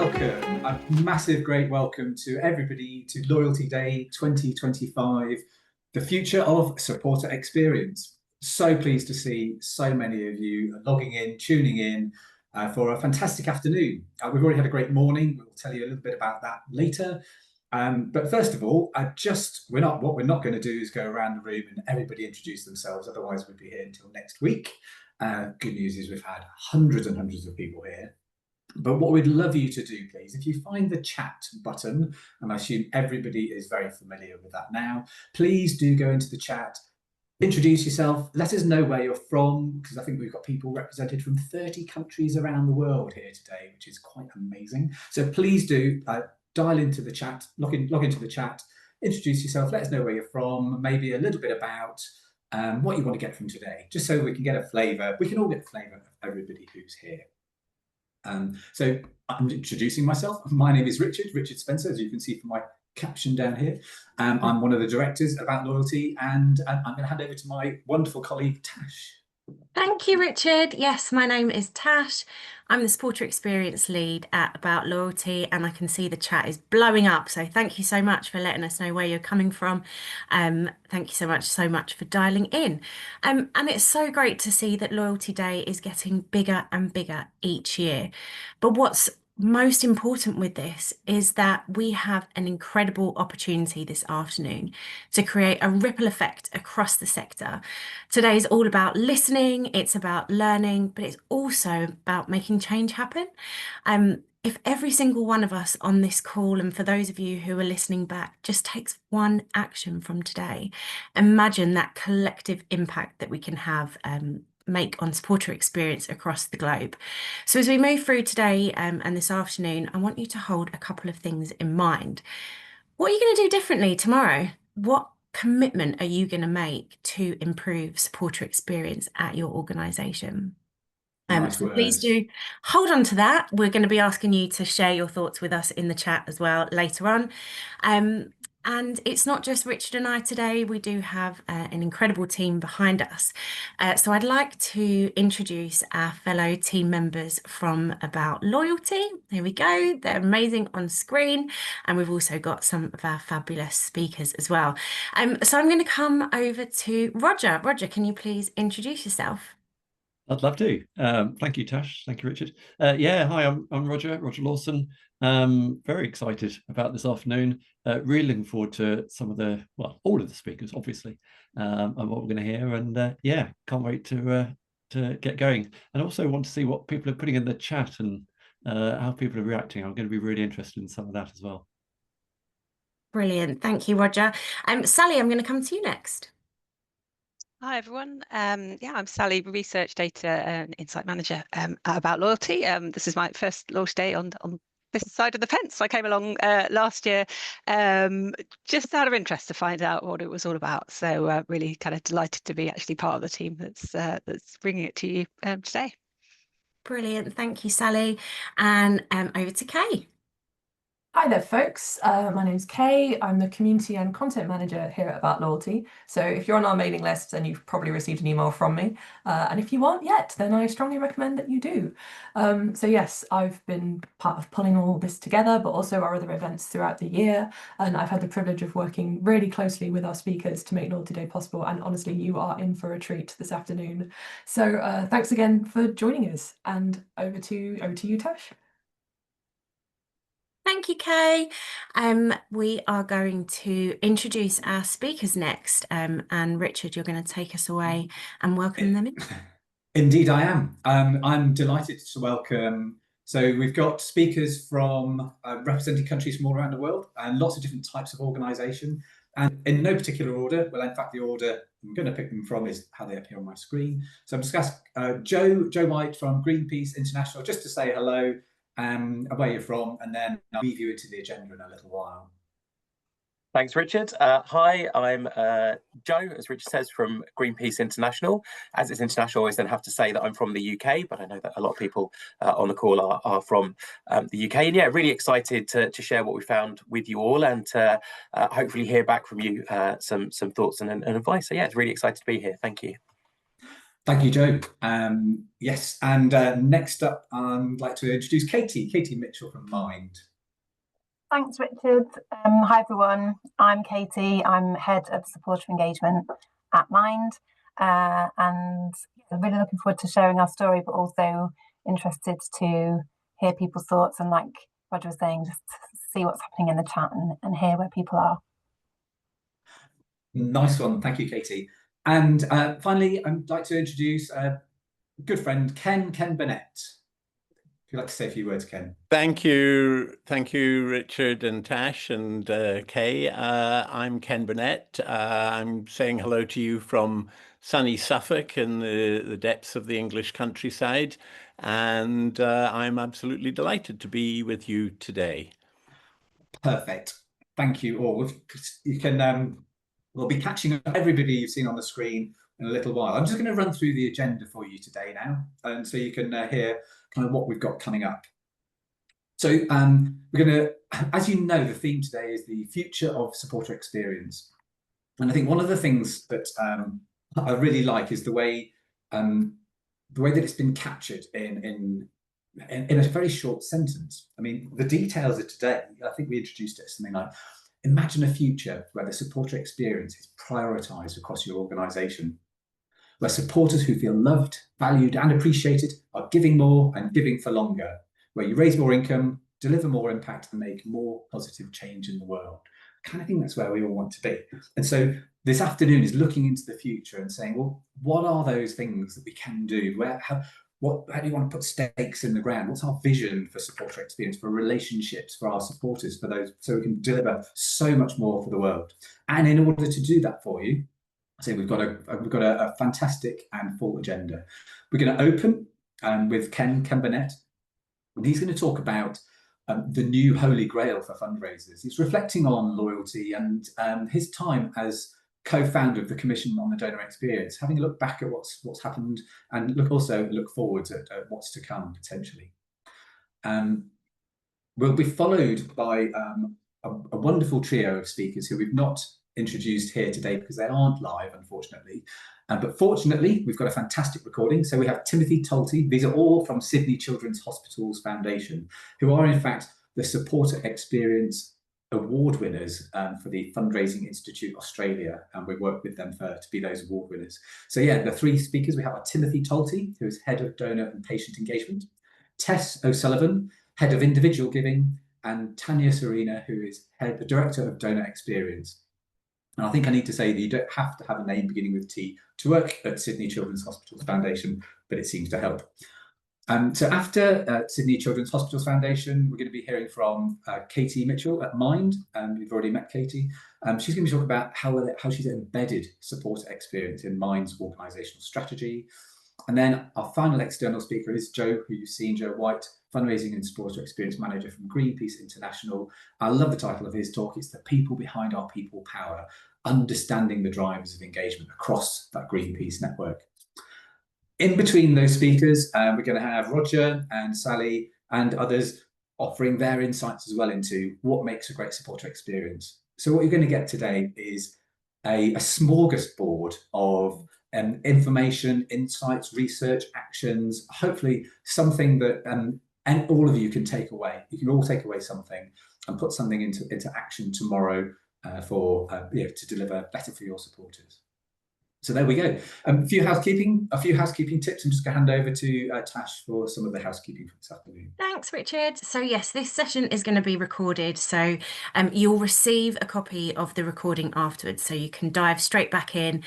welcome, a massive great welcome to everybody to Loyalty Day 2025, the future of supporter experience. So pleased to see so many of you logging in, tuning in for a fantastic afternoon. We've already had a great morning. We'll tell you a little bit about that later. But first of all, what we're not going to do is go around the room and everybody introduce themselves. Otherwise, we'd be here until next week. Good news is we've had hundreds and hundreds of people here. But what we'd love you to do, please, if you find the chat button, and I assume everybody is very familiar with that now, please do go into the chat, introduce yourself, let us know where you're from, because I think we've got people represented from 30 countries around the world here today, which is quite amazing. So please do dial into the chat, log into the chat, introduce yourself, let us know where you're from, maybe a little bit about what you want to get from today, just so we can get a flavour. We can all get a flavour of everybody who's here. So I'm introducing myself. My name is Richard Spencer, as you can see from my caption down here. I'm one of the directors About Loyalty, and I'm going to hand over to my wonderful colleague, Tash. Thank you, Richard. Yes, my name is Tash. I'm the supporter experience lead at About Loyalty, and I can see the chat is blowing up. So thank you so much for letting us know where you're coming from. Thank you so much for dialing in. And it's so great to see that Loyalty Day is getting bigger and bigger each year. But what's most important with this is that we have an incredible opportunity this afternoon to create a ripple effect across the sector. Today is all about listening, it's about learning, but it's also about making change happen. If every single one of us on this call, and for those of you who are listening back, just takes one action from today, imagine that collective impact that we can have make on supporter experience across the globe. So as we move through today and this afternoon, I want you to hold a couple of things in mind. What are you going to do differently tomorrow? What commitment are you going to make to improve supporter experience at your organisation? So please do hold on to that. We're going to be asking you to share your thoughts with us in the chat as well later on. And it's not just Richard and I today, we do have an incredible team behind us. So I'd like to introduce our fellow team members from About Loyalty. Here we go, they're amazing on screen. And we've also got some of our fabulous speakers as well. So I'm going to come over to Roger. Roger, can you please introduce yourself? I'd love to. Thank you, Tash. Thank you, Richard. Yeah, hi, I'm Roger Lawson. Very excited about this afternoon. Really looking forward to some of the, well, all of the speakers, obviously, and what we're going to hear. And yeah, can't wait to get going. And also want to see what people are putting in the chat and how people are reacting. I'm going to be really interested in some of that as well. Brilliant. Thank you, Roger. Sally, I'm going to come to you next. Hi everyone. Yeah, I'm Sally, Research Data and Insight Manager at About Loyalty. This is my first launch day on this side of the fence. I came along last year just out of interest to find out what it was all about. So really kind of delighted to be actually part of the team that's bringing it to you today. Brilliant. Thank you, Sally. And over to Kay. Hi there, folks. My name's Kay. I'm the Community and Content Manager here at About Loyalty. So if you're on our mailing list, then you've probably received an email from me. And if you aren't yet, then I strongly recommend that you do. So yes, I've been part of pulling all this together, but also our other events throughout the year. And I've had the privilege of working really closely with our speakers to make Loyalty Day possible. And honestly, you are in for a treat this afternoon. So thanks again for joining us. And over to you, Tash. Thank you, Kay. We are going to introduce our speakers next. And Richard, you're going to take us away and welcome them in. Indeed, I am. I'm delighted to welcome. So we've got speakers from representing countries from all around the world and lots of different types of organisation. And in no particular order, well, in fact, the order I'm going to pick them from is how they appear on my screen. So I'm just asking Joe White from Greenpeace International, just to say hello. Where you're from, and then I'll weave you into the agenda in a little while. Thanks, Richard. Hi, I'm Joe, as Richard says, from Greenpeace International. As it's international, I always then have to say that I'm from the UK, but I know that a lot of people on the call are from the UK. And yeah, really excited to share what we found with you all and to hopefully hear back from you some thoughts and advice. So yeah, it's really excited to be here. Thank you. Thank you, Joe. Yes, and next up, I'd like to introduce Katie Mitchell from Mind. Thanks, Richard. Hi, everyone. I'm Katie. I'm Head of Supporter Engagement at Mind. And I'm really looking forward to sharing our story, but also interested to hear people's thoughts and, like Roger was saying, just see what's happening in the chat and hear where people are. Nice one. Thank you, Katie. And finally, I'd like to introduce a good friend, Ken Burnett. If you'd like to say a few words, Ken. Thank you, Richard and Tash and Kay. I'm Ken Burnett. I'm saying hello to you from sunny Suffolk in the depths of the English countryside, and I'm absolutely delighted to be with you today. Perfect. Thank you all. You can we'll be catching up with everybody you've seen on the screen in a little while. I'm just going to run through the agenda for you today now, and so you can hear kind of what we've got coming up. So we're going to, as you know, the theme today is the future of supporter experience. And I think one of the things that I really like is the way that it's been captured in a very short sentence. I mean, the details of today, I think we introduced it as something like, imagine a future where the supporter experience is prioritised across your organisation, where supporters who feel loved, valued and appreciated are giving more and giving for longer, where you raise more income, deliver more impact and make more positive change in the world. I kind of think that's where we all want to be. And so this afternoon is looking into the future and saying, well, what are those things that we can do? How do you want to put stakes in the ground? What's our vision for supporter experience, for relationships, for our supporters, for those, so we can deliver so much more for the world? And in order to do that for you, so we've got a fantastic and full agenda. We're going to open with Ken Burnett, and he's going to talk about the new Holy Grail for fundraisers. He's reflecting on loyalty and his time as co-founder of the Commission on the Donor Experience, having a look back at what's happened and look forward at what's to come potentially. We'll be followed by a wonderful trio of speakers who we've not introduced here today because they aren't live, unfortunately. But fortunately, we've got a fantastic recording. So we have Timothy Tulty. These are all from Sydney Children's Hospitals Foundation, who are in fact the Supporter Experience Award winners for the Fundraising Institute Australia, and we work with them to be those award winners. So yeah, the three speakers we have are Timothy Tulty, who is Head of Donor and Patient Engagement, Tess O'Sullivan, Head of Individual Giving, and Tanya Sarina, who is the Director of Donor Experience. And I think I need to say that you don't have to have a name beginning with T to work at Sydney Children's Hospitals Foundation, but it seems to help. So after Sydney Children's Hospitals Foundation, we're going to be hearing from Katie Mitchell at Mind, and we've already met Katie. She's going to be talking about how she's embedded supporter experience in Mind's organisational strategy. And then our final external speaker is Joe, who you've seen, Joe White, Fundraising and Supporter Experience Manager from Greenpeace International. I love the title of his talk. It's The People Behind Our People Power, Understanding the Drivers of Engagement Across that Greenpeace network. In between those speakers, we're going to have Roger and Sally and others offering their insights as well into what makes a great supporter experience. So what you're going to get today is a smorgasbord of information, insights, research, actions, hopefully something that and all of you can take away. You can all take away something and put something into action tomorrow to deliver better for your supporters. So there we go. A few housekeeping tips. I'm just going to hand over to Tash for some of the housekeeping for this afternoon. Thanks, Richard. So yes, this session is going to be recorded. So you'll receive a copy of the recording afterwards, so you can dive straight back in,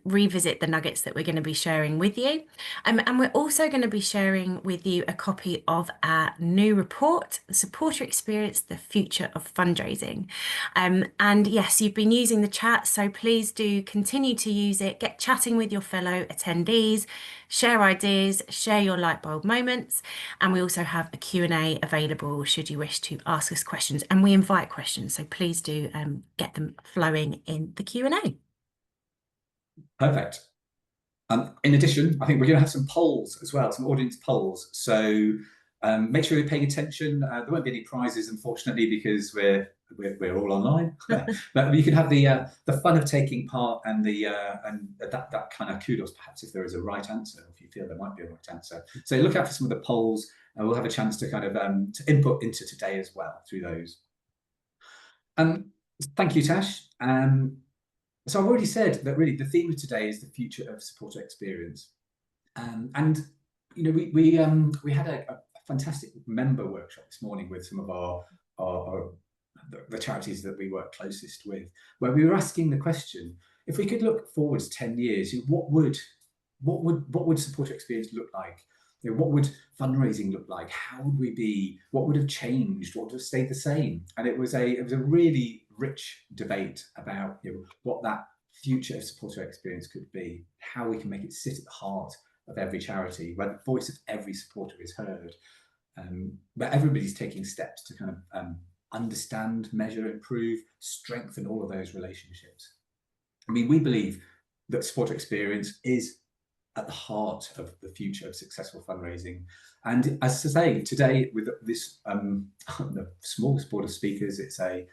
revisit the nuggets that we're going to be sharing with you. And we're also going to be sharing with you a copy of our new report, The Supporter Experience, The Future of Fundraising. And yes, you've been using the chat, so please do continue to use it, get chatting with your fellow attendees, share ideas, share your light bulb moments, and we also have a Q&A available should you wish to ask us questions, and we invite questions, so please do get them flowing in the Q&A. Perfect. In addition, I think we're going to have some polls as well, some audience polls, so make sure you're paying attention. There won't be any prizes, unfortunately, because we're we're all online. But you can have the fun of taking part and that kind of kudos, perhaps, if there is a right answer, or if you feel there might be a right answer. So look out for some of the polls, and we'll have a chance to kind of to input into today as well through those. Thank you, Tash. So I've already said that really the theme of today is the future of supporter experience, and you know we had a fantastic member workshop this morning with some of the charities that we work closest with, where we were asking the question: if we could look forwards 10 years, what would supporter experience look like? You know, what would fundraising look like? How would we be? What would have changed? What would have stayed the same? And it was a really rich debate about, you know, what that future of supporter experience could be, how we can make it sit at the heart of every charity, where the voice of every supporter is heard, where everybody's taking steps to kind of understand, measure, improve, strengthen all of those relationships. I mean, we believe that supporter experience is at the heart of the future of successful fundraising. And as I say, today with this the smallest board of speakers, it's an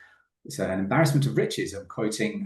embarrassment of riches. I'm quoting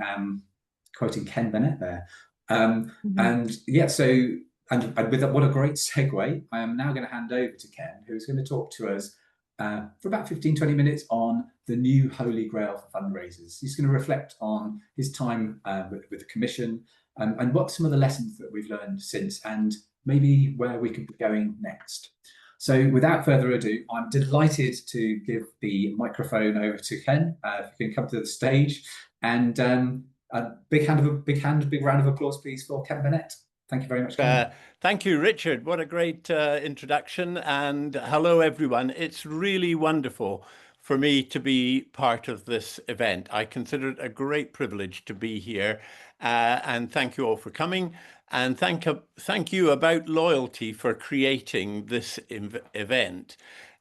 Ken Burnett there. And yeah, so and with that, what a great segue. I am now going to hand over to Ken, who's going to talk to us for about 15-20 minutes on the new Holy Grail for fundraisers. He's going to reflect on his time with the Commission, and what some of the lessons that we've learned since, and maybe where we could be going next. So without further ado, I'm delighted to give the microphone over to Ken. If you can come to the stage, and a big round of applause, please, for Ken Burnett. Thank you very much, Ken. Thank you, Richard. What a great introduction, and hello, everyone. It's really wonderful for me to be part of this event. I consider it a great privilege to be here, and thank you all for coming. And thank you About Loyalty for creating this event.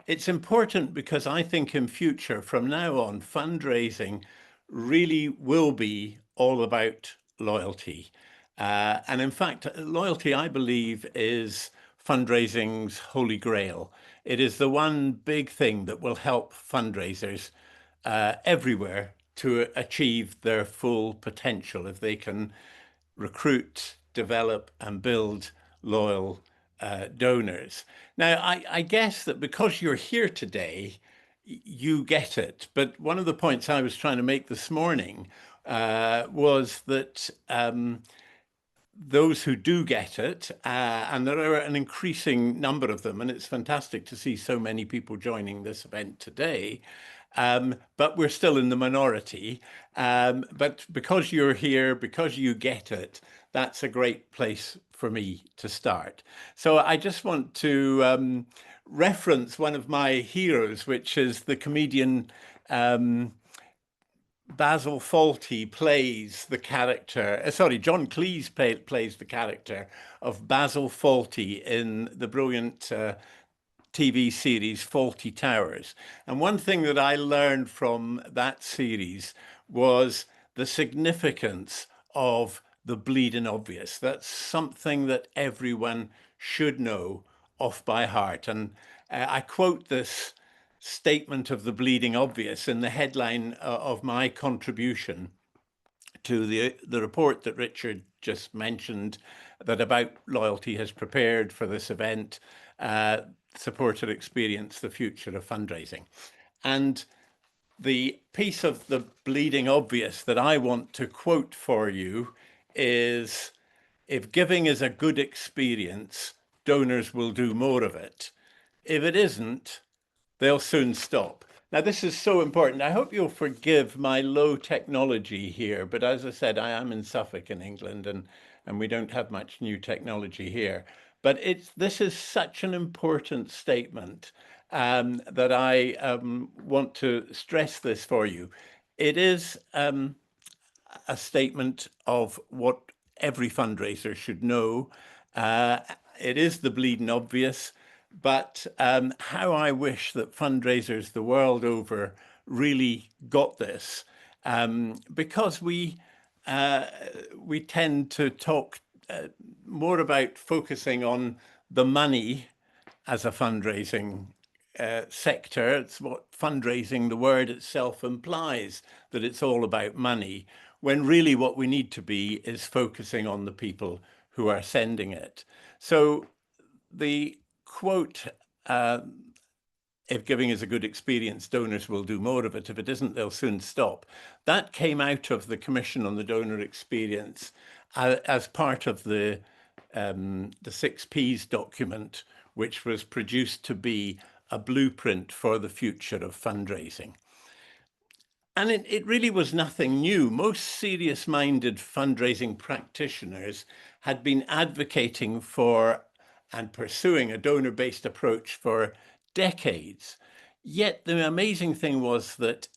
It's important because I think in future, from now on, fundraising really will be all about loyalty. And in fact, loyalty, I believe, is fundraising's holy grail. It is the one big thing that will help fundraisers everywhere to achieve their full potential if they can recruit, develop, and build loyal donors. Now, I guess that because you're here today, you get it. But one of the points I was trying to make this morning was that those who do get it, and there are an increasing number of them, and it's fantastic to see so many people joining this event today, but we're still in the minority. But because you're here, because you get it, that's a great place for me to start. So I just want to reference one of my heroes, which is the comedian Basil Fawlty plays the character, John Cleese plays the character of Basil Fawlty in the brilliant TV series Fawlty Towers. And one thing that I learned from that series was the significance of the bleeding obvious. That's something that everyone should know off by heart. And I quote this statement of the bleeding obvious in the headline of my contribution to the report that Richard just mentioned, that About Loyalty has prepared for this event, Supporter Experience, the Future of Fundraising. And the piece of the bleeding obvious that I want to quote for you is, if giving is a good experience, donors will do more of it. If it isn't, they'll soon stop. Now, this is so important. I hope you'll forgive my low technology here, but as I said, I am in Suffolk in England, and we don't have much new technology here. But this is such an important statement that I want to stress this for you. It is a statement of what every fundraiser should know. It is the bleeding obvious, but how I wish that fundraisers the world over really got this, because we tend to talk more about focusing on the money as a fundraising sector. It's what fundraising, the word itself implies, that it's all about money, when really what we need to be is focusing on the people who are sending it. So the quote, if giving is a good experience, donors will do more of it. If it isn't, they'll soon stop. That came out of the Commission on the Donor Experience as part of the 6 Ps document, which was produced to be a blueprint for the future of fundraising. And it really was nothing new. Most serious-minded fundraising practitioners had been advocating for and pursuing a donor-based approach for decades. Yet the amazing thing was that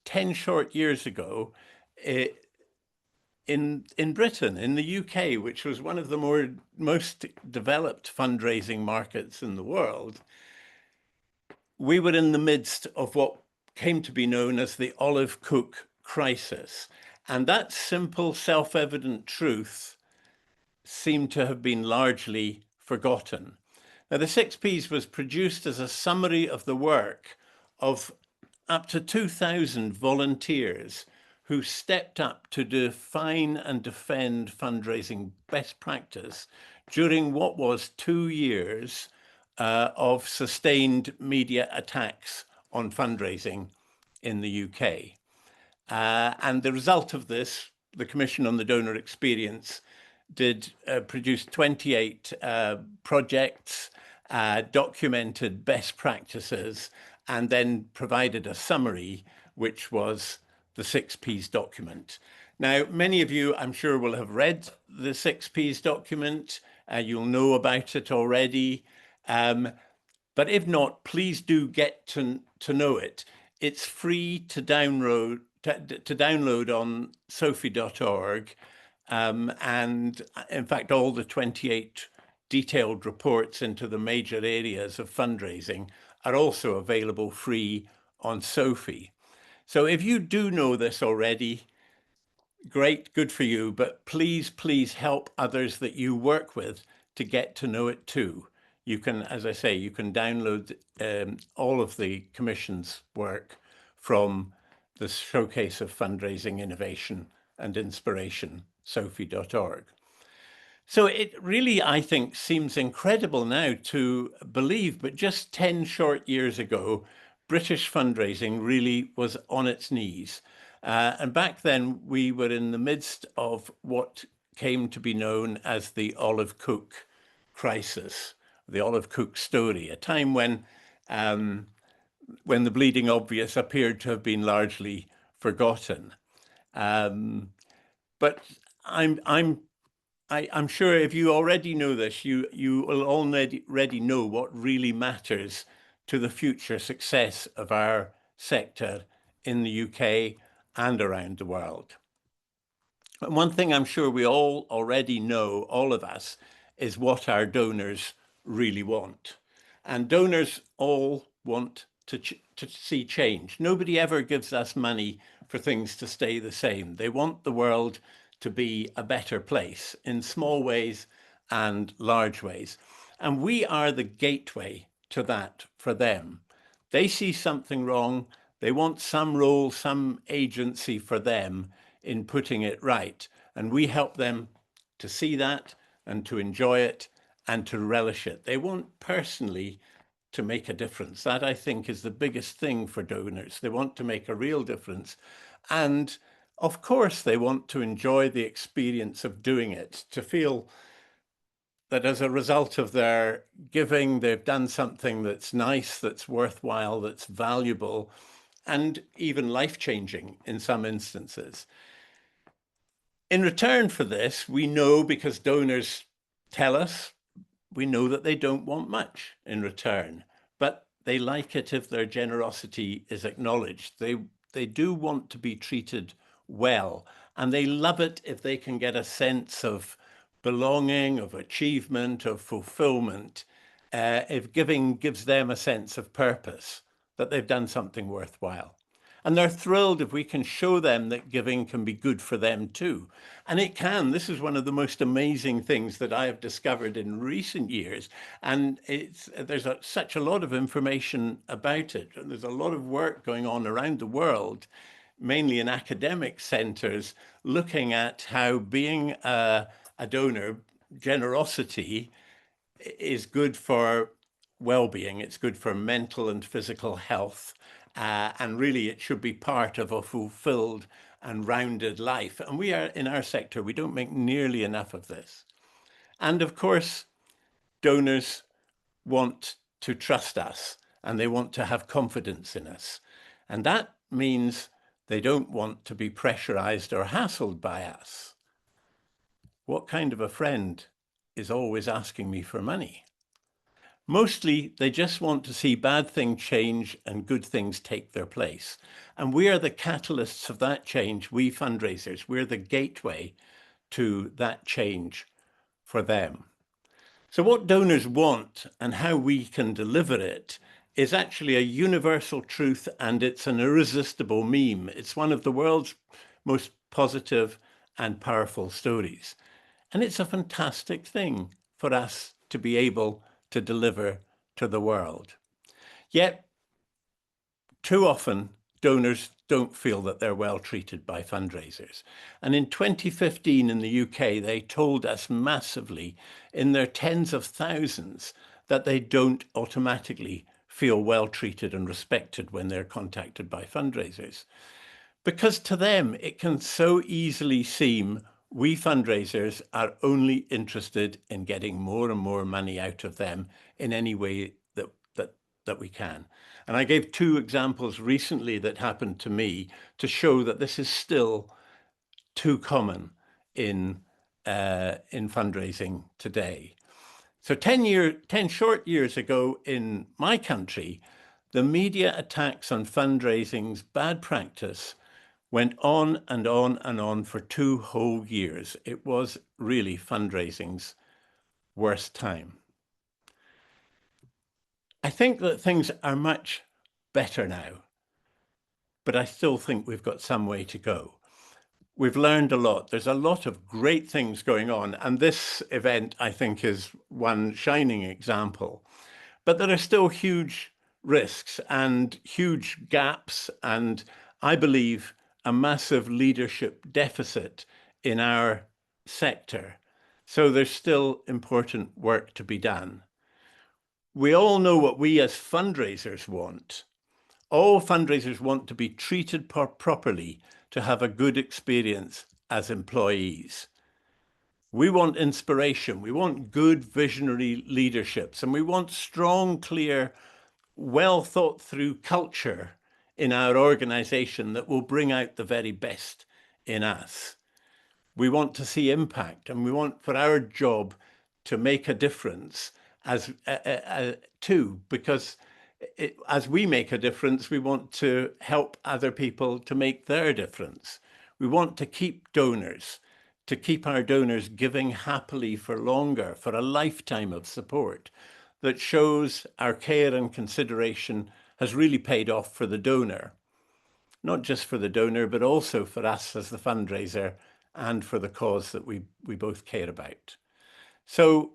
10 short years ago, in Britain, in the UK, which was one of the most developed fundraising markets in the world, we were in the midst of what came to be known as the Olive Cook crisis. And that simple, self-evident truth seemed to have been largely forgotten. Now, the 6 Ps was produced as a summary of the work of up to 2,000 volunteers who stepped up to define and defend fundraising best practice during what was 2 years of sustained media attacks on fundraising in the UK. And the result of this, the Commission on the Donor Experience did produce 28 projects, documented best practices, and then provided a summary, which was the 6 Ps document. Now, many of you, I'm sure, will have read the 6 Ps document. You'll know about it already. But if not, please do get to know it. It's free to download on sophie.org. And in fact, all the 28 detailed reports into the major areas of fundraising are also available free on Sophie. So if you do know this already, great, good for you, but please, please help others that you work with to get to know it too. You can, as I say, you can download all of the Commission's work from the Showcase of Fundraising Innovation and Inspiration, sophie.org. So it really, I think, seems incredible now to believe, but just 10 short years ago, British fundraising really was on its knees. And back then, we were in the midst of what came to be known as the Olive Cook crisis, the Olive Cook story, a time when the bleeding obvious appeared to have been largely forgotten. But I'm sure if you already know this, you will already know what really matters to the future success of our sector in the UK and around the world. And one thing I'm sure we all already know, all of us, is what our donors really want. And donors all want to see change. Nobody ever gives us money for things to stay the same. They want the world to be a better place in small ways and large ways. And we are the gateway to that for them. They see something wrong. They want some role, some agency for them in putting it right. And we help them to see that and to enjoy it and to relish it. They want personally to make a difference. That, I think, is the biggest thing for donors. They want to make a real difference. And of course, they want to enjoy the experience of doing it, to feel that as a result of their giving, they've done something that's nice, that's worthwhile, that's valuable, and even life-changing in some instances. In return for this, we know, because donors tell us, we know that they don't want much in return, but they like it if their generosity is acknowledged. They do want to be treated well, and they love it if they can get a sense of belonging, of achievement, of fulfillment, if giving gives them a sense of purpose, that they've done something worthwhile. And they're thrilled if we can show them that giving can be good for them too. And it can. This is one of the most amazing things that I have discovered in recent years. And there's such a lot of information about it. And there's a lot of work going on around the world, mainly in academic centers, looking at how being a donor, generosity, is good for well-being. It's good for mental and physical health. And really, it should be part of a fulfilled and rounded life. And we are, in our sector, we don't make nearly enough of this. And of course, donors want to trust us and they want to have confidence in us. And that means they don't want to be pressurized or hassled by us. What kind of a friend is always asking me for money? Mostly, they just want to see bad things change and good things take their place. And we are the catalysts of that change, we fundraisers. We're the gateway to that change for them. So what donors want and how we can deliver it is actually a universal truth, and it's an irresistible meme. It's one of the world's most positive and powerful stories. And it's a fantastic thing for us to be able to deliver to the world. Yet, too often, donors don't feel that they're well treated by fundraisers. And in 2015 in the UK, they told us massively in their tens of thousands that they don't automatically feel well treated and respected when they're contacted by fundraisers. Because to them, it can so easily seem we fundraisers are only interested in getting more and more money out of them in any way that we can. And I gave two examples recently that happened to me to show that this is still too common in fundraising today. So 10 short years ago in my country, the media attacks on fundraising's bad practice went on and on and on for 2 whole years. It was really fundraising's worst time. I think that things are much better now, but I still think we've got some way to go. We've learned a lot. There's a lot of great things going on, and this event, I think, is one shining example. But there are still huge risks and huge gaps, and I believe a massive leadership deficit in our sector. So there's still important work to be done. We all know what we as fundraisers want. All fundraisers want to be treated properly, to have a good experience as employees. We want inspiration. We want good visionary leaderships, and we want strong, clear, well thought through culture in our organization that will bring out the very best in us. We want to see impact, and we want for our job to make a difference too, because as we make a difference, we want to help other people to make their difference. We want to keep donors, to keep our donors giving happily for longer, for a lifetime of support that shows our care and consideration has really paid off for the donor. Not just for the donor, but also for us as the fundraiser and for the cause that we both care about. So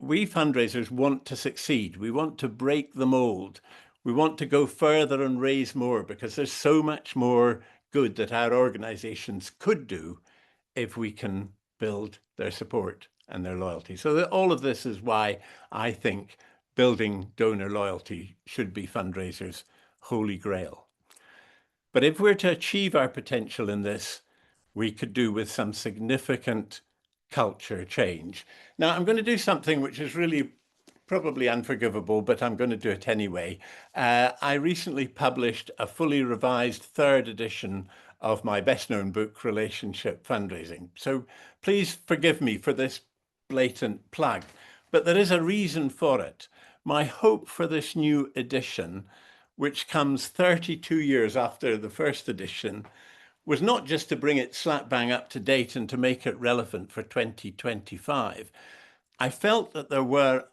we fundraisers want to succeed. We want to break the mold. We want to go further and raise more, because there's so much more good that our organizations could do if we can build their support and their loyalty. So all of this is why I think building donor loyalty should be fundraisers' holy grail. But if we're to achieve our potential in this, we could do with some significant culture change. Now, I'm going to do something which is really probably unforgivable, but I'm going to do it anyway. I recently published a fully revised 3rd edition of my best-known book, Relationship Fundraising. So please forgive me for this blatant plug, but there is a reason for it. My hope for this new edition, which comes 32 years after the first edition, was not just to bring it slap bang up to date and to make it relevant for 2025. I felt that there were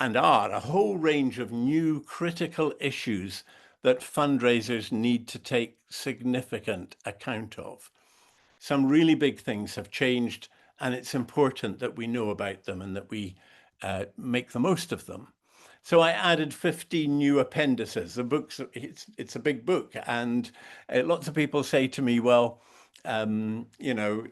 and are a whole range of new critical issues that fundraisers need to take significant account of. Some really big things have changed, and it's important that we know about them and that we make the most of them. So I added 15 new appendices. The book's, it's a big book, and lots of people say to me, well, you know,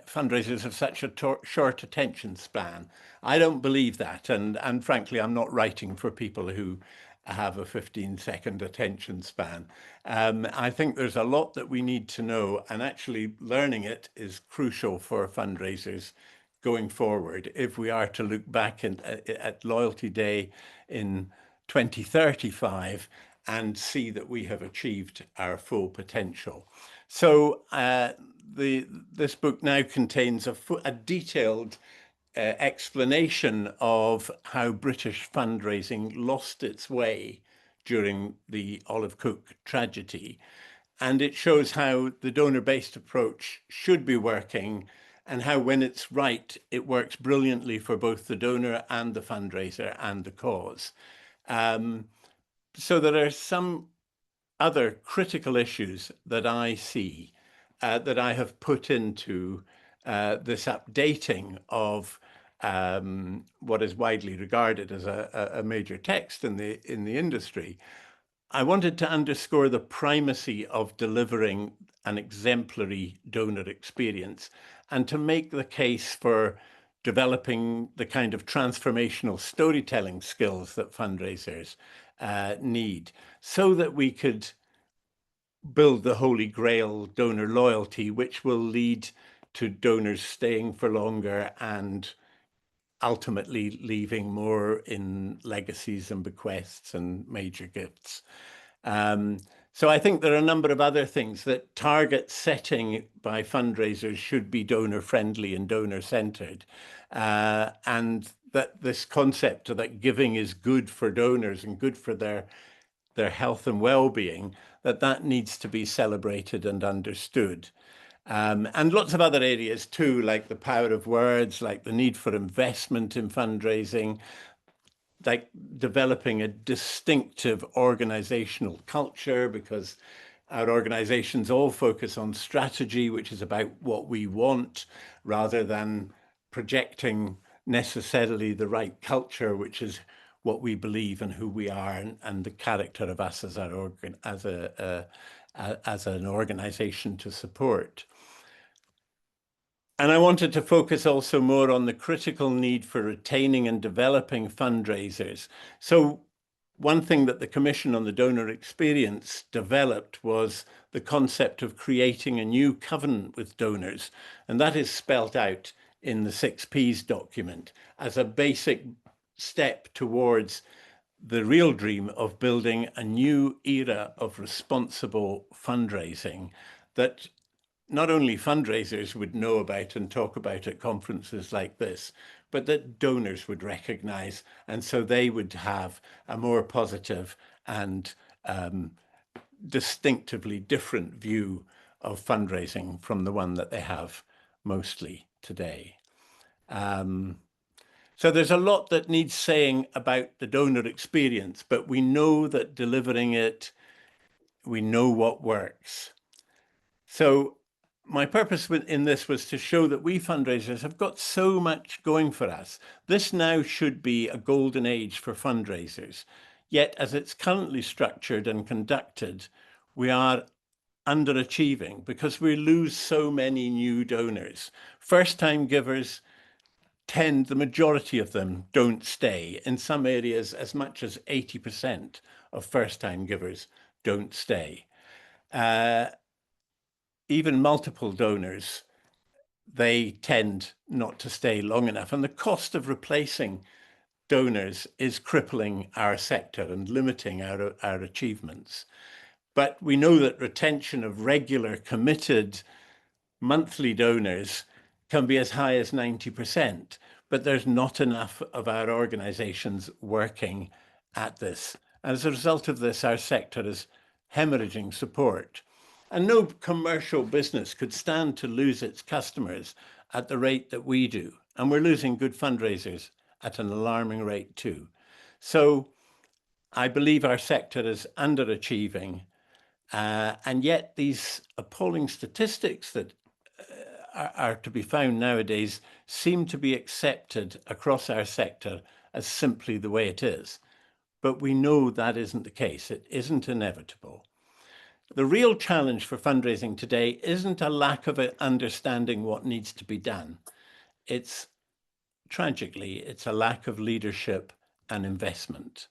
fundraisers have such a short attention span. I don't believe that, and frankly, I'm not writing for people who have a 15-second attention span. I think there's a lot that we need to know, and actually learning it is crucial for fundraisers going forward if we are to look back at Loyalty Day in 2035 and see that we have achieved our full potential. So this book now contains a detailed explanation of how British fundraising lost its way during the Olive Cook tragedy. And it shows how the donor-based approach should be working, and how when it's right, it works brilliantly for both the donor and the fundraiser and the cause. So there are some other critical issues that I see that I have put into this updating of what is widely regarded as a major text in the industry. I wanted to underscore the primacy of delivering an exemplary donor experience, and to make the case for developing the kind of transformational storytelling skills that fundraisers need, so that we could build the Holy Grail donor loyalty, which will lead to donors staying for longer and ultimately leaving more in legacies and bequests and major gifts. So I think there are a number of other things that target setting by fundraisers should be donor friendly and donor centered. And that this concept that giving is good for donors and good for their health and well-being, that needs to be celebrated and understood. And lots of other areas too, like the power of words, like the need for investment in fundraising, like developing a distinctive organizational culture, because our organizations all focus on strategy, which is about what we want, rather than projecting necessarily the right culture, which is what we believe and who we are, and the character of us as an organization to support. And I wanted to focus also more on the critical need for retaining and developing fundraisers. So one thing that the Commission on the Donor Experience developed was the concept of creating a new covenant with donors. And that is spelt out in the 6 Ps document as a basic step towards the real dream of building a new era of responsible fundraising that not only fundraisers would know about and talk about at conferences like this, but that donors would recognize, and so they would have a more positive and distinctively different view of fundraising from the one that they have mostly today. So there's a lot that needs saying about the donor experience, but we know that delivering it, we know what works. So my purpose in this was to show that we fundraisers have got so much going for us. This now should be a golden age for fundraisers. Yet as it's currently structured and conducted, we are underachieving because we lose so many new donors. First-time givers the majority of them don't stay. In some areas, as much as 80% of first-time givers don't stay. Even multiple donors, they tend not to stay long enough. And the cost of replacing donors is crippling our sector and limiting our achievements. But we know that retention of regular, committed monthly donors can be as high as 90%, but there's not enough of our organizations working at this. As a result of this, our sector is hemorrhaging support. And no commercial business could stand to lose its customers at the rate that we do. And we're losing good fundraisers at an alarming rate too. So I believe our sector is underachieving. And yet these appalling statistics that are to be found nowadays seem to be accepted across our sector as simply the way it is. But we know that isn't the case. It isn't inevitable. The real challenge for fundraising today isn't a lack of understanding what needs to be done. Tragically, it's a lack of leadership and investment.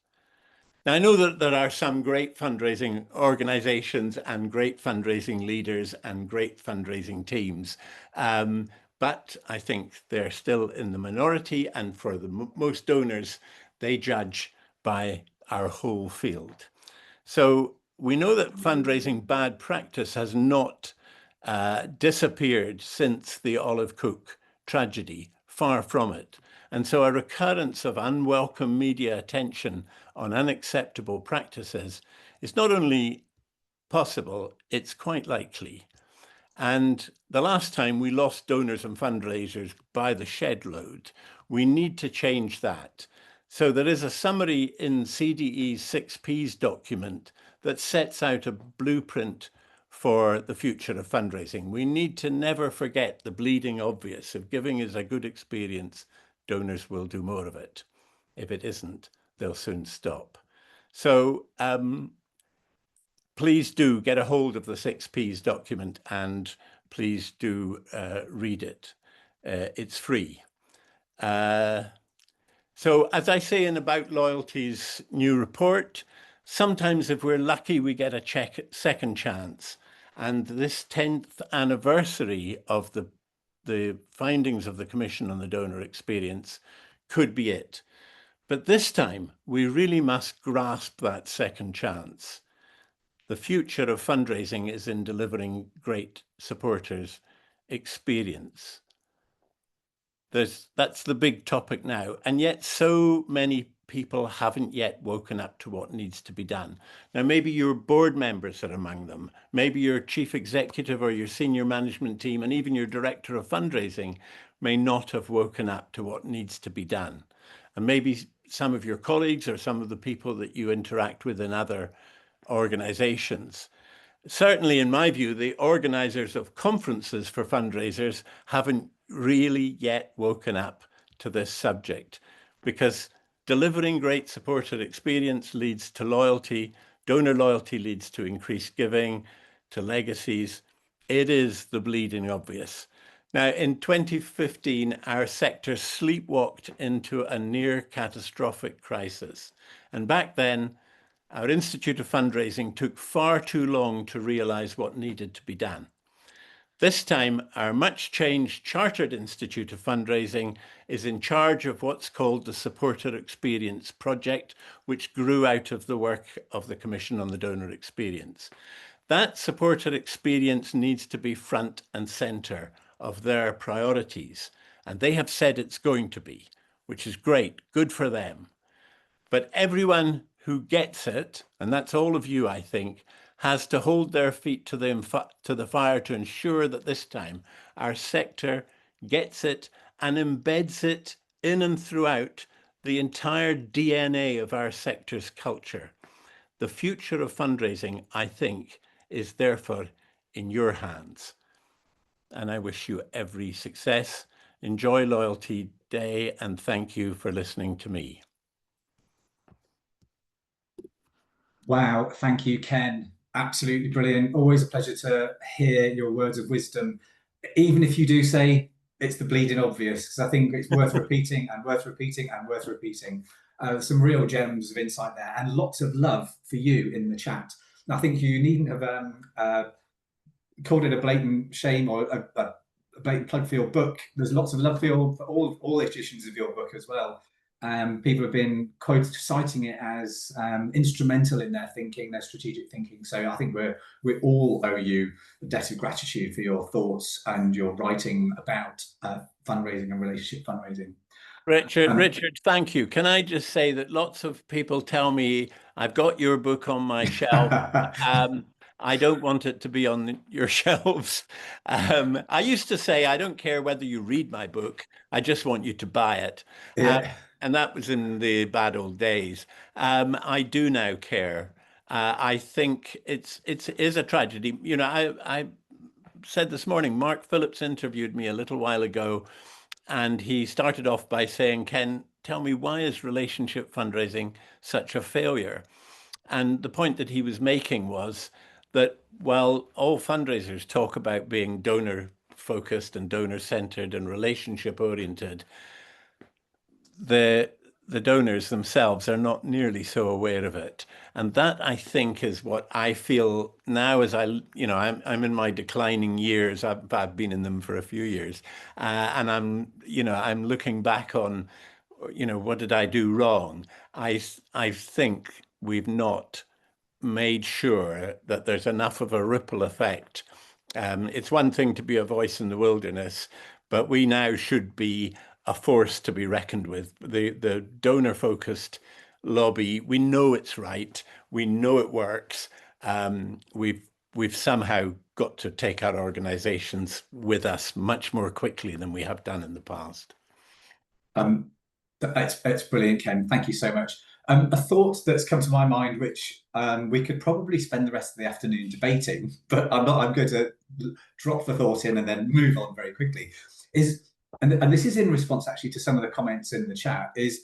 Now, I know that there are some great fundraising organizations and great fundraising leaders and great fundraising teams, but I think they're still in the minority, and for the most donors, they judge by our whole field. So we know that fundraising bad practice has not disappeared since the Olive Cook tragedy, far from it. And so a recurrence of unwelcome media attention on unacceptable practices is not only possible, it's quite likely. And the last time we lost donors and fundraisers by the shed load, we need to change that. So there is a summary in CDE's 6Ps document that sets out a blueprint for the future of fundraising. We need to never forget the bleeding obvious. If giving is a good experience, donors will do more of it. If it isn't, they'll soon stop. So please do get a hold of the 6Ps document and please do read it. It's free. So as I say in About Loyalty's new report, sometimes if we're lucky, we get a second chance. And this 10th anniversary of the findings of the Commission on the Donor Experience could be it. But this time, we really must grasp that second chance. The future of fundraising is in delivering great supporters experience. That's the big topic now. And yet so many people haven't yet woken up to what needs to be done. Now, maybe your board members are among them. Maybe your chief executive or your senior management team and even your director of fundraising may not have woken up to what needs to be done. And maybe some of your colleagues or some of the people that you interact with in other organizations. Certainly, in my view, the organizers of conferences for fundraisers haven't really yet woken up to this subject, because delivering great supporter experience leads to loyalty, donor loyalty leads to increased giving, to legacies. It is the bleeding obvious. Now, in 2015, our sector sleepwalked into a near catastrophic crisis. And back then, our Institute of Fundraising took far too long to realise what needed to be done. This time, our much changed Chartered Institute of Fundraising is in charge of what's called the Supporter Experience Project, which grew out of the work of the Commission on the Donor Experience. That supporter experience needs to be front and centre of their priorities, and they have said it's going to be, which is great, good for them. But everyone who gets it, and that's all of you, I think, has to hold their feet to the fire to ensure that this time our sector gets it and embeds it in and throughout the entire DNA of our sector's culture. The future of fundraising, I think, is therefore in your hands. And I wish you every success. Enjoy Loyalty Day, and thank you for listening to me. Wow, thank you, Ken. Absolutely brilliant. Always a pleasure to hear your words of wisdom, even if you do say it's the bleeding obvious, because I think it's worth repeating and worth repeating and worth repeating. Some real gems of insight there, and lots of love for you in the chat. And I think you needn't have called it a blatant shame or a blatant plug for your book. There's lots of love for all editions of your book as well. People have been citing it as instrumental in their thinking, their strategic thinking. So I think we all owe you a debt of gratitude for your thoughts and your writing about fundraising and relationship fundraising. Richard, thank you. Can I just say that lots of people tell me I've got your book on my shelf. I don't want it to be on your shelves. I used to say, I don't care whether you read my book, I just want you to buy it. Yeah. and that was in the bad old days. I do now care. I think it is a tragedy. You know, I said this morning, Mark Phillips interviewed me a little while ago, and he started off by saying, Ken, tell me, why is relationship fundraising such a failure? And the point that he was making was that while all fundraisers talk about being donor focused and donor centered and relationship oriented, the donors themselves are not nearly so aware of it. And that, I think, is what I feel now as I'm in my declining years. I've been in them for a few years, and I'm looking back on, what did I do wrong? I think we've not made sure that there's enough of a ripple effect. It's one thing to be a voice in the wilderness, but we now should be a force to be reckoned with. The donor-focused lobby, we know it's right, we know it works. We've somehow got to take our organizations with us much more quickly than we have done in the past. That's brilliant, Ken. Thank you so much. A thought that's come to my mind, which we could probably spend the rest of the afternoon debating, but I'm going to drop the thought in and then move on very quickly, and this is in response actually to some of the comments in the chat, is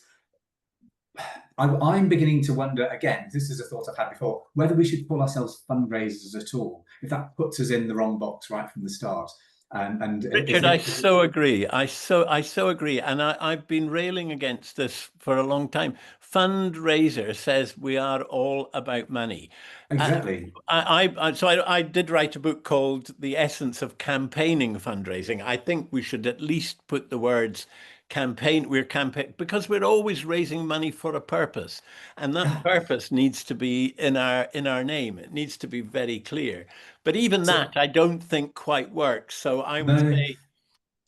I'm beginning to wonder, again, this is a thought I've had before, whether we should call ourselves fundraisers at all, if that puts us in the wrong box right from the start. Richard, I so agree. I so agree. And I've been railing against this for a long time. Fundraiser says we are all about money. Exactly. I did write a book called The Essence of Campaigning Fundraising. I think we should at least put the words because we're always raising money for a purpose, and that purpose needs to be in our name. It needs to be very clear. But even that, I don't think quite works. So I would say,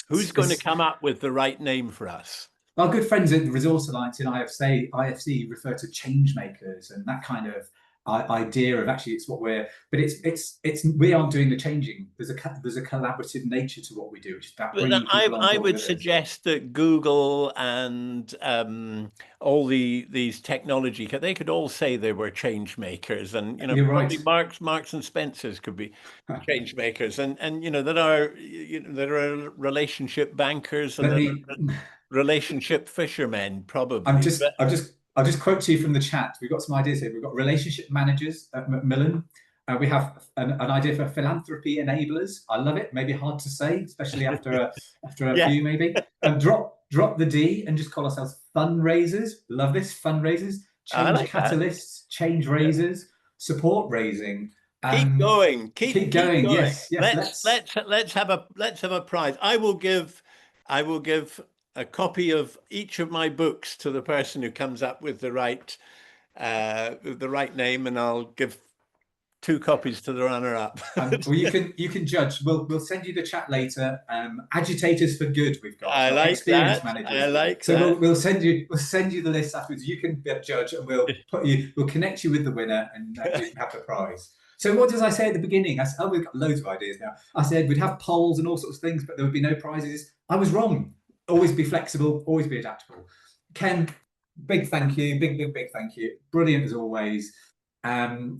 who's going to come up with the right name for us? Our good friends at the Resource Alliance in IFC refer to change makers and that kind of idea of actually it's what we're, but it's we aren't doing the changing. There's a collaborative nature to what we do, which is about bringing people on board. I would suggest that Google and all these technology, they could all say they were change makers, and You're probably right. Marks and Spencers could be change makers, and there are relationship bankers and there are relationship fishermen probably. I'll just quote to you from the chat. We've got some ideas here. We've got relationship managers at Macmillan. We have an idea for philanthropy enablers. I love it. Maybe hard to say, especially after a few maybe. And drop the D and just call ourselves fundraisers. Love this, fundraisers. Change catalysts, change raisers, support raising. Keep going. Keep going. Yes. Let's have a prize. I will give a copy of each of my books to the person who comes up with the right name, and I'll give 2 copies to the runner-up. Well, you can judge. We'll send you the chat later. Agitators for good. We've got. I like experience that. managers. I like so that. We'll send you the list afterwards. You can judge, and we'll connect you with the winner, and you can have the prize. So what did I say at the beginning? I said, we've got loads of ideas now. I said we'd have polls and all sorts of things, but there would be no prizes. I was wrong. Always be flexible, always be adaptable. Ken, big thank you, big thank you. Brilliant as always.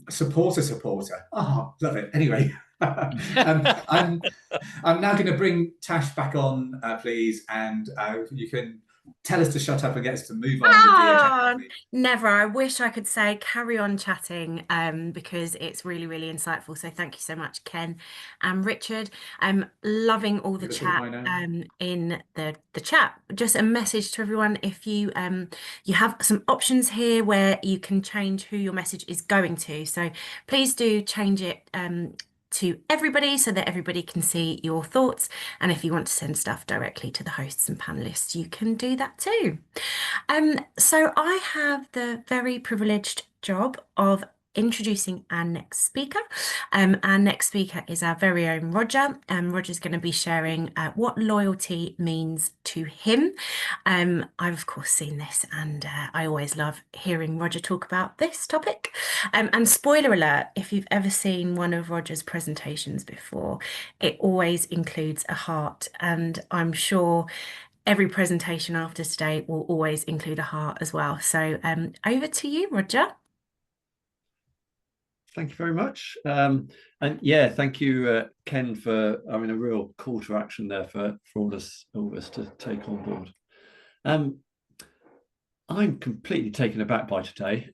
Supporter. Oh, love it. Anyway, I'm now going to bring Tash back on, please, and you can tell us to shut up and get us to move on with the agenda. Never. I wish I could say carry on chatting because it's really, really insightful. So thank you so much, Ken and Richard. I'm loving all the chat in the chat. Just a message to everyone: if you you have some options here where you can change who your message is going to. So please do change it to everybody so that everybody can see your thoughts, and if you want to send stuff directly to the hosts and panelists, you can do that too. So I have the very privileged job of introducing our next speaker. Our next speaker is our very own Roger. Roger's going to be sharing what loyalty means to him. I've of course seen this, and I always love hearing Roger talk about this topic. And spoiler alert, if you've ever seen one of Roger's presentations before, it always includes a heart, and I'm sure every presentation after today will always include a heart as well. So over to you, Roger. Thank you very much. And yeah, thank you, Ken, for a real call to action there for all of us to take on board. I'm completely taken aback by today.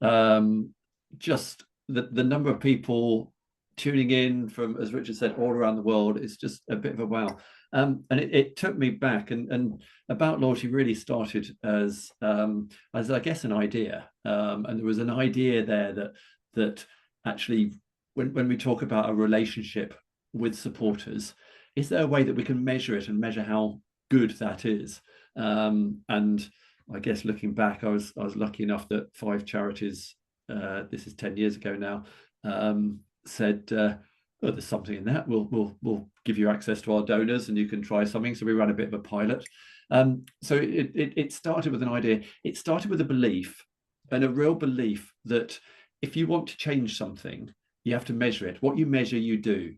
Just the number of people tuning in from, as Richard said, all around the world is just a bit of a wow. And it took me back, and About Loyalty really started as I guess an idea, and there was an idea there that actually when we talk about a relationship with supporters, is there a way that we can measure it and measure how good that is? And I guess looking back, I was lucky enough that 5 charities, this is 10 years ago now, said, oh, there's something in that. We'll give you access to our donors and you can try something. So we ran a bit of a pilot. So it started with an idea. It started with a belief, and a real belief that if you want to change something, you have to measure it. What you measure, you do.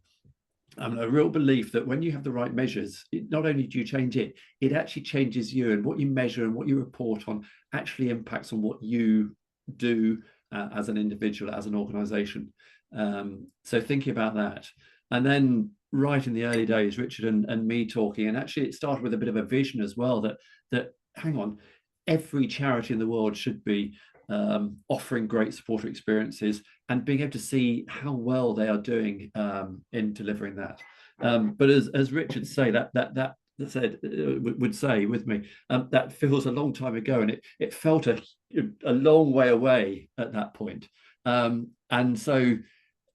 A real belief that when you have the right measures, not only do you change it, it actually changes you, and what you measure and what you report on actually impacts on what you do as an individual, as an organization. So thinking about that, and then right in the early days, Richard and me talking, and actually it started with a bit of a vision as well, that hang on, every charity in the world should be offering great supporter experiences and being able to see how well they are doing in delivering that. But as Richard say, that said would say with me, that feels a long time ago, and it felt a long way away at that point. And so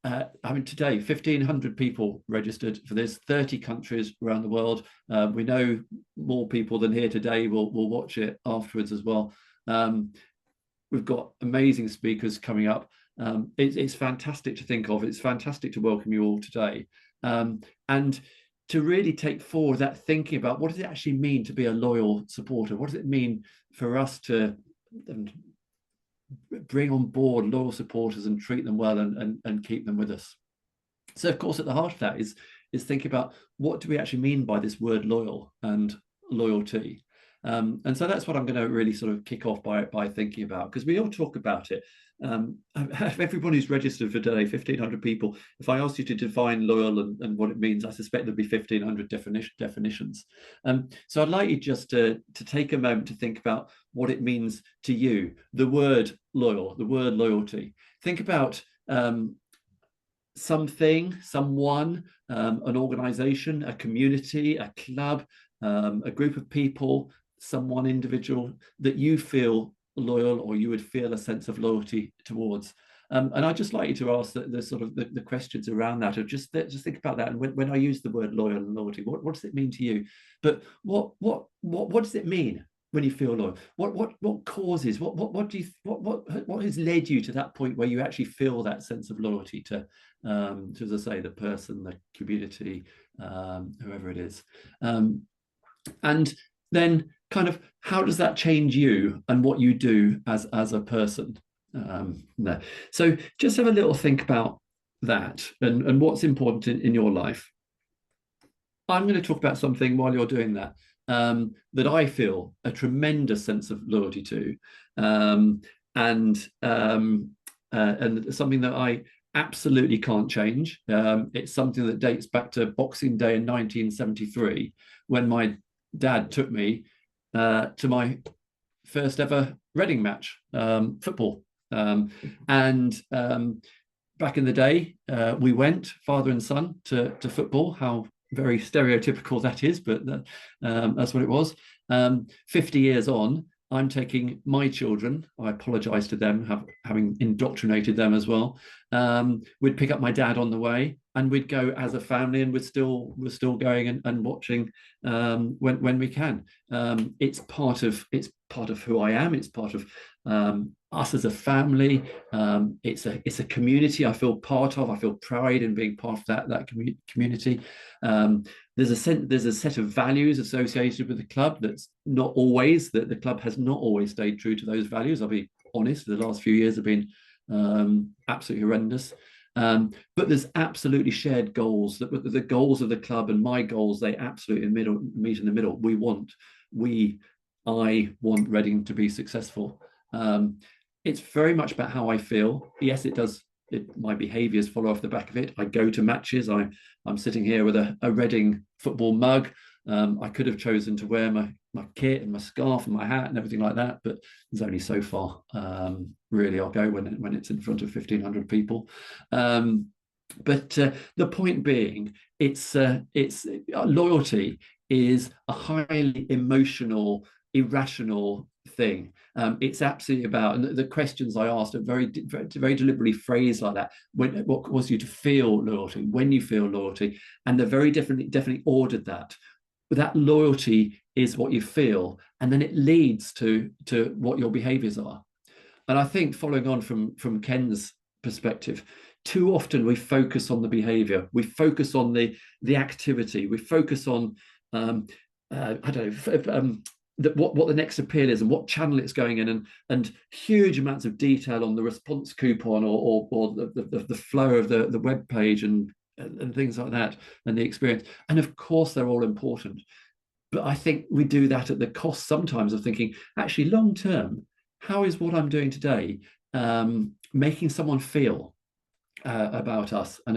today 1,500 people registered for this, 30 countries around the world. We know more people than here today will watch it afterwards as well. We've got amazing speakers coming up. It's fantastic to think of. It's fantastic to welcome you all today, and to really take forward that thinking about what does it actually mean to be a loyal supporter? What does it mean for us to bring on board loyal supporters and treat them well and keep them with us? So of course, at the heart of that is thinking about what do we actually mean by this word loyal and loyalty. And so that's what I'm going to really sort of kick off by thinking about, because we all talk about it. Everyone who's registered for today, 1,500 people, if I asked you to define loyal and what it means, I suspect there'd be 1,500 definitions. So I'd like you just to take a moment to think about what it means to you, the word loyal, the word loyalty. Think about something, someone, an organization, a community, a club, a group of people, someone individual that you feel loyal, or you would feel a sense of loyalty towards. And I'd just like you to ask the sort of the questions around that, or just think about that. And when I use the word loyal and loyalty, what does it mean to you? But what does it mean when you feel loyal? What causes, what has led you to that point where you actually feel that sense of loyalty to as I say, the person, the community, whoever it is. And then kind of how does that change you and what you do as a person? No. So just have a little think about that and what's important in your life. I'm going to talk about something while you're doing that that I feel a tremendous sense of loyalty to, and something that I absolutely can't change. It's something that dates back to Boxing Day in 1973, when my dad took me to my first ever Reading match, football. And back in the day, we went, father and son, to football. How very stereotypical that is, but that's what it was. 50 years on, I'm taking my children, I apologize to them, having indoctrinated them as well. We'd pick up my dad on the way, and we'd go as a family, and we're still going and watching when we can. It's part of who I am. It's part of us as a family. It's a community I feel part of. I feel pride in being part of that community. There's a set of values associated with the club that's not always, that the club has not always stayed true to those values. I'll be honest, the last few years have been absolutely horrendous. But there's absolutely shared goals, that the goals of the club and my goals, they absolutely meet in the middle. We want I want Reading to be successful. It's very much about how I feel. Yes, it does. My behaviours follow off the back of it. I go to matches. I'm sitting here with a Reading football mug. I could have chosen to wear my kit and my scarf and my hat and everything like that, but there's only so far. Really, I'll go when it's in front of 1,500 people. But the point being, it's loyalty is a highly emotional, irrational thing. It's absolutely about, and the questions I asked are very deliberately phrased like that. What caused you to feel loyalty? When you feel loyalty, and they're very definitely ordered that. But that loyalty is what you feel, and then it leads to what your behaviours are. And I think, following on from Ken's perspective, too often we focus on the behaviour, we focus on the activity, we focus on I don't know. What the next appeal is and what channel it's going in, and huge amounts of detail on the response coupon or the flow of the web page and things like that, and the experience. And of course they're all important, but I think we do that at the cost sometimes of thinking, actually, long term, how is what I'm doing today making someone feel about us and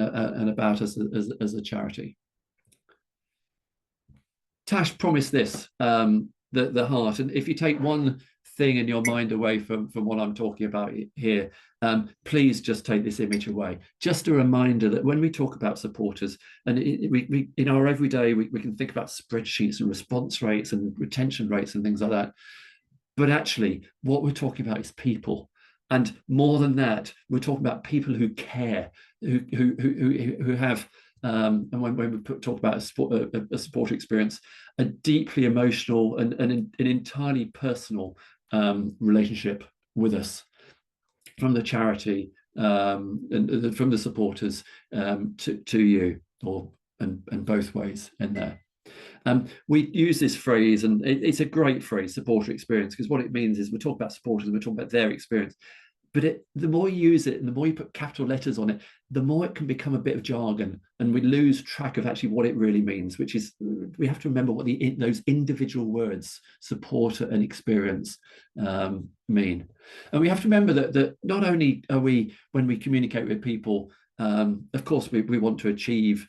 about us as a charity? Tash promised this, the heart, and if you take one thing in your mind away from what I'm talking about here, please just take this image away. Just a reminder that when we talk about supporters, and we in our everyday, we can think about spreadsheets and response rates and retention rates and things like that, but actually what we're talking about is people. And more than that, we're talking about people who care, who have and when we talk about a support experience, a deeply emotional and an entirely personal relationship with us, from the charity and from the supporters to you, and both ways in there. We use this phrase, and it's a great phrase, supporter experience, because what it means is we're talking about supporters and we're talking about their experience. But the more you use it and the more you put capital letters on it, the more it can become a bit of jargon, and we lose track of actually what it really means, which is we have to remember what those individual words, supporter and experience, mean. And we have to remember that not only are we, when we communicate with people, of course, we want to achieve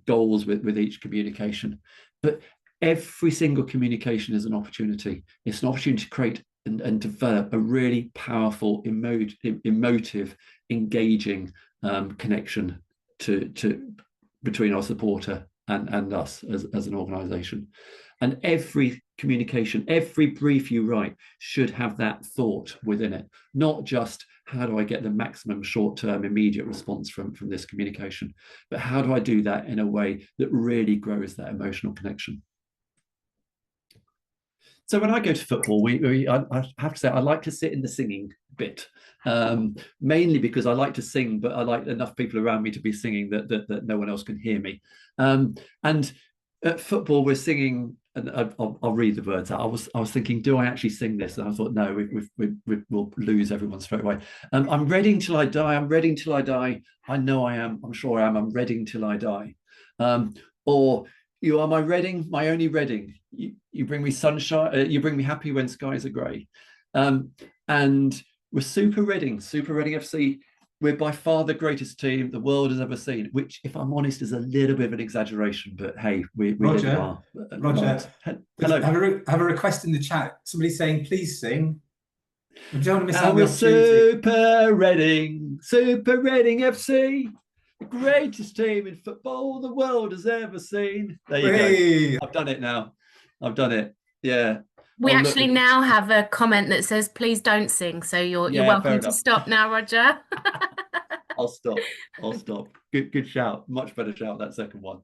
goals with each communication, but every single communication is an opportunity. It's an opportunity to create and develop a really powerful, emotive, engaging connection between our supporter and us as an organisation. And every communication, every brief you write should have that thought within it, not just how do I get the maximum short-term immediate response from this communication, but how do I do that in a way that really grows that emotional connection. So when I go to football, I have to say I like to sit in the singing bit, mainly because I like to sing, but I like enough people around me to be singing that no one else can hear me. And at football, we're singing, and I'll read the words out. I was thinking, do I actually sing this? And I thought, no, we'll lose everyone straight away. I'm Reading till I die. I'm Reading till I die. I know I am. I'm sure I am. I'm Reading till I die. Or you are my Reading, my only Reading. You bring me sunshine. You bring me happy when skies are grey. And we're Super Reading FC. We're by far the greatest team the world has ever seen, which, if I'm honest, is a little bit of an exaggeration, but hey, we Roger, Roger, hello. Have a request in the chat. Somebody saying, please sing. We don't want to miss out on the opportunity. Super Reading FC. The greatest team in football the world has ever seen. There you go. I've done it now. I've done it. Yeah. We actually now have a comment that says, please don't sing. So you're welcome to stop now, Roger. I'll stop. Good shout. Much better shout, that second one.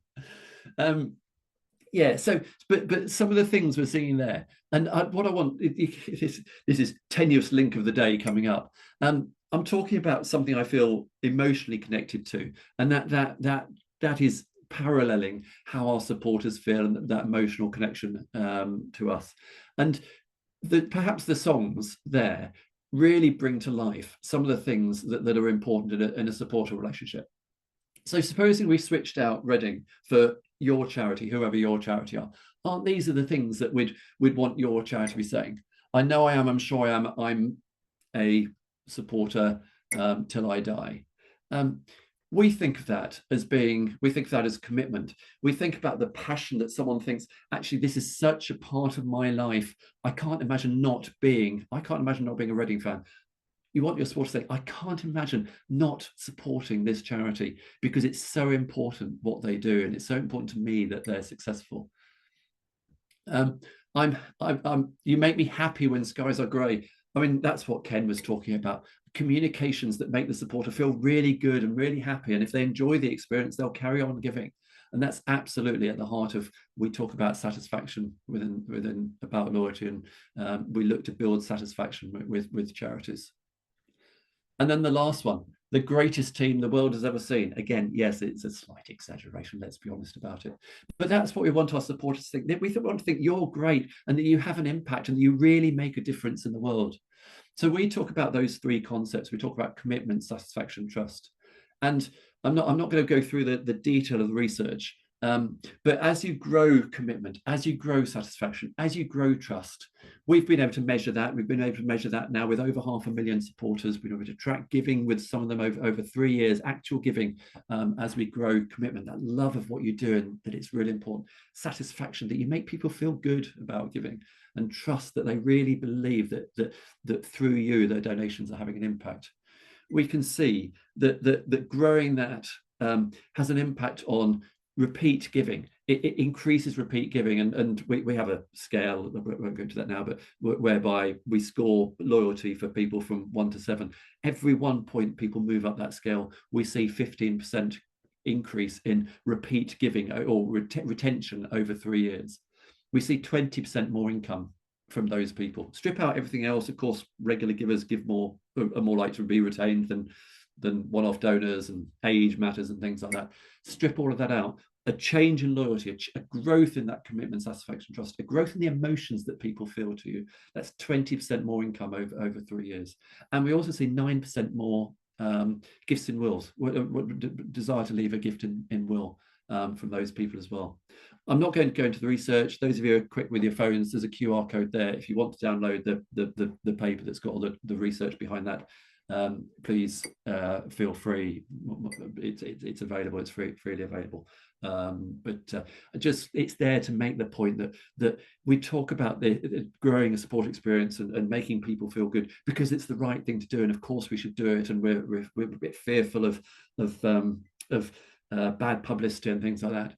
Yeah, so but some of the things we're seeing there, and what I want, this is tenuous link of the day coming up. I'm talking about something I feel emotionally connected to, and that is paralleling how our supporters feel and that emotional connection to us. And perhaps the songs there really bring to life some of the things that are important in a supporter relationship. So supposing we switched out Reading for your charity, whoever your charity are, aren't these are the things that we'd want your charity to be saying? I know I am, I'm sure I am, I'm a supporter till I die. We think of that as commitment. We think about the passion that someone thinks, actually, this is such a part of my life. I can't imagine not being a Reading fan. You want your supporter to say, I can't imagine not supporting this charity because it's so important what they do, and it's so important to me that they're successful. You make me happy when skies are grey. I mean, that's what Ken was talking about. Communications that make the supporter feel really good and really happy. And if they enjoy the experience, they'll carry on giving. And that's absolutely at the heart of, we talk about satisfaction within About Loyalty, and we look to build satisfaction with charities. And then the last one, the greatest team the world has ever seen. Again, yes, it's a slight exaggeration, let's be honest about it. But that's what we want our supporters to think. We want to think you're great and that you have an impact and that you really make a difference in the world. So we talk about those three concepts. We talk about commitment, satisfaction, trust. And I'm not going to go through the detail of the research, but as you grow commitment, as you grow satisfaction, as you grow trust, we've been able to measure that. We've been able to measure that now with over 500,000 supporters. We've been able to track giving with some of them over 3 years, actual giving, as we grow commitment, that love of what you do, and that it's really important. Satisfaction, that you make people feel good about giving, and trust that they really believe that through you, their donations are having an impact. We can see that growing that has an impact on repeat giving. It increases repeat giving, and we have a scale, I won't go into that now, but whereby we score loyalty for people from 1 to 7. Every 1 point people move up that scale, we see 15% increase in repeat giving or retention over 3 years. We see 20% more income from those people. Strip out everything else, of course, regular givers give more, are more likely to be retained than one-off donors, and age matters and things like that. Strip all of that out. A change in loyalty, a growth in that commitment, satisfaction, trust, a growth in the emotions that people feel to you. That's 20% more income over 3 years. And we also see 9% more gifts in wills, desire to leave a gift in will from those people as well. I'm not going to go into the research. Those of you who are quick with your phones, there's a QR code there. If you want to download the paper that's got all the research behind that, please feel free. It's available. It's freely available. But it's there to make the point that we talk about the growing a support experience and making people feel good because it's the right thing to do, and of course we should do it. And we're a bit fearful of bad publicity and things like that.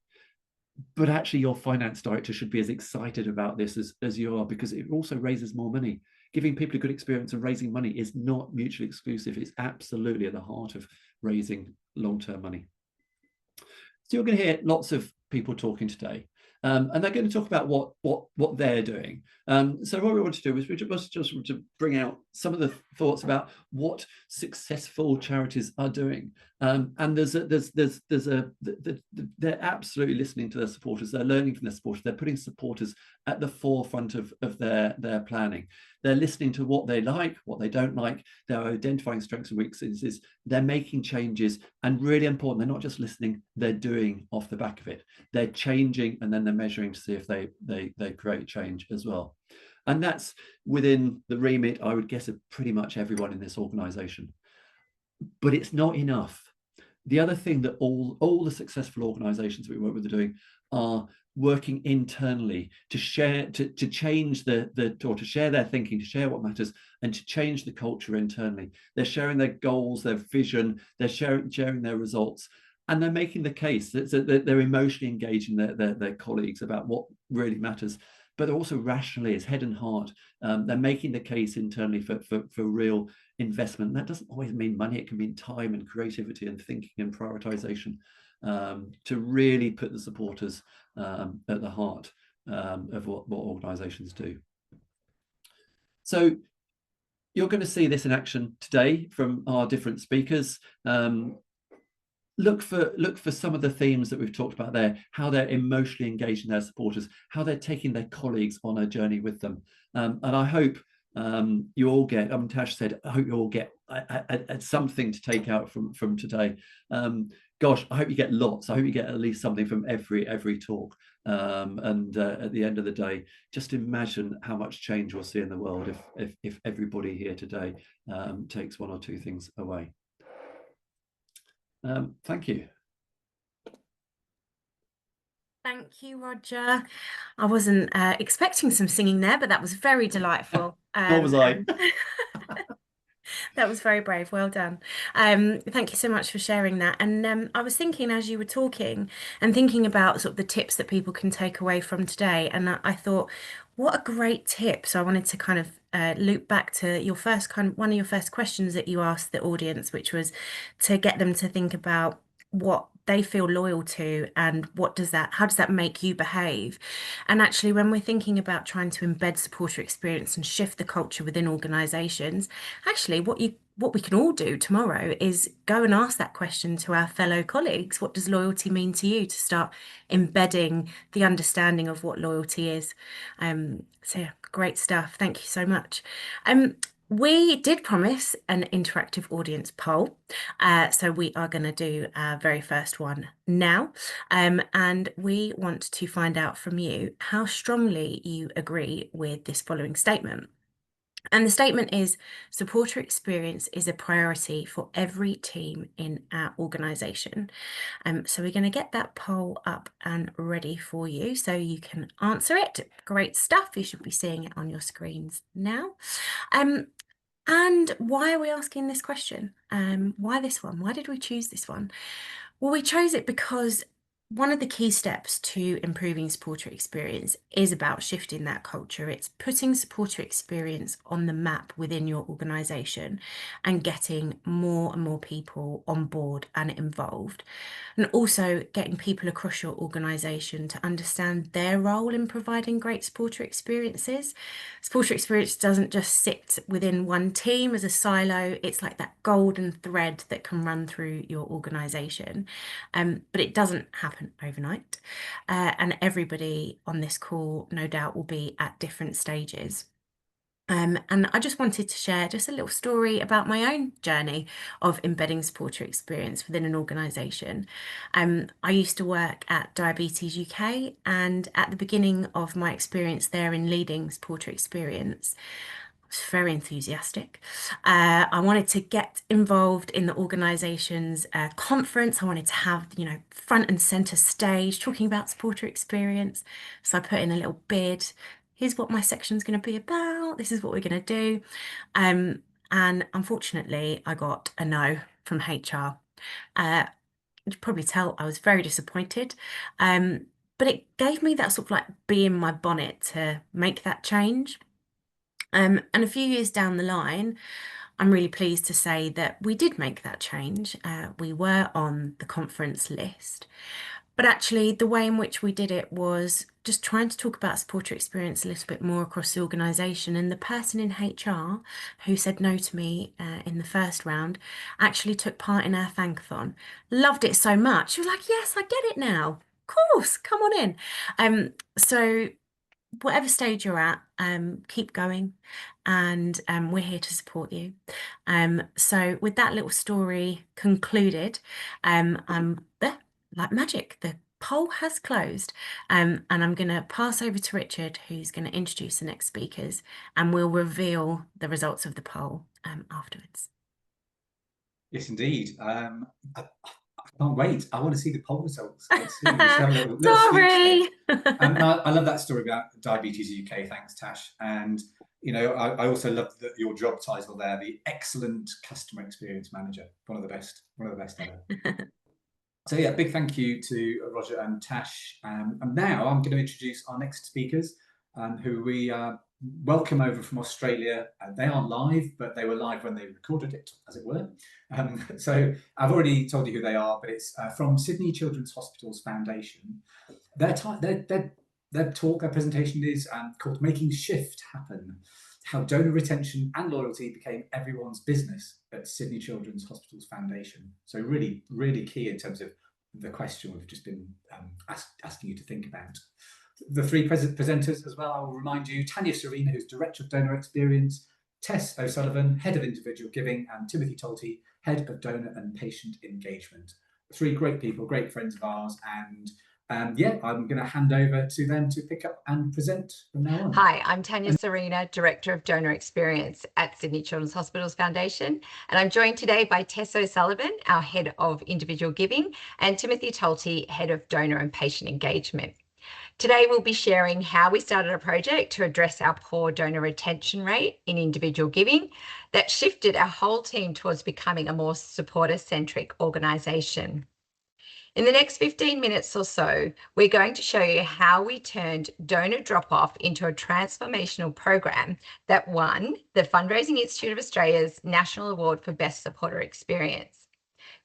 But actually, your finance director should be as excited about this as you are, because it also raises more money. Giving people a good experience and raising money is not mutually exclusive. It's absolutely at the heart of raising long-term money. So you're going to hear lots of people talking today, and they're going to talk about what they're doing. So what we want to do is we just want to bring out some of the thoughts about what successful charities are doing. And they're absolutely listening to their supporters. They're learning from their supporters. They're putting supporters at the forefront of their planning. They're listening to what they like, what they don't like. They're identifying strengths and weaknesses. They're making changes, and really important, they're not just listening, they're doing off the back of it. They're changing, and then they're measuring to see if they create change as well. And that's within the remit, I would guess, of pretty much everyone in this organization. But it's not enough. The other thing that all the successful organizations we work with are doing are working internally to share, to change or to share their thinking, to share what matters, and to change the culture internally. They're sharing their goals, their vision, they're sharing their results, and they're making the case that they're emotionally engaging their colleagues about what really matters. But they're also rationally, as head and heart, they're making the case internally for real investment. And that doesn't always mean money. It can mean time and creativity and thinking and prioritization, to really put the supporters at the heart of what organizations do. So you're going to see this in action today from our different speakers. Look for some of the themes that we've talked about there, how they're emotionally engaging their supporters, how they're taking their colleagues on a journey with them. And I hope you all get, Tash said, I hope you all get something to take out from today. gosh, I hope you get lots. I hope you get at least something from every talk. And at the end of the day, just imagine how much change we'll see in the world if everybody here today takes one or two things away. Thank you. Thank you, Roger. I wasn't expecting some singing there, but that was very delightful. Nor was I. That was very brave. Well done. Thank you so much for sharing that. And I was thinking as you were talking and thinking about sort of the tips that people can take away from today. And I thought, what a great tip. So I wanted to kind of loop back to your first one of your first questions that you asked the audience, which was to get them to think about what they feel loyal to and how does that make you behave. And actually, when we're thinking about trying to embed supporter experience and shift the culture within organizations, actually what we can all do tomorrow is go and ask that question to our fellow colleagues. What does loyalty mean to you? To start embedding the understanding of what loyalty is. So yeah, great stuff. Thank you so much. We did promise an interactive audience poll, so we are going to do our very first one now, and we want to find out from you how strongly you agree with this following statement. And the statement is, supporter experience is a priority for every team in our organisation. So we're going to get that poll up and ready for you so you can answer it. Great stuff. You should be seeing it on your screens now. And why are we asking this question? Why this one? Why did we choose this one? Well, we chose it because one of the key steps to improving supporter experience is about shifting that culture. It's putting supporter experience on the map within your organisation and getting more and more people on board and involved. And also getting people across your organisation to understand their role in providing great supporter experiences. Supporter experience doesn't just sit within one team as a silo. It's like that golden thread that can run through your organisation. But it doesn't happen overnight. And everybody on this call, no doubt, will be at different stages. And I just wanted to share just a little story about my own journey of embedding supporter experience within an organisation. I used to work at Diabetes UK, and at the beginning of my experience there in leading supporter experience, I was very enthusiastic. I wanted to get involved in the organisation's conference. I wanted to have, front and centre stage talking about supporter experience. So I put in a little bid. Here's what my section's going to be about. This is what we're going to do. And unfortunately, I got a no from HR. You'd probably tell I was very disappointed. But it gave me that sort of like bee in my bonnet to make that change. And a few years down the line, I'm really pleased to say that we did make that change. We were on the conference list. But actually, the way in which we did it was just trying to talk about supporter experience a little bit more across the organisation. And the person in HR who said no to me in the first round actually took part in our thankathon. Loved it so much. She was like, yes, I get it now. Of course, come on in. So whatever stage you're at, keep going, and we're here to support you. So with that little story concluded, like magic, the poll has closed, and I'm going to pass over to Richard, who's going to introduce the next speakers, and we'll reveal the results of the poll afterwards. Yes, indeed. I can't wait. I want to see the poll results. Let's see. Let's have a little Sorry. I love that story about Diabetes UK. Thanks, Tash. And I also love your job title there, the excellent customer experience manager. One of the best ever. So yeah, big thank you to Roger and Tash. And now I'm going to introduce our next speakers, who we welcome over from Australia. They aren't live, but they were live when they recorded it, as it were. So I've already told you who they are, but it's from Sydney Children's Hospitals Foundation. Their presentation is called Making Shift Happen: How Donor Retention and Loyalty Became Everyone's Business at Sydney Children's Hospitals Foundation. So really, really key in terms of the question we've just been asking you to think about. The three presenters as well, I will remind you: Tanya, Sarina, who's Director of Donor Experience; Tess O'Sullivan, Head of Individual Giving; and Timothy Tolte, Head of Donor and Patient Engagement. three great people, great friends of ours, and yeah, I'm going to hand over to them to pick up and present from now on. Hi, I'm Tanya Sarina, Director of Donor Experience at Sydney Children's Hospitals Foundation, and I'm joined today by Tess O'Sullivan, our Head of Individual Giving, and Timothy Tolte, Head of Donor and Patient Engagement. Today, we'll be sharing how we started a project to address our poor donor retention rate in individual giving that shifted our whole team towards becoming a more supporter-centric organisation. In the next 15 minutes or so, we're going to show you how we turned donor drop-off into a transformational program that won the Fundraising Institute of Australia's National Award for Best Supporter Experience.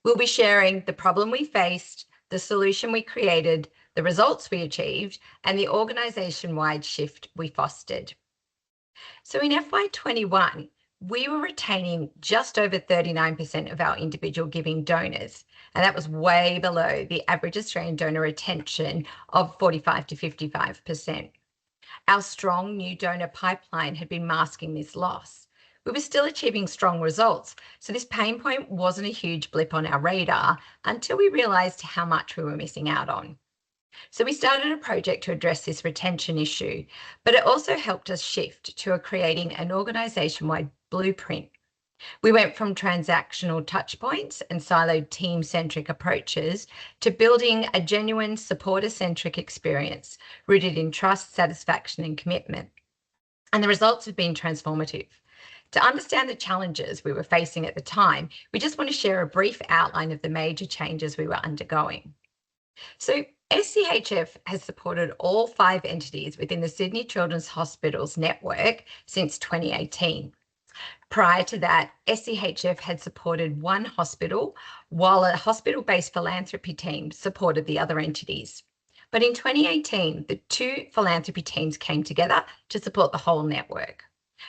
We'll be sharing the problem we faced, the solution we created, the results we achieved, and the organisation-wide shift we fostered. So in FY21, we were retaining just over 39% of our individual giving donors, and that was way below the average Australian donor retention of 45 to 55%. Our strong new donor pipeline had been masking this loss. We were still achieving strong results, so this pain point wasn't a huge blip on our radar until we realised how much we were missing out on. So we started a project to address this retention issue, but it also helped us shift to creating an organisation-wide blueprint. We went from transactional touchpoints and siloed team-centric approaches to building a genuine supporter-centric experience rooted in trust, satisfaction, and commitment. And the results have been transformative. To understand the challenges we were facing at the time, we just want to share a brief outline of the major changes we were undergoing. So SCHF has supported all 5 entities within the Sydney Children's Hospitals network since 2018. Prior to that, SCHF had supported 1 hospital, while a hospital-based philanthropy team supported the other entities. But in 2018, the 2 philanthropy teams came together to support the whole network.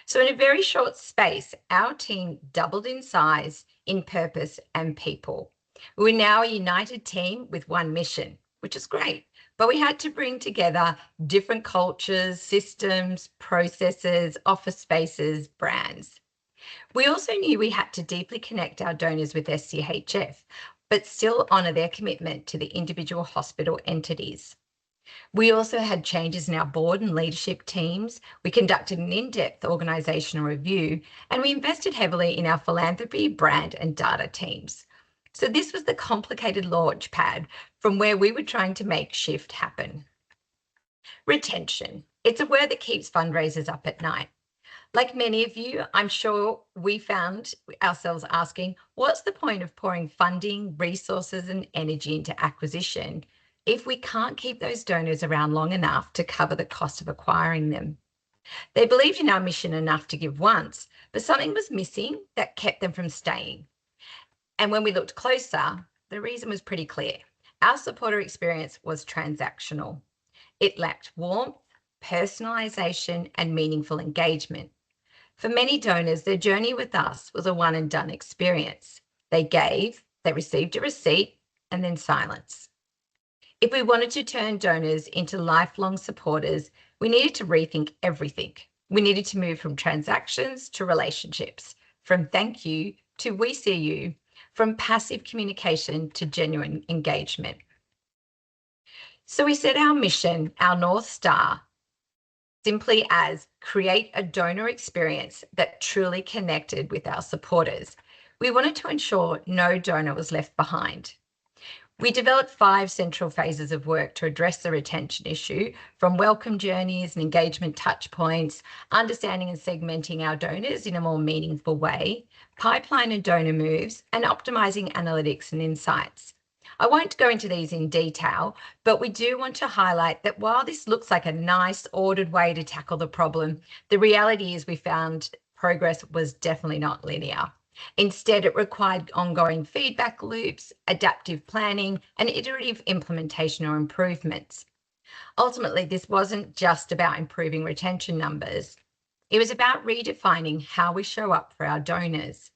So in a very short space, our team doubled in size, in purpose, and people. We're now a united team with one mission, which is great, but we had to bring together different cultures, systems, processes, office spaces, brands. We also knew we had to deeply connect our donors with SCHF, but still honour their commitment to the individual hospital entities. We also had changes in our board and leadership teams. We conducted an in-depth organisational review, and we invested heavily in our philanthropy, brand, and data teams. So this was the complicated launch pad from where we were trying to make shift happen. Retention. It's a word that keeps fundraisers up at night. Like many of you, I'm sure we found ourselves asking, what's the point of pouring funding, resources, and energy into acquisition if we can't keep those donors around long enough to cover the cost of acquiring them? They believed in our mission enough to give once, but something was missing that kept them from staying. And when we looked closer, the reason was pretty clear. Our supporter experience was transactional. It lacked warmth, personalisation, and meaningful engagement. For many donors, their journey with us was a one and done experience. They gave, they received a receipt, and then silence. If we wanted to turn donors into lifelong supporters, we needed to rethink everything. We needed to move from transactions to relationships, from thank you to we see you, from passive communication to genuine engagement. So we set our mission, our North Star, simply as create a donor experience that truly connected with our supporters. We wanted to ensure no donor was left behind. We developed 5 central phases of work to address the retention issue, from welcome journeys and engagement touchpoints, understanding and segmenting our donors in a more meaningful way, pipeline and donor moves, and optimizing analytics and insights. I won't go into these in detail, but we do want to highlight that while this looks like a nice, ordered way to tackle the problem, the reality is we found progress was definitely not linear. Instead, it required ongoing feedback loops, adaptive planning, and iterative implementation or improvements. Ultimately, this wasn't just about improving retention numbers. It was about redefining how we show up for our donors,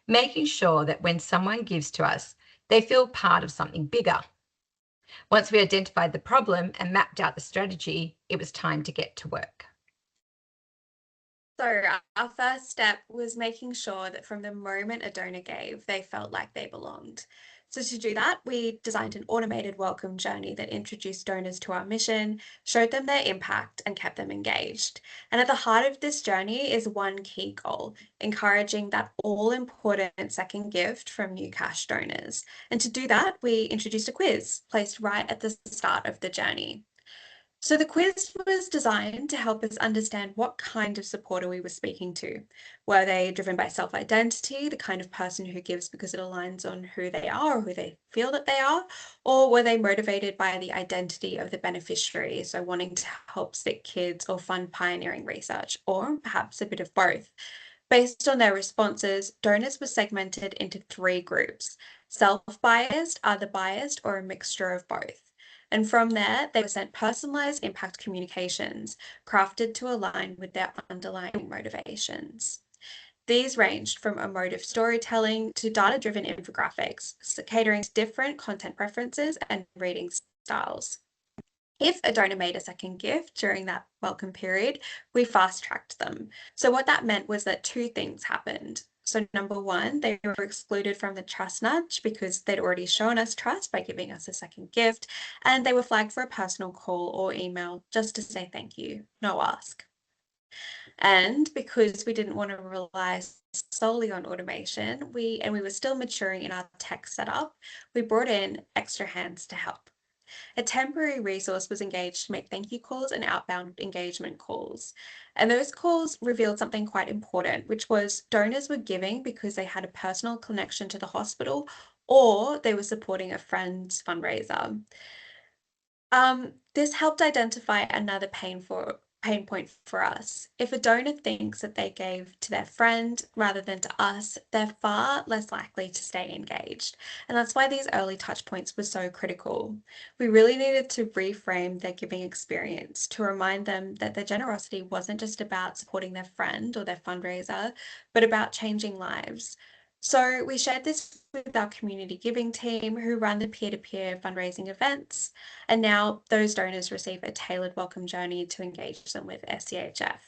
making sure that when someone gives to us, they feel part of something bigger. Once we identified the problem and mapped out the strategy, it was time to get to work. So our first step was making sure that from the moment a donor gave, they felt like they belonged. So to do that, we designed an automated welcome journey that introduced donors to our mission, showed them their impact, and kept them engaged. And at the heart of this journey is one key goal, encouraging that all-important second gift from new cash donors. And to do that, we introduced a quiz placed right at the start of the journey. So the quiz was designed to help us understand what kind of supporter we were speaking to. Were they driven by self-identity, the kind of person who gives because it aligns on who they are or who they feel that they are, or were they motivated by the identity of the beneficiary, so wanting to help sick kids or fund pioneering research, or perhaps a bit of both? Based on their responses, donors were segmented into 3 groups: self-biased, other-biased, or a mixture of both. And from there, they were sent personalized impact communications, crafted to align with their underlying motivations. These ranged from emotive storytelling to data-driven infographics, catering to different content preferences and reading styles. If a donor made a second gift during that welcome period, we fast-tracked them. So what that meant was that 2 things happened. So number 1, they were excluded from the trust nudge because they'd already shown us trust by giving us a second gift, and they were flagged for a personal call or email just to say thank you, no ask. And because we didn't want to rely solely on automation, we were still maturing in our tech setup, we brought in extra hands to help. A temporary resource was engaged to make thank you calls and outbound engagement calls. And those calls revealed something quite important, which was donors were giving because they had a personal connection to the hospital or they were supporting a friend's fundraiser. This helped identify another pain point for us. If a donor thinks that they gave to their friend rather than to us, they're far less likely to stay engaged. And that's why these early touch points were so critical. We really needed to reframe their giving experience to remind them that their generosity wasn't just about supporting their friend or their fundraiser, but about changing lives. So we shared this with our community giving team who run the peer-to-peer fundraising events. And now those donors receive a tailored welcome journey to engage them with SCHF.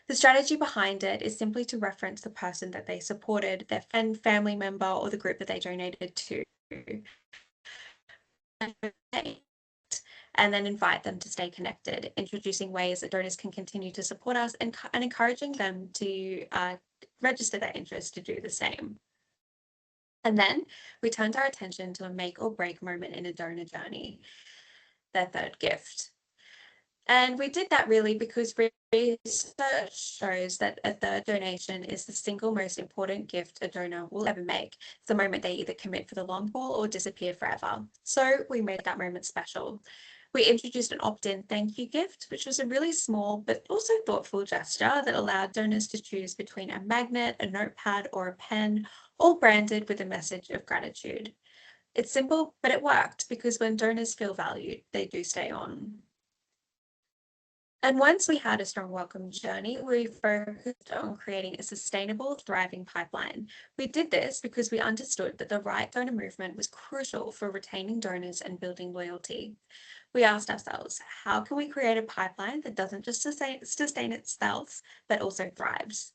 The strategy behind it is simply to reference the person that they supported, their friend, family member, or the group that they donated to, and then invite them to stay connected, introducing ways that donors can continue to support us and encouraging them to register their interest to do the same. And then we turned our attention to a make or break moment in a donor journey, their third gift. And we did that really because research shows that a third donation is the single most important gift a donor will ever make. It's the moment they either commit for the long haul or disappear forever. So we made that moment special. We introduced an opt-in thank you gift, which was a really small but also thoughtful gesture that allowed donors to choose between a magnet, a notepad, or a pen, all branded with a message of gratitude. It's simple, but it worked because when donors feel valued, they do stay on. And once we had a strong welcome journey, we focused on creating a sustainable, thriving pipeline. We did this because we understood that the right donor movement was crucial for retaining donors and building loyalty. We asked ourselves, how can we create a pipeline that doesn't just sustain itself, but also thrives?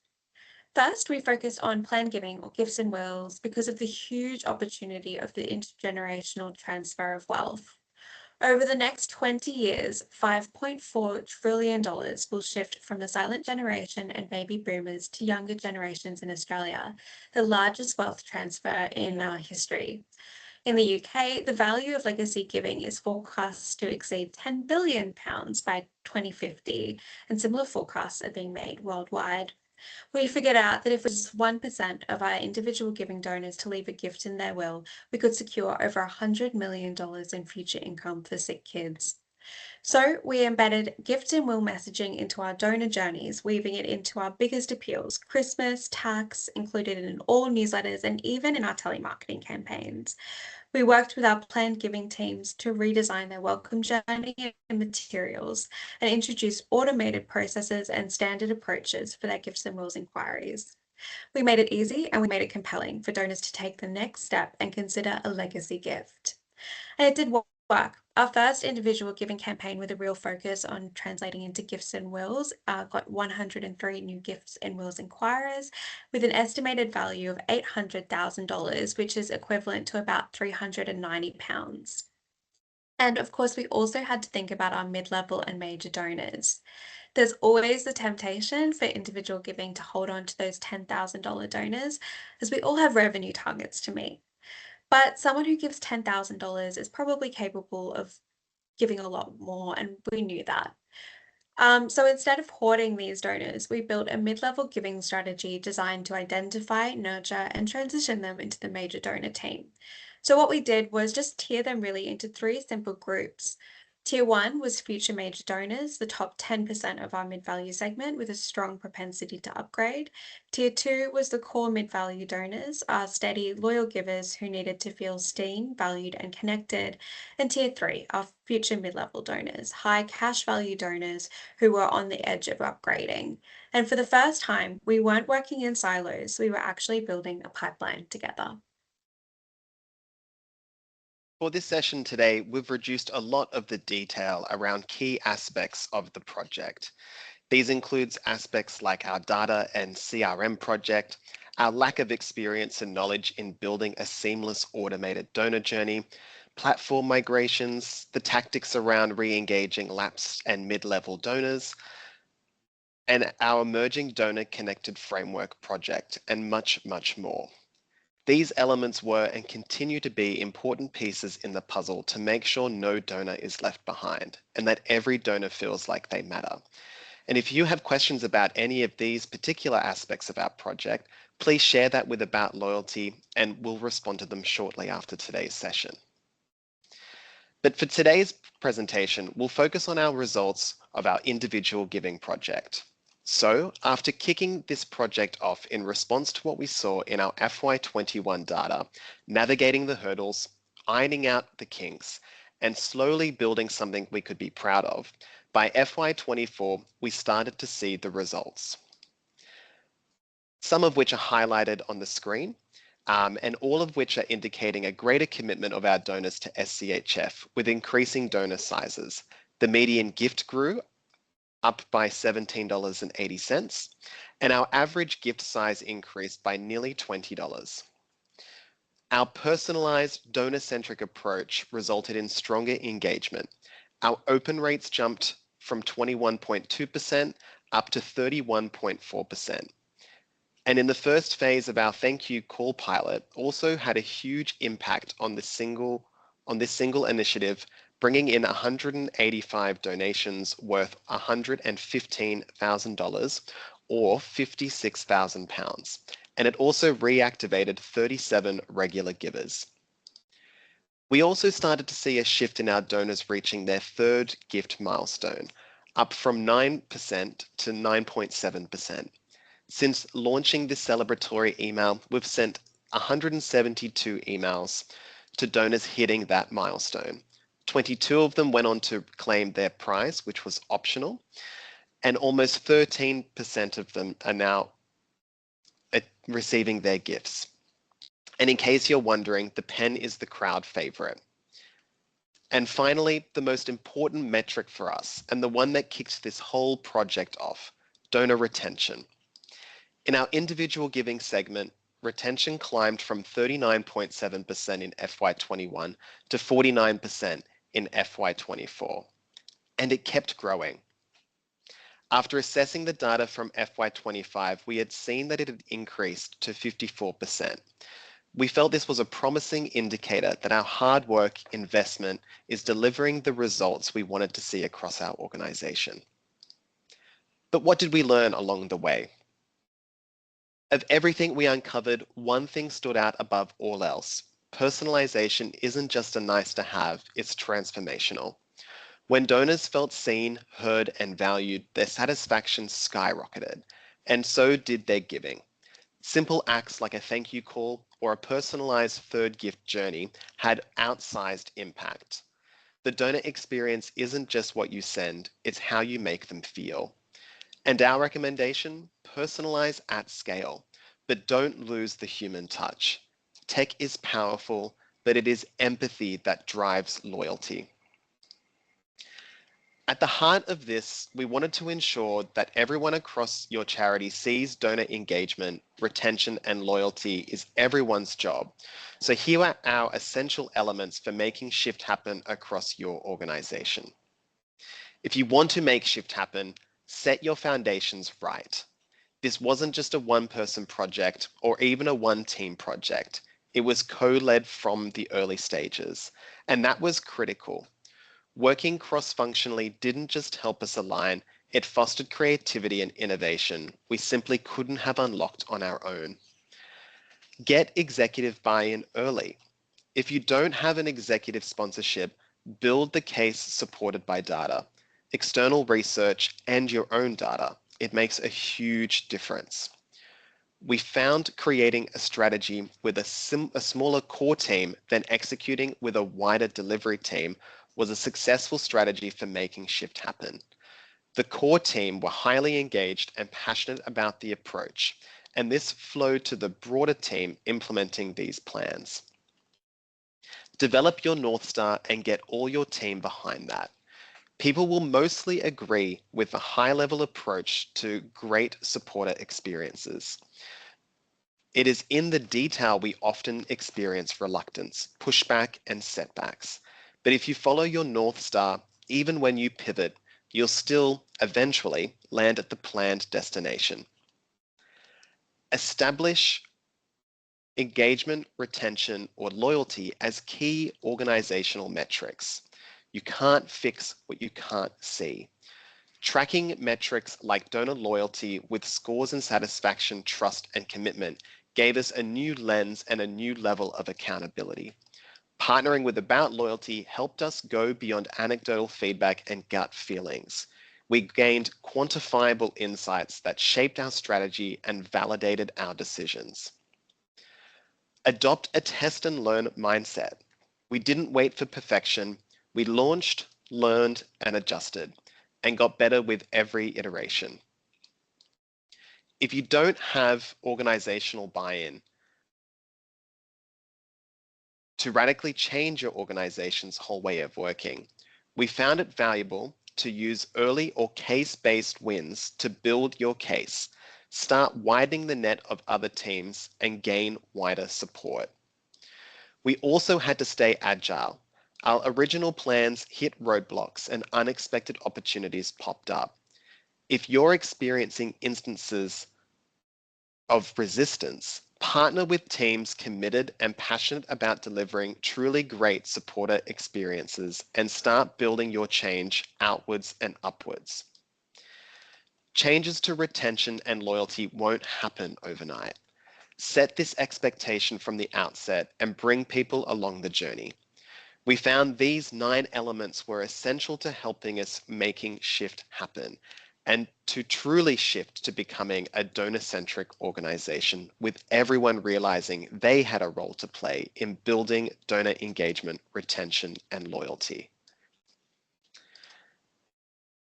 First, we focused on planned giving or gifts and wills because of the huge opportunity of the intergenerational transfer of wealth. Over the next 20 years, $5.4 trillion will shift from the silent generation and baby boomers to younger generations in Australia, the largest wealth transfer in our history. In the UK, the value of legacy giving is forecast to exceed £10 billion by 2050, and similar forecasts are being made worldwide. We figured out that if it was 1% of our individual giving donors to leave a gift in their will, we could secure over $100 million in future income for sick kids. So we embedded gift and will messaging into our donor journeys, weaving it into our biggest appeals, Christmas, tax, included in all newsletters, and even in our telemarketing campaigns. We worked with our planned giving teams to redesign their welcome journey and materials and introduce automated processes and standard approaches for their gifts and wills inquiries. We made it easy and we made it compelling for donors to take the next step and consider a legacy gift. And it did work. Our first individual giving campaign with a real focus on translating into gifts and wills got 103 new gifts and wills inquirers with an estimated value of $800,000, which is equivalent to about £390. And of course, we also had to think about our mid-level and major donors. There's always the temptation for individual giving to hold on to those $10,000 donors, as we all have revenue targets to meet. But someone who gives $10,000 is probably capable of giving a lot more, and we knew that. So instead of hoarding these donors, we built a mid-level giving strategy designed to identify, nurture, and transition them into the major donor team. So what we did was just tier them really into 3 simple groups. Tier 1 was future major donors, the top 10% of our mid-value segment with a strong propensity to upgrade. Tier 2 was the core mid-value donors, our steady, loyal givers who needed to feel seen, valued, and connected. And Tier 3, our future mid-level donors, high cash value donors who were on the edge of upgrading. And for the first time, we weren't working in silos, we were actually building a pipeline together. For this session today, we've reduced a lot of the detail around key aspects of the project. These includes aspects like our data and CRM project, our lack of experience and knowledge in building a seamless automated donor journey, platform migrations, the tactics around re-engaging lapsed and mid-level donors, and our emerging donor connected framework project, and much, much more. These elements were and continue to be important pieces in the puzzle to make sure no donor is left behind and that every donor feels like they matter. And if you have questions about any of these particular aspects of our project, please share that with About Loyalty and we'll respond to them shortly after today's session. But for today's presentation, we'll focus on our results of our individual giving project. So after kicking this project off in response to what we saw in our FY21 data, navigating the hurdles, ironing out the kinks, and slowly building something we could be proud of, by FY24, we started to see the results. Some of which are highlighted on the screen, and all of which are indicating a greater commitment of our donors to SCHF with increasing donor sizes. The median gift grew up by $17.80, and our average gift size increased by nearly $20. Our personalized donor-centric approach resulted in stronger engagement. Our open rates jumped from 21.2% up to 31.4%. And in the first phase of our Thank You Call pilot also had a huge impact on this single initiative, bringing in 185 donations worth $115,000 or £56,000. And it also reactivated 37 regular givers. We also started to see a shift in our donors reaching their 3rd gift milestone, up from 9% to 9.7%. Since launching this celebratory email, we've sent 172 emails to donors hitting that milestone. 22 of them went on to claim their prize, which was optional, and almost 13% of them are now receiving their gifts. And in case you're wondering, the pen is the crowd favorite. And finally, the most important metric for us, and the one that kicked this whole project off, donor retention. In our individual giving segment, retention climbed from 39.7% in FY21 to 49% in FY24, and it kept growing. After assessing the data from FY25, we had seen that it had increased to 54%. We felt this was a promising indicator that our hard work investment is delivering the results we wanted to see across our organization. But what did we learn along the way? Of everything we uncovered, one thing stood out above all else. Personalization isn't just a nice to have, it's transformational. When donors felt seen, heard, and valued, their satisfaction skyrocketed, and so did their giving. Simple acts like a thank you call or a personalized 3rd gift journey had outsized impact. The donor experience isn't just what you send, it's how you make them feel. And our recommendation, personalize at scale, but don't lose the human touch. Tech is powerful, but it is empathy that drives loyalty. At the heart of this, we wanted to ensure that everyone across your charity sees donor engagement, retention, and loyalty is everyone's job. So here are our essential elements for making shift happen across your organization. If you want to make shift happen, set your foundations right. This wasn't just a one-person project or even a one-team project. It was co-led from the early stages, and that was critical. Working cross-functionally didn't just help us align, it fostered creativity and innovation we simply couldn't have unlocked on our own. Get executive buy-in early. If you don't have an executive sponsorship, build the case supported by data, external research, and your own data. It makes a huge difference. We found creating a strategy with a smaller core team than executing with a wider delivery team was a successful strategy for making shift happen. The core team were highly engaged and passionate about the approach, and this flowed to the broader team implementing these plans. Develop your North Star and get all your team behind that. People will mostly agree with the high-level approach to great supporter experiences. It is in the detail we often experience reluctance, pushback, and setbacks. But if you follow your North Star, even when you pivot, you'll still eventually land at the planned destination. Establish engagement, retention, or loyalty as key organizational metrics. You can't fix what you can't see. Tracking metrics like donor loyalty with scores in satisfaction, trust, and commitment gave us a new lens and a new level of accountability. Partnering with About Loyalty helped us go beyond anecdotal feedback and gut feelings. We gained quantifiable insights that shaped our strategy and validated our decisions. Adopt a test and learn mindset. We didn't wait for perfection. We launched, learned, and adjusted, and got better with every iteration. If you don't have organizational buy-in, to radically change your organization's whole way of working, we found it valuable to use early or case-based wins to build your case, start widening the net of other teams, and gain wider support. We also had to stay agile. Our original plans hit roadblocks and unexpected opportunities popped up. If you're experiencing instances of resistance, partner with teams committed and passionate about delivering truly great supporter experiences and start building your change outwards and upwards. Changes to retention and loyalty won't happen overnight. Set this expectation from the outset and bring people along the journey. We found these 9 elements were essential to helping us making shift happen and to truly shift to becoming a donor-centric organization with everyone realizing they had a role to play in building donor engagement, retention, and loyalty.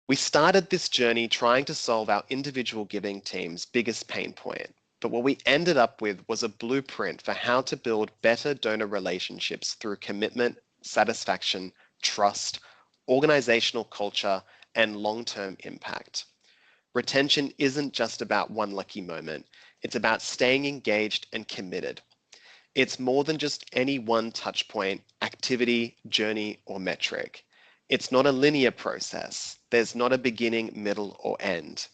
We started this journey trying to solve our individual giving team's biggest pain point, but what we ended up with was a blueprint for how to build better donor relationships through commitment, satisfaction, trust, organizational culture, and long-term impact. Retention isn't just about one lucky moment. It's about staying engaged and committed. It's more than just any one touch point, activity, journey, or metric. It's not a linear process. There's not a beginning, middle, or end.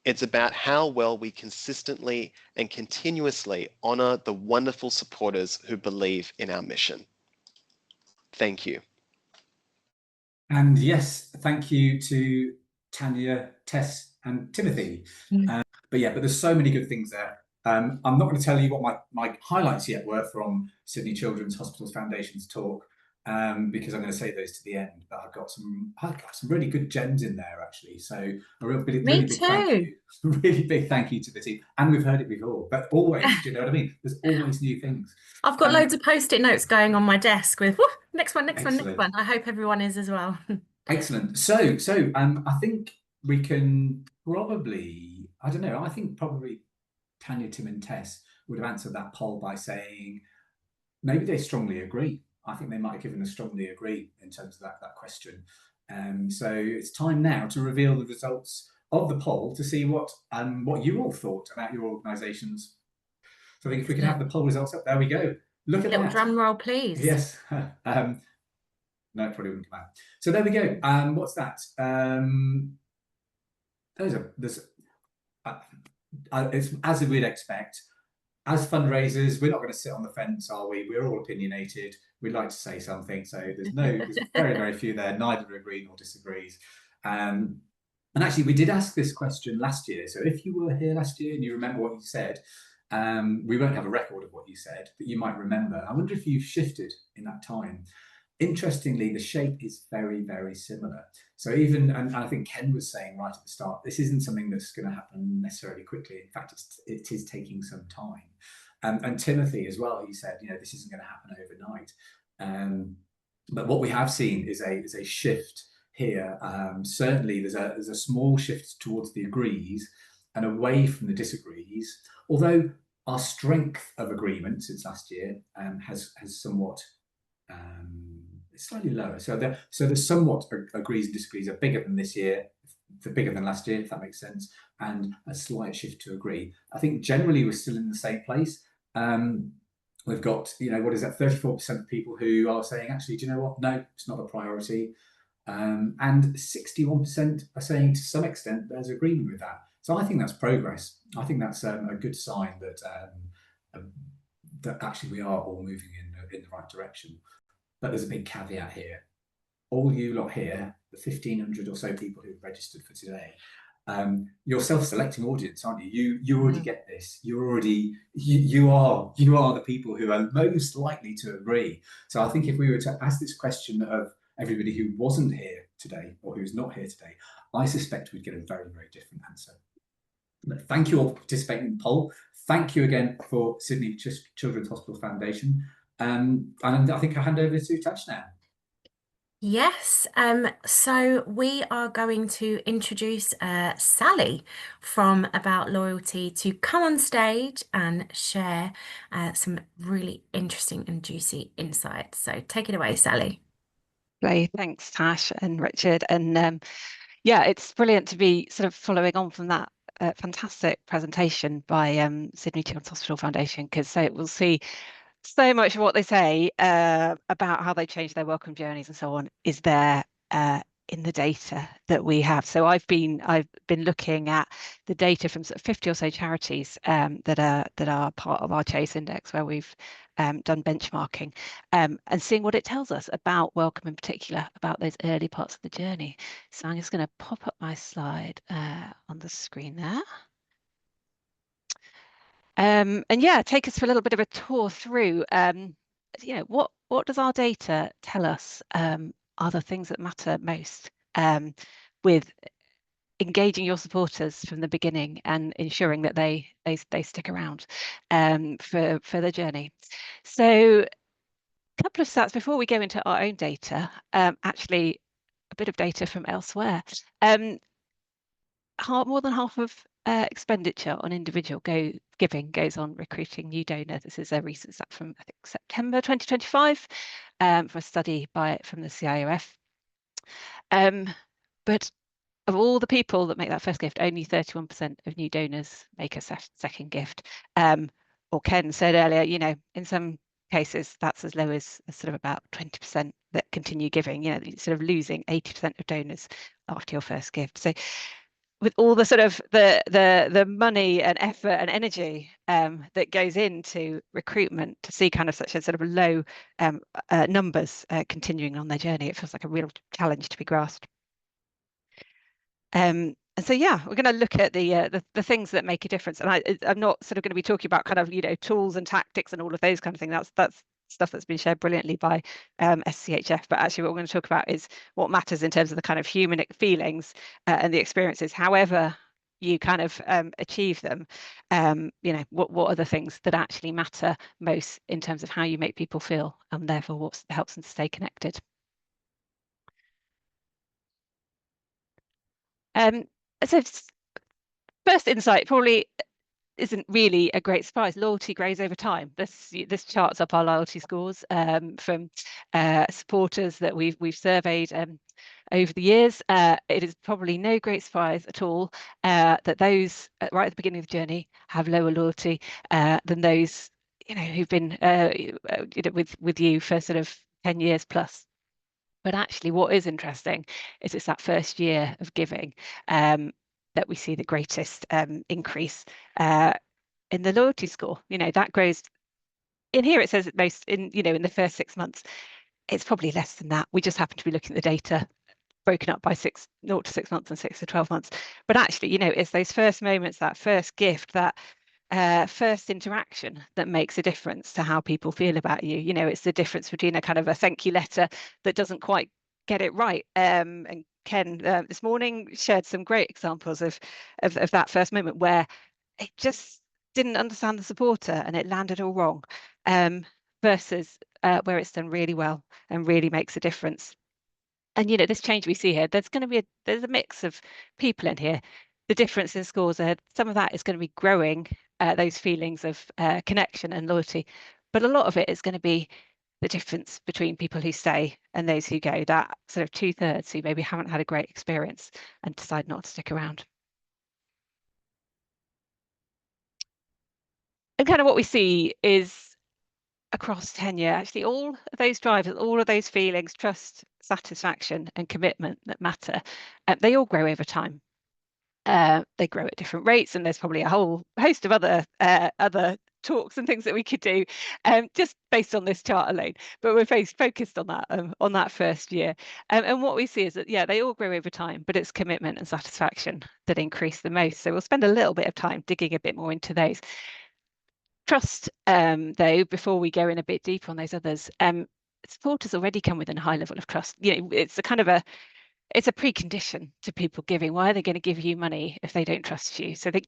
It's about how well we consistently and continuously honor the wonderful supporters who believe in our mission. Thank you. And yes, thank you to Tanya, Tess, and Timothy. But there's so many good things there. I'm not going to tell you what my highlights yet were from Sydney Children's Hospitals Foundation's talk, because I'm going to save those to the end. But I've got some really good gems in there actually. So a really big thank you, really big thank you to the team. And we've heard it before, but always, do you know what I mean? There's always new things. I've got loads of post-it notes going on my desk with next one. Excellent. I hope everyone is as well. Excellent. So I think we can probably, I don't know, I think probably Tanya, Tim, and Tess would have answered that poll by saying maybe they strongly agree. I think they might have given a strongly agree in terms of that question. So it's time now to reveal the results of the poll to see what you all thought about your organisations. So I think if we can have the poll results up, there we go. Look at Little that. drum roll, please. Yes. No, it probably wouldn't come out. So there we go. What's that? It's as we'd expect. As fundraisers, we're not going to sit on the fence, are we? We're all opinionated. We'd like to say something. So there's very, very few there. Neither agree nor disagrees. And actually, we did ask this question last year. So if you were here last year and you remember what you said, we won't have a record of what you said, but you might remember. I wonder if you've shifted in that time. Interestingly, the shape is very, very similar. So even, and I think Ken was saying right at the start, this isn't something that's going to happen necessarily quickly. In fact, it is taking some time. And Timothy as well, he said, this isn't going to happen overnight. But what we have seen is a shift here. Certainly, there's a small shift towards the agrees and away from the disagrees. Although our strength of agreement since last year has somewhat slightly lower. So the somewhat agrees and disagrees are bigger than this year, bigger than last year, if that makes sense, and a slight shift to agree. I think generally we're still in the same place. We've got, what is that, 34% of people who are saying, actually, do you know what? No, it's not a priority. And 61% are saying to some extent there's agreement with that. So I think that's progress. I think that's a good sign that actually we are all moving in the right direction. But there's a big caveat here. All you lot here, the 1,500 or so people who've registered for today, you're self-selecting audience, aren't you? You already get this. You are the people who are most likely to agree. So I think if we were to ask this question of everybody who wasn't here today or who's not here today, I suspect we'd get a very, very different answer. But thank you all for participating in the poll. Thank you again for Sydney Children's Hospital Foundation. And I think I'll hand over to Tash now. Yes, so we are going to introduce Sally from About Loyalty to come on stage and share some really interesting and juicy insights. So take it away, Sally. Lovely. Thanks, Tash and Richard. And yeah, it's brilliant to be sort of following on from that fantastic presentation by Sydney Children's Hospital Foundation, because we'll see so much of what they say about how they change their welcome journeys and so on is there in the data that we have. So I've been looking at the data from sort of 50 or so charities that are part of our Chase Index, where we've done benchmarking and seeing what it tells us about welcome, in particular about those early parts of the journey. So I'm just going to pop up my slide on the screen there. And yeah, take us for a little bit of a tour through, what does our data tell us are the things that matter most with engaging your supporters from the beginning and ensuring that they stick around for the journey. So a couple of stats before we go into our own data, actually a bit of data from elsewhere. More than half of expenditure on individual giving goes on recruiting new donors. This is a recent stat from, I think, September 2025 for a study from the CIOF. But of all the people that make that first gift, only 31% of new donors make a second gift. Or Ken said earlier, in some cases that's as low as sort of about 20% that continue giving, sort of losing 80% of donors after your first gift. So with all the sort of the money and effort and energy that goes into recruitment, to see kind of such a sort of low numbers continuing on their journey, it feels like a real challenge to be grasped. And so yeah, we're going to look at the things that make a difference. And I'm not sort of going to be talking about kind of tools and tactics and all of those kind of things. That's stuff that's been shared brilliantly by SCHF, but actually what we're going to talk about is what matters in terms of the kind of human feelings and the experiences, however you kind of achieve them. What are the things that actually matter most in terms of how you make people feel, and therefore what helps them to stay connected. So first insight, probably isn't really a great surprise. Loyalty grows over time. This charts up our loyalty scores from supporters that we've surveyed over the years. It is probably no great surprise at all that those right at the beginning of the journey have lower loyalty than those who've been with you for sort of 10 years plus. But actually, what is interesting is it's that first year of giving that we see the greatest increase in the loyalty score. That grows. In here, it says at most in the first 6 months. It's probably less than that. We just happen to be looking at the data broken up by 0 to 6 months and 6 to 12 months. But actually, it's those first moments, that first gift, that first interaction that makes a difference to how people feel about you. It's the difference between a kind of a thank you letter that doesn't quite get it right. And Ken this morning shared some great examples of that first moment where it just didn't understand the supporter and it landed all wrong, versus where it's done really well and really makes a difference. And this change we see here, there's a mix of people in here. The difference in scores are some of that is going to be growing those feelings of connection and loyalty, but a lot of it is going to be the difference between people who stay and those who go, that sort of 2/3 who maybe haven't had a great experience and decide not to stick around. And kind of what we see is across tenure, actually all of those drivers, all of those feelings, trust, satisfaction and commitment that matter, they all grow over time. They grow at different rates, and there's probably a whole host of other talks and things that we could do just based on this chart alone, but we're focused on that first year. And what we see is that, yeah, they all grow over time, but it's commitment and satisfaction that increase the most. So we'll spend a little bit of time digging a bit more into those. Trust, though, before we go in a bit deeper on those others, supporters already come with a high level of trust. It's a kind of it's a precondition to people giving. Why are they going to give you money if they don't trust you? So they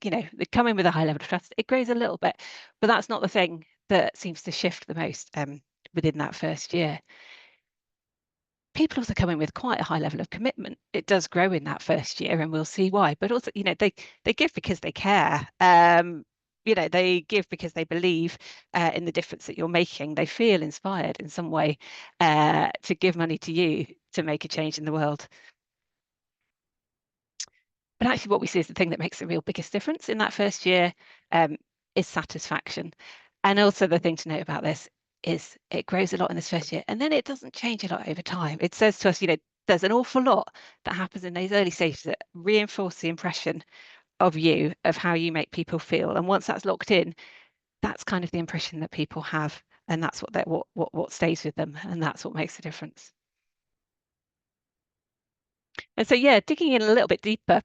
come in with a high level of trust. It grows a little bit, but that's not the thing that seems to shift the most within that first year. People also come in with quite a high level of commitment. It does grow in that first year, and we'll see why. But also, they give because they care. They give because they believe in the difference that you're making. They feel inspired in some way to give money to you to make a change in the world. But actually what we see is the thing that makes the real biggest difference in that first year is satisfaction. And also the thing to note about this is it grows a lot in this first year, and then it doesn't change a lot over time. It says to us, there's an awful lot that happens in those early stages that reinforce the impression of you, of how you make people feel. And once that's locked in, that's kind of the impression that people have, and that's what stays with them, and that's what makes the difference. And so, yeah, digging in a little bit deeper,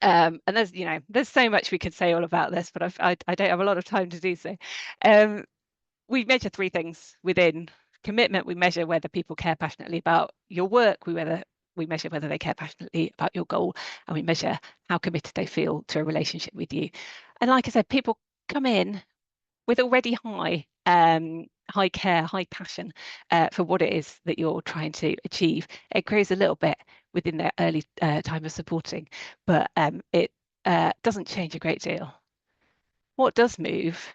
and there's so much we could say all about this, but I don't have a lot of time to do so. We measure 3 things within commitment. We measure whether people care passionately about your work. We measure whether they care passionately about your goal, and we measure how committed they feel to a relationship with you. And like I said, people come in with already high care, high passion for what it is that you're trying to achieve. It grows a little bit within their early time of supporting, but it doesn't change a great deal. What does move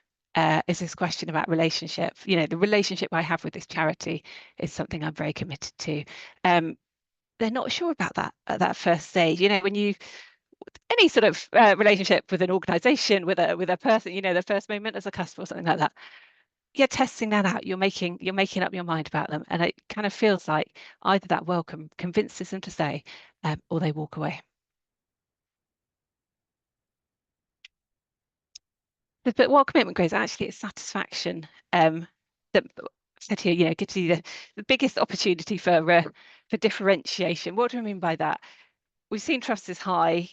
is this question about relationship. The relationship I have with this charity is something I'm very committed to. They're not sure about that at that first stage. When you any sort of relationship with an organisation, with a person, the first moment as a customer or something like that, you're testing that out. You're making up your mind about them, and it kind of feels like either that welcome convinces them to stay, or they walk away. But what commitment grows, actually, it's satisfaction that said here, gives you the biggest opportunity for differentiation. What do I mean by that? We've seen trust is high.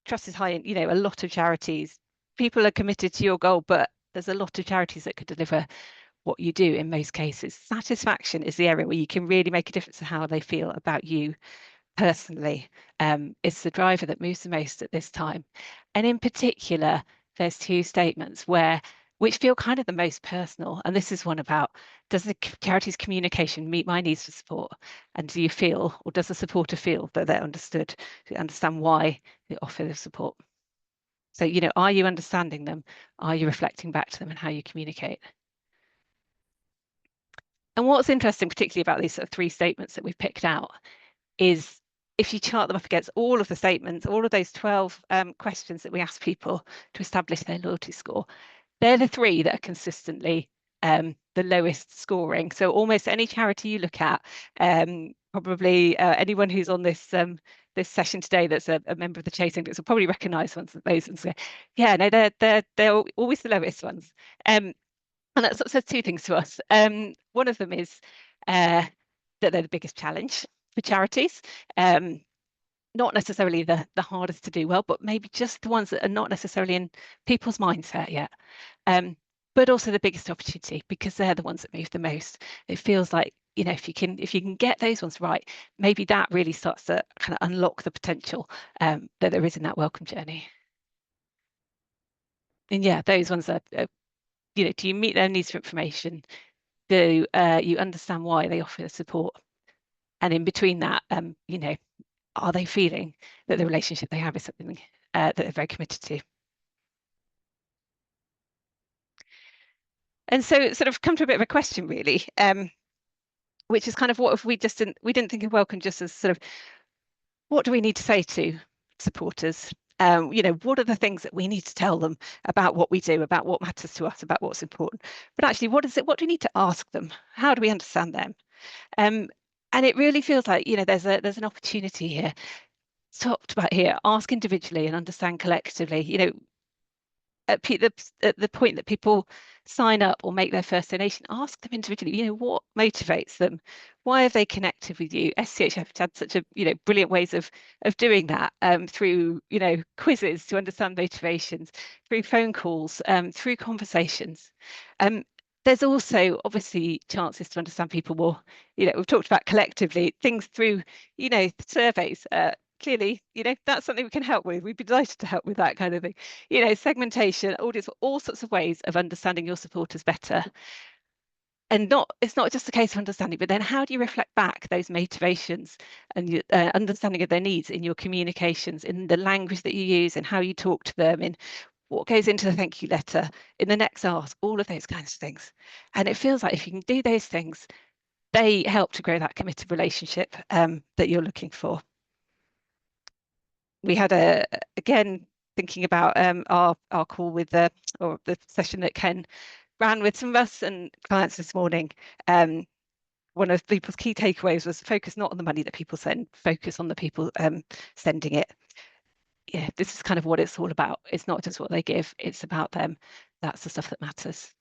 Trust is high in a lot of charities. People are committed to your goal, but there's a lot of charities that could deliver what you do in most cases. Satisfaction is the area where you can really make a difference to how they feel about you personally. It's the driver that moves the most at this time. And in particular, there's 2 statements which feel kind of the most personal. And this is one about, does the charity's communication meet my needs for support? And do you feel, or does the supporter feel that they're understood, to understand why they offer the support? So, you know, are you understanding them? Are you reflecting back to them and how you communicate? And what's interesting, particularly about these sort of 3 statements that we've picked out, is if you chart them up against all of the statements, all of those 12 questions that we ask people to establish their loyalty score, they're the 3 that are consistently the lowest scoring. So almost any charity you look at, probably anyone who's on this this session today that's a member of the Chase Index will probably recognise those and say, yeah, no, they're always the lowest ones. And that sort of says 2 things to us. One of them is that they're the biggest challenge for charities. Not necessarily the hardest to do well, but maybe just the ones that are not necessarily in people's mindset yet. But also the biggest opportunity, because they're the ones that move the most. It feels like, you know, if you can get those ones right, maybe that really starts to kind of unlock the potential that there is in that welcome journey. And yeah, those ones are, you know, do you meet their needs for information? Do you understand why they offer the support? And in between that, you know, are they feeling that the relationship they have is something that they're very committed to? And so sort of come to a bit of a question, really, which is kind of, what if we didn't think of welcome just as sort of, what do we need to say to supporters? You know, what are the things that we need to tell them about what we do, about what matters to us, about what's important? But actually, what do we need to ask them? How do we understand them? And it really feels like, you know, there's an opportunity here. Talked about here, ask individually and understand collectively. You know, at the point that people sign up or make their first donation, ask them individually, you know, what motivates them? Why have they connected with you? SCH have had such a, you know, brilliant ways of doing that, through, you know, quizzes to understand motivations, through phone calls, through conversations. There's also obviously chances to understand people more. You know, we've talked about collectively things through, you know, surveys. Clearly, you know, that's something we can help with. We'd be delighted to help with that kind of thing. You know, segmentation, audience, all sorts of ways of understanding your supporters better. And it's not just a case of understanding, but then how do you reflect back those motivations and your understanding of their needs in your communications, in the language that you use and how you talk to them, in what goes into the thank you letter, in the next ask, all of those kinds of things. And it feels like if you can do those things, they help to grow that committed relationship that you're looking for. We had again, thinking about our call with the session that Ken ran with some of us and clients this morning. One of people's key takeaways was focus not on the money that people send, focus on the people sending it. Yeah, this is kind of what it's all about. It's not just what they give, it's about them. That's the stuff that matters.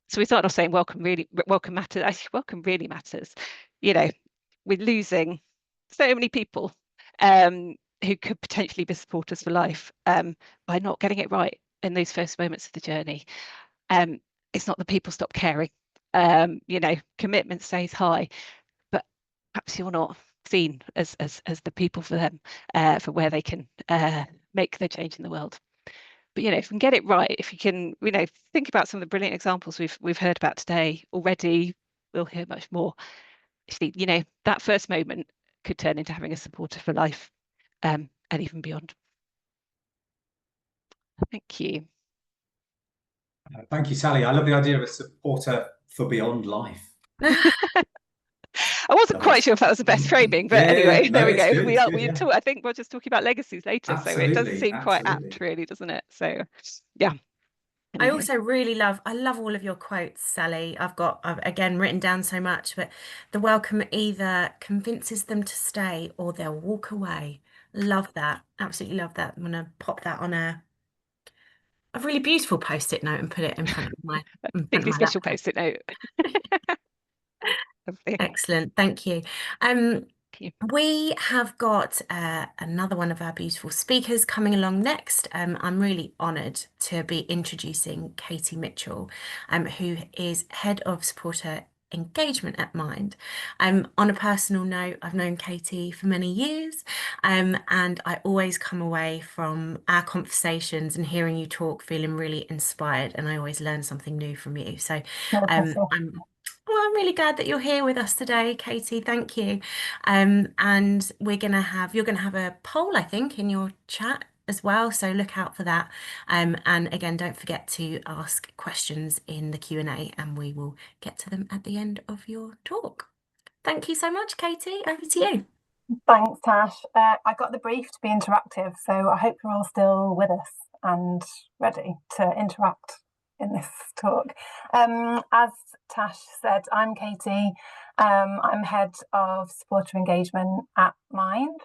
So we started off saying welcome matters. Actually, welcome really matters. You know, we're losing so many people who could potentially be supporters for life by not getting it right in those first moments of the journey. It's not that people stop caring. You know, commitment stays high, but perhaps you're not seen as the people for them, for where they can make the change in the world. But you know, if we can get it right, if you can, you know, think about some of the brilliant examples we've heard about today already, we'll hear much more. Actually, you know, that first moment could turn into having a supporter for life, and even beyond. Thank you. Thank you, Sally. I love the idea of a supporter for beyond life. I wasn't quite sure if that was the best framing, but anyway, no, there we go. Good, I think we're just talking about legacies later, absolutely, so it does seem quite apt, really, doesn't it? So, yeah. I also really love all of your quotes, Sally. I've again written down so much, but the welcome either convinces them to stay or they'll walk away. Love that. Absolutely love that. I'm gonna pop that on a really beautiful post-it note and put it in front of my particularly special post-it note. Excellent, thank you. We have got another one of our beautiful speakers coming along next. I'm really honoured to be introducing Katie Mitchell, who is Head of Supporter Engagement at Mind. On a personal note, I've known Katie for many years, and I always come away from our conversations and hearing you talk feeling really inspired, and I always learn something new from you. So I'm really glad that you're here with us today, Katie. Thank you. And you're gonna have a poll, I think, in your chat as well, so look out for that. And again, don't forget to ask questions in the Q&A and we will get to them at the end of your talk. Thank you so much, Katie. Over to you. Thanks, Tash. I got the brief to be interactive, so I hope you're all still with us and ready to interact in this talk. As Tash said, I'm Katie. I'm head of supporter engagement at Mind.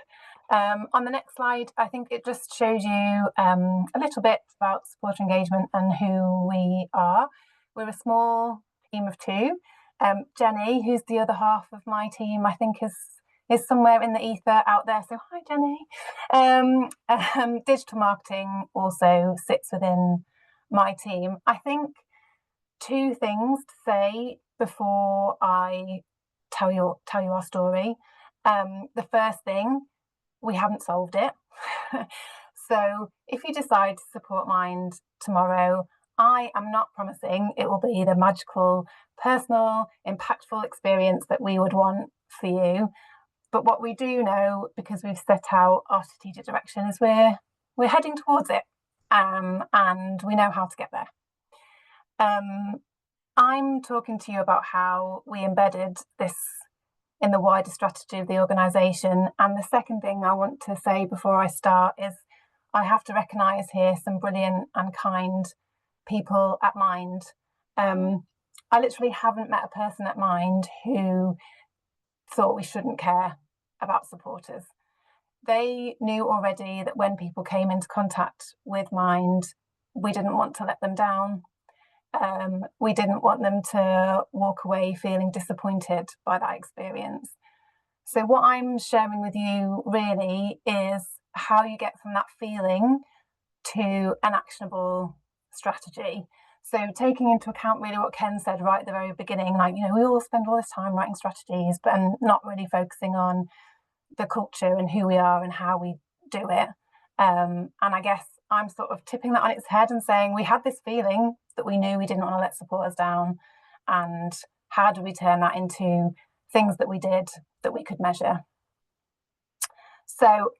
On the next slide, I think it just shows you a little bit about supporter engagement and who we are. We're a small team of two. Jenny, who's the other half of my team, I think is somewhere in the ether out there. So hi, Jenny. Digital marketing also sits within my team. I think two things to say before I tell you our story. The first thing, we haven't solved it. So if you decide to support Mind tomorrow, I am not promising it will be the magical, personal, impactful experience that we would want for you. But what we do know, because we've set out our strategic direction, is we're heading towards it, and we know how to get there. I'm talking to you about how we embedded this in the wider strategy of the organisation. And the second thing I want to say before I start is I have to recognise here some brilliant and kind people at Mind. I literally haven't met a person at Mind who thought we shouldn't care about supporters. They knew already that when people came into contact with Mind, we didn't want to let them down. We didn't want them to walk away feeling disappointed by that experience. So what I'm sharing with you really is how you get from that feeling to an actionable strategy. So taking into account really what Ken said right at the very beginning, like, we all spend all this time writing strategies, but not really focusing on the culture and who we are and how we do it. And I guess I'm sort of tipping that on its head and saying we had this feeling that we knew we didn't want to let supporters down, and how do we turn that into things that we did that we could measure. So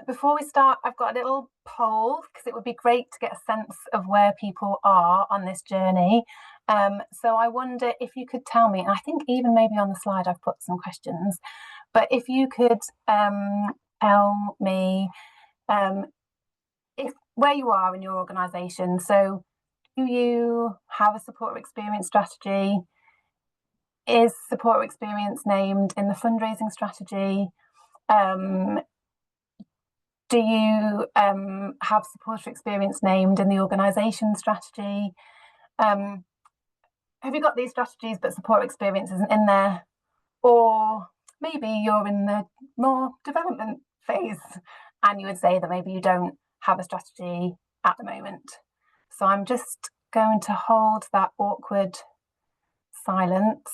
before we start, I've got a little poll because it would be great to get a sense of where people are on this journey. So I wonder if you could tell me, and I think even maybe on the slide I've put some questions, but if you could tell me where you are in your organisation. So do you have a supporter experience strategy? Is supporter experience named in the fundraising strategy? Do you have supporter experience named in the organisation strategy? Have you got these strategies but supporter experience isn't in there? Or maybe you're in the more development phase and you would say that maybe you don't have a strategy at the moment. So I'm just going to hold that awkward silence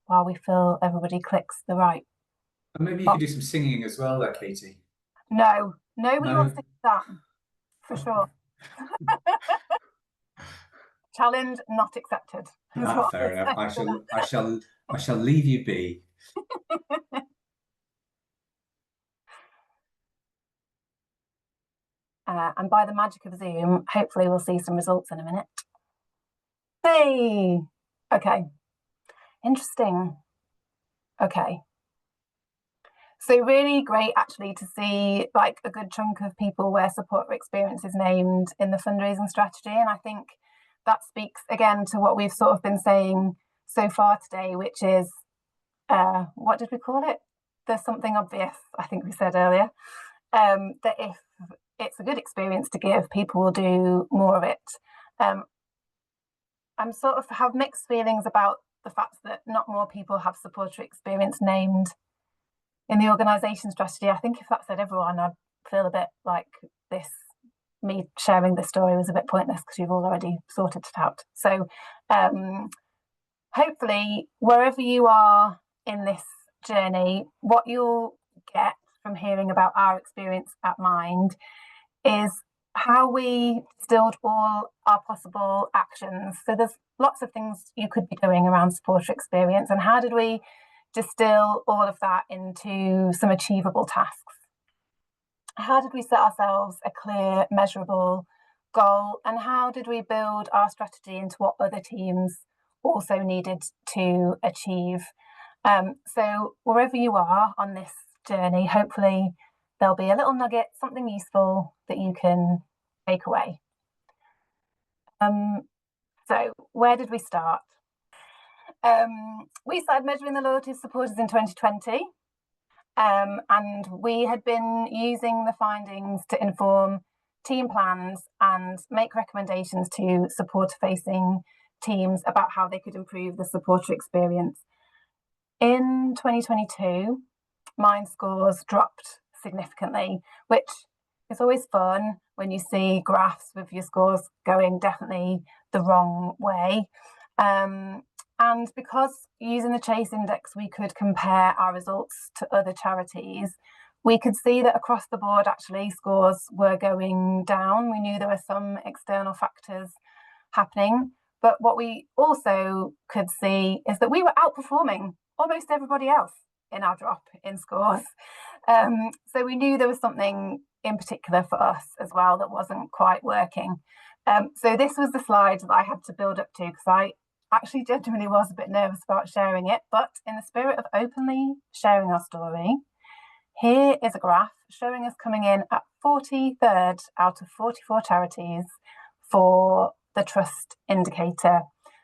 while we feel everybody clicks the right. And maybe you could do some singing as well there, Katie. No, nobody wants to do that, for sure. Challenge not accepted. Fair enough. I shall leave you be. And by the magic of Zoom, hopefully we'll see some results in a minute. Hey, okay, interesting. Okay. So really great actually to see like a good chunk of people where supporter experience is named in the fundraising strategy. And I think that speaks again to what we've sort of been saying so far today, which is, what did we call it? There's something obvious, I think we said earlier, that if it's a good experience to give, people will do more of it. I'm sort of have mixed feelings about the fact that not more people have supporter experience named in the organisation strategy. I think if that said everyone, I'd feel a bit like me sharing this story was a bit pointless because you've already sorted it out. So hopefully wherever you are in this journey, what you'll get from hearing about our experience at Mind is how we distilled all our possible actions. So there's lots of things you could be doing around supporter experience, and how did we distill all of that into some achievable tasks. how did we set ourselves a clear, measurable goal, and how did we build our strategy into what other teams also needed to achieve? So wherever you are on this journey, hopefully there'll be a little nugget, something useful that you can take away. So where did we start? We started measuring the loyalty of supporters in 2020. And we had been using the findings to inform team plans and make recommendations to supporter-facing teams about how they could improve the supporter experience. In 2022, Mind scores dropped significantly, which is always fun when you see graphs with your scores going definitely the wrong way. And because using the Chase Index, we could compare our results to other charities, we could see that across the board, actually, scores were going down. We knew there were some external factors happening. But what we also could see is that we were outperforming almost everybody else in our drop in scores. So we knew there was something in particular for us as well that wasn't quite working. So this was the slide that I had to build up to, because I actually genuinely was a bit nervous about sharing it, but in the spirit of openly sharing our story, here is a graph showing us coming in at 43rd out of 44 charities for the trust indicator.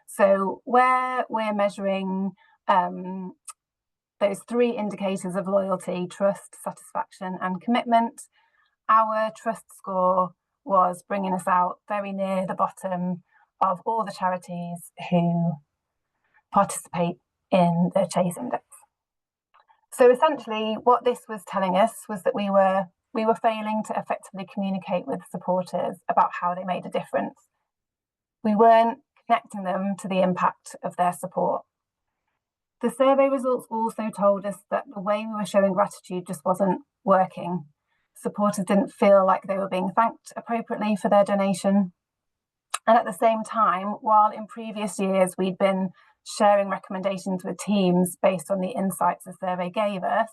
So where we're measuring those three indicators of loyalty, trust, satisfaction, and commitment, our trust score was bringing us out very near the bottom of all the charities who participate in the Chase Index. So essentially what this was telling us was that we were failing to effectively communicate with supporters about how they made a difference. We weren't connecting them to the impact of their support. The survey results also told us that the way we were showing gratitude just wasn't working. Supporters didn't feel like they were being thanked appropriately for their donation. And at the same time, while in previous years we'd been sharing recommendations with teams based on the insights the survey gave us,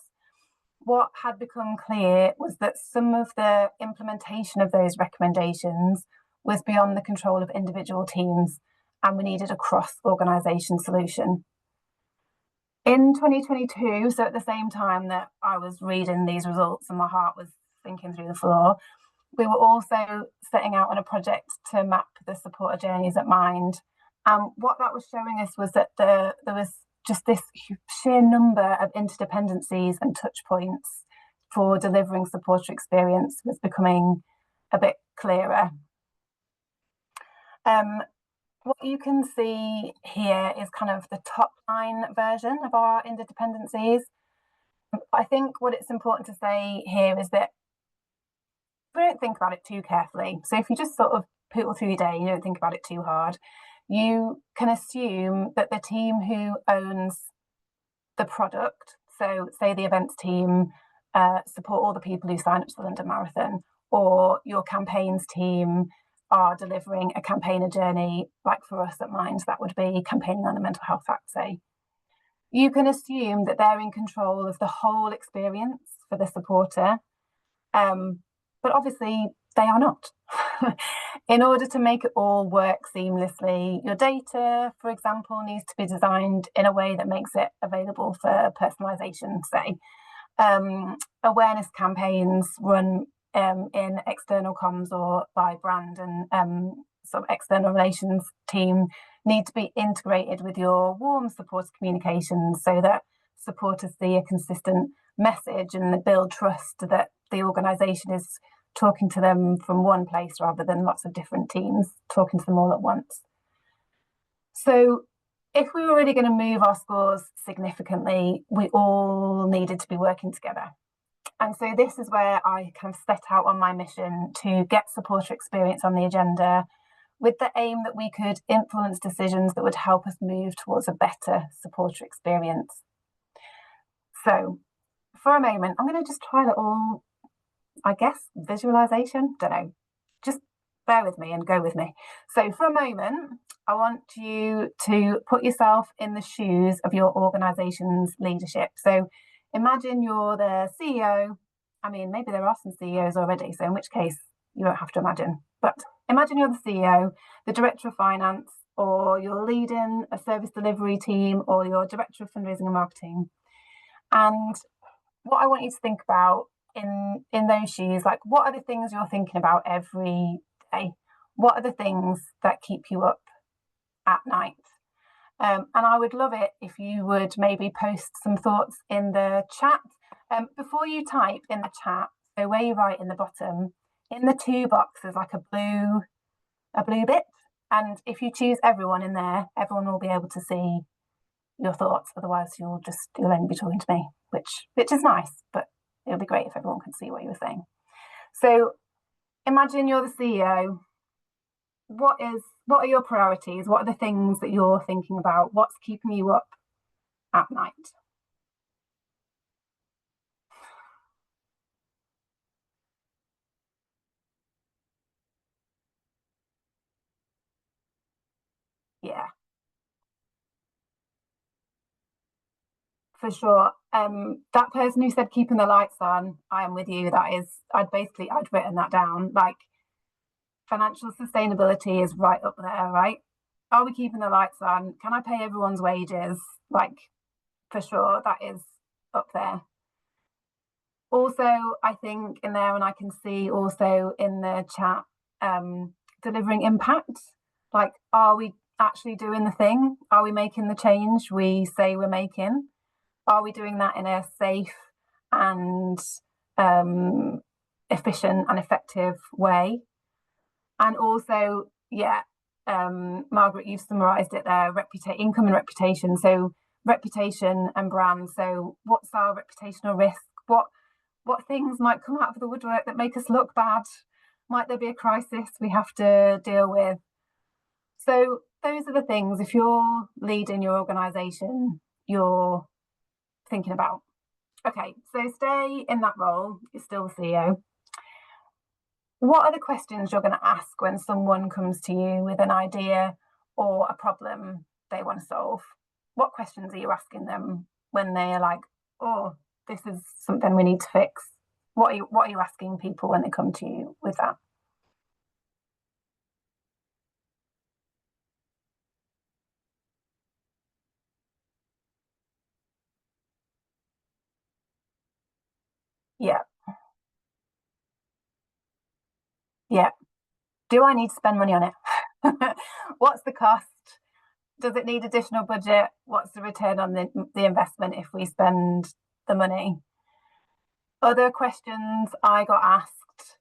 what had become clear was that some of the implementation of those recommendations was beyond the control of individual teams, and we needed a cross-organisation solution. In 2022, so at the same time that I was reading these results and my heart was sinking through the floor, we were also setting out on a project to map the supporter journeys at Mind. What that was showing us was that there was just this sheer number of interdependencies and touch points for delivering supporter experience was becoming a bit clearer. What you can see here is kind of the top line version of our interdependencies. I think what it's important to say here is that we don't think about it too carefully. So if you just sort of poodle through your day, you don't think about it too hard, you can assume that the team who owns the product, so say the events team support all the people who sign up to the London Marathon, or your campaigns team are delivering a campaigner journey, like for us at Mind, that would be campaigning on the Mental Health Act, say. You can assume that they're in control of the whole experience for the supporter, but obviously they are not. In order to make it all work seamlessly, your data, for example, needs to be designed in a way that makes it available for personalisation, say. Awareness campaigns run in external comms or by brand and sort of external relations team need to be integrated with your warm supporter communications so that supporters see a consistent message and build trust that the organisation is talking to them from one place rather than lots of different teams talking to them all at once. So if we were really going to move our scores significantly, we all needed to be working together. And so this is where I kind of set out on my mission to get supporter experience on the agenda with the aim that we could influence decisions that would help us move towards a better supporter experience. So for a moment, I'm going to just try a little, I guess, visualization, don't know, just bear with me and go with me. So for a moment, I want you to put yourself in the shoes of your organisation's leadership. So imagine you're the CEO I mean, maybe there are some CEOs already, so in which case you won't have to imagine. But imagine you're the CEO, the director of finance, or you're leading a service delivery team, or you're director of fundraising and marketing. And what I want you to think about in those shoes, like, what are the things you're thinking about every day? What are the things that keep you up at night? And I would love it if you would maybe post some thoughts in the chat. Before you type in the chat, so where you write in the bottom, in the to box, there's like a blue bit. And if you choose everyone in there, everyone will be able to see your thoughts. Otherwise, you'll only be talking to me, which is nice, but it would be great if everyone could see what you were saying. So imagine you're the CEO. What are your priorities? What are the things that you're thinking about? What's keeping you up at night? Yeah, for sure. That person who said keeping the lights on, I am with you. That is, I'd written that down. Like, financial sustainability is right up there, right? Are we keeping the lights on? Can I pay everyone's wages? Like, for sure, that is up there. Also, I think in there, and I can see also in the chat, delivering impact. Like, are we actually doing the thing? Are we making the change we say we're making? Are we doing that in a safe and efficient and effective way? And also, yeah, Margaret, you've summarised it there, income and reputation. So reputation and brand. So what's our reputational risk? What things might come out of the woodwork that make us look bad? Might there be a crisis we have to deal with? So those are the things, if you're leading your organisation, you're thinking about. Okay, so stay in that role, you're still the CEO. What are the questions you're going to ask when someone comes to you with an idea or a problem they want to solve? What questions are you asking them when they're like, oh, this is something we need to fix? What are you asking people when they come to you with that? Yeah. Yeah. Do I need to spend money on it? What's the cost? Does it need additional budget? What's the return on the investment if we spend the money? Other questions I got asked,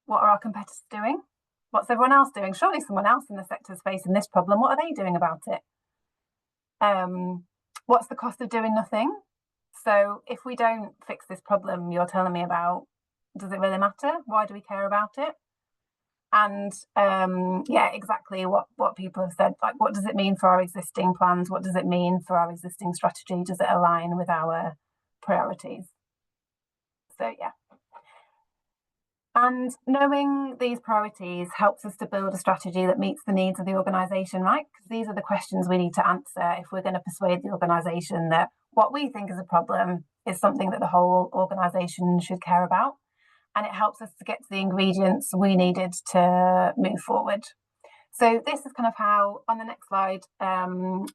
what are our competitors doing? What's everyone else doing? Surely someone else in the sector is facing this problem. What are they doing about it? What's the cost of doing nothing? So if we don't fix this problem you're telling me about, does it really matter? Why do we care about it? And yeah, exactly what people have said. Like, what does it mean for our existing plans? What does it mean for our existing strategy? Does it align with our priorities? So yeah. And knowing these priorities helps us to build a strategy that meets the needs of the organisation, right? Because these are the questions we need to answer if we're going to persuade the organisation that what we think is a problem is something that the whole organisation should care about. And it helps us to get to the ingredients we needed to move forward. So this is kind of how, on the next slide,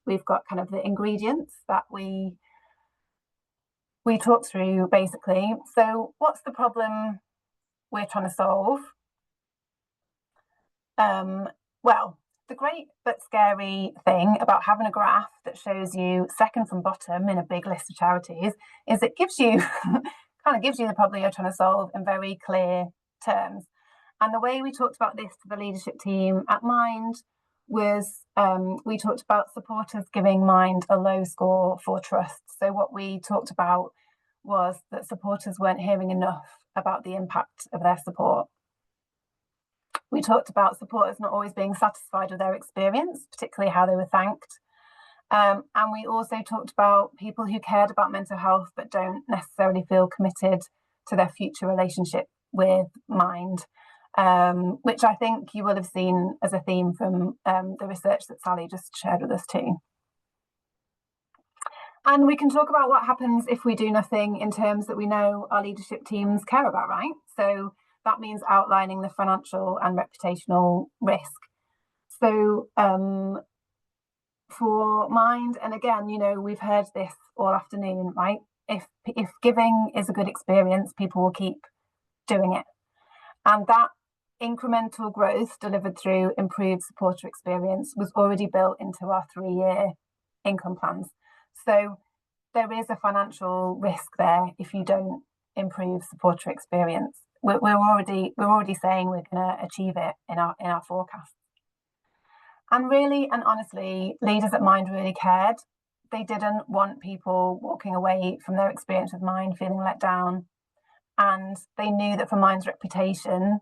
we've got kind of the ingredients that we talked through, basically. So what's the problem we're trying to solve? Well, the great but scary thing about having a graph that shows you second from bottom in a big list of charities is it gives you kind of gives you the problem you're trying to solve in very clear terms. And the way we talked about this to the leadership team at Mind was we talked about supporters giving Mind a low score for trust. So what we talked about was that supporters weren't hearing enough about the impact of their support. We talked about supporters not always being satisfied with their experience, particularly how they were thanked. And we also talked about people who cared about mental health but don't necessarily feel committed to their future relationship with Mind, which I think you will have seen as a theme from the research that Sally just shared with us too. And we can talk about what happens if we do nothing in terms that we know our leadership teams care about, right? So that means outlining the financial and reputational risk. So for Mind, and again, you know, we've heard this all afternoon, right? If giving is a good experience, people will keep doing it. And that incremental growth delivered through improved supporter experience was already built into our 3-year income plans. So there is a financial risk there if you don't improve supporter experience. We're already saying we're going to achieve it in our forecast. And really and honestly, leaders at Mind really cared. They didn't want people walking away from their experience with Mind feeling let down. And they knew that for Mind's reputation,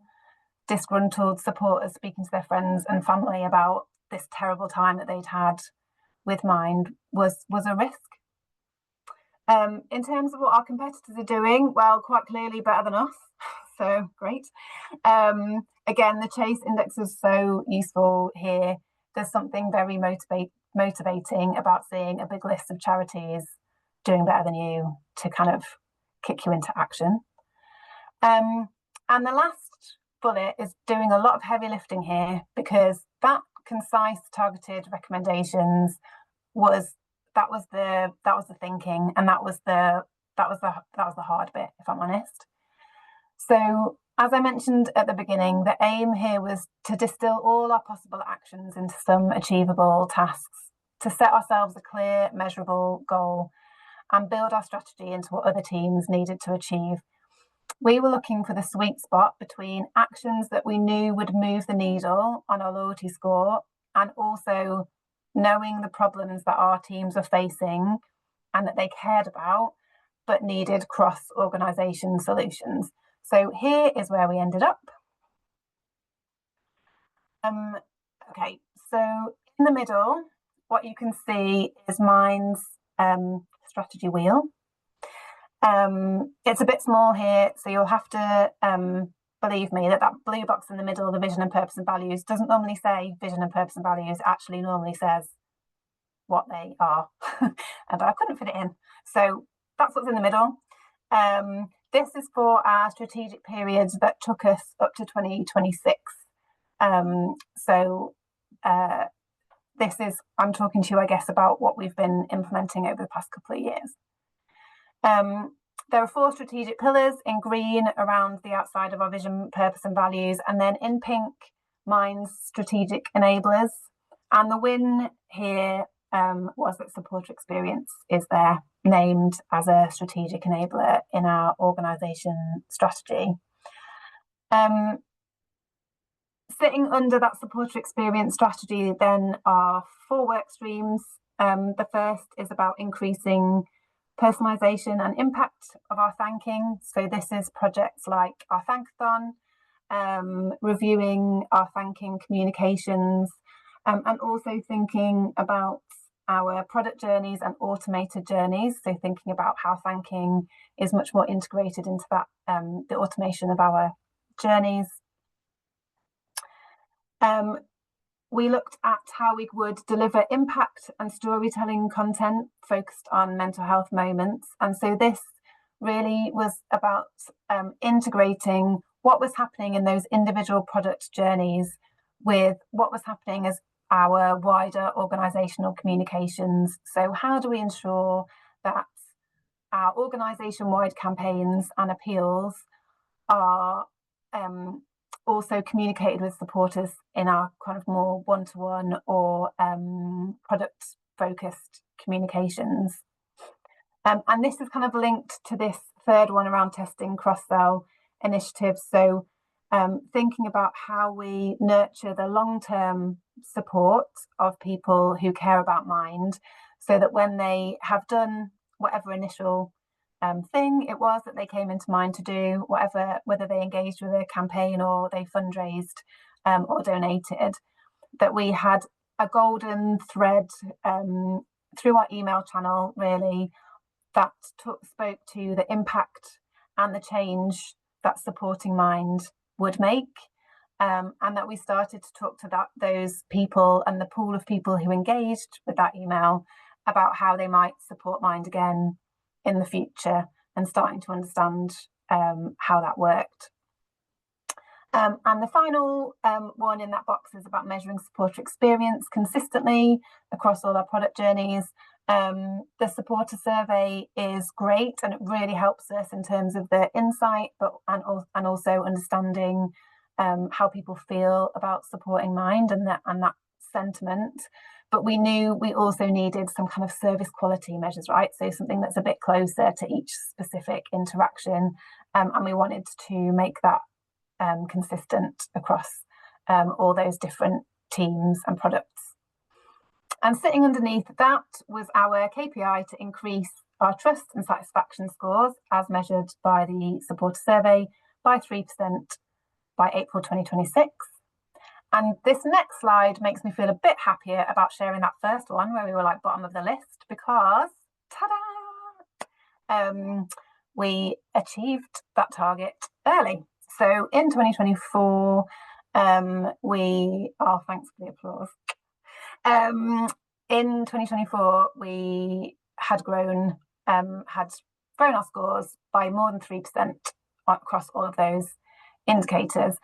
disgruntled supporters speaking to their friends and family about this terrible time that they'd had with Mind was a risk. In terms of what our competitors are doing, well, quite clearly better than us. So great. Again, the Chase Index is so useful here. There's something very motivating about seeing a big list of charities doing better than you to kind of kick you into action. And the last bullet is doing a lot of heavy lifting here, because that concise, targeted recommendations was the thinking, and that was the hard bit, if I'm honest. So as I mentioned at the beginning, the aim here was to distill all our possible actions into some achievable tasks, to set ourselves a clear, measurable goal, and build our strategy into what other teams needed to achieve. We were looking for the sweet spot between actions that we knew would move the needle on our loyalty score, and also knowing the problems that our teams are facing and that they cared about, but needed cross-organisation solutions. So here is where we ended up. Okay, so in the middle, what you can see is Mind's strategy wheel. It's a bit small here, so you'll have to believe me that blue box in the middle, the vision and purpose and values, doesn't normally say vision and purpose and values. It actually normally says what they are, and I couldn't fit it in. So that's what's in the middle. This is for our strategic periods that took us up to 2026. This is, I'm talking to you, I guess, about what we've been implementing over the past couple of years. There are 4 strategic pillars in green around the outside of our vision, purpose and values, and then in pink, Mind's strategic enablers. And the win here was that supporter experience is there, named as a strategic enabler in our organisation strategy. Sitting under that supporter experience strategy then are 4 work streams. The first is about increasing personalisation and impact of our thanking. So this is projects like our thankathon, reviewing our thanking communications, and also thinking about our product journeys and automated journeys. So thinking about how thanking is much more integrated into that, the automation of our journeys. We looked at how we would deliver impact and storytelling content focused on mental health moments. And so this really was about integrating what was happening in those individual product journeys with what was happening as our wider organisational communications. So how do we ensure that our organisation-wide campaigns and appeals are also communicated with supporters in our kind of more one-to-one or product-focused communications. And this is kind of linked to this third one around testing cross-sell initiatives. So thinking about how we nurture the long-term support of people who care about Mind, so that when they have done whatever initial thing it was that they came into Mind to do, whether they engaged with a campaign or they fundraised or donated, that we had a golden thread through our email channel, really, that spoke to the impact and the change that supporting Mind would make, and that we started to talk to those people and the pool of people who engaged with that email about how they might support Mind again in the future and starting to understand how that worked. And the final one in that box is about measuring supporter experience consistently across all our product journeys. The supporter survey is great, and it really helps us in terms of the insight, and also understanding how people feel about supporting Mind and that sentiment. But we knew we also needed some kind of service quality measures, right? So something that's a bit closer to each specific interaction, and we wanted to make that consistent across all those different teams and products. And sitting underneath that was our KPI to increase our trust and satisfaction scores as measured by the supporter survey by 3% by April 2026. And this next slide makes me feel a bit happier about sharing that first one where we were like bottom of the list, because ta-da! We achieved that target early. So in 2024, thanks for the applause. In 2024, we had grown our scores by more than 3% across all of those indicators.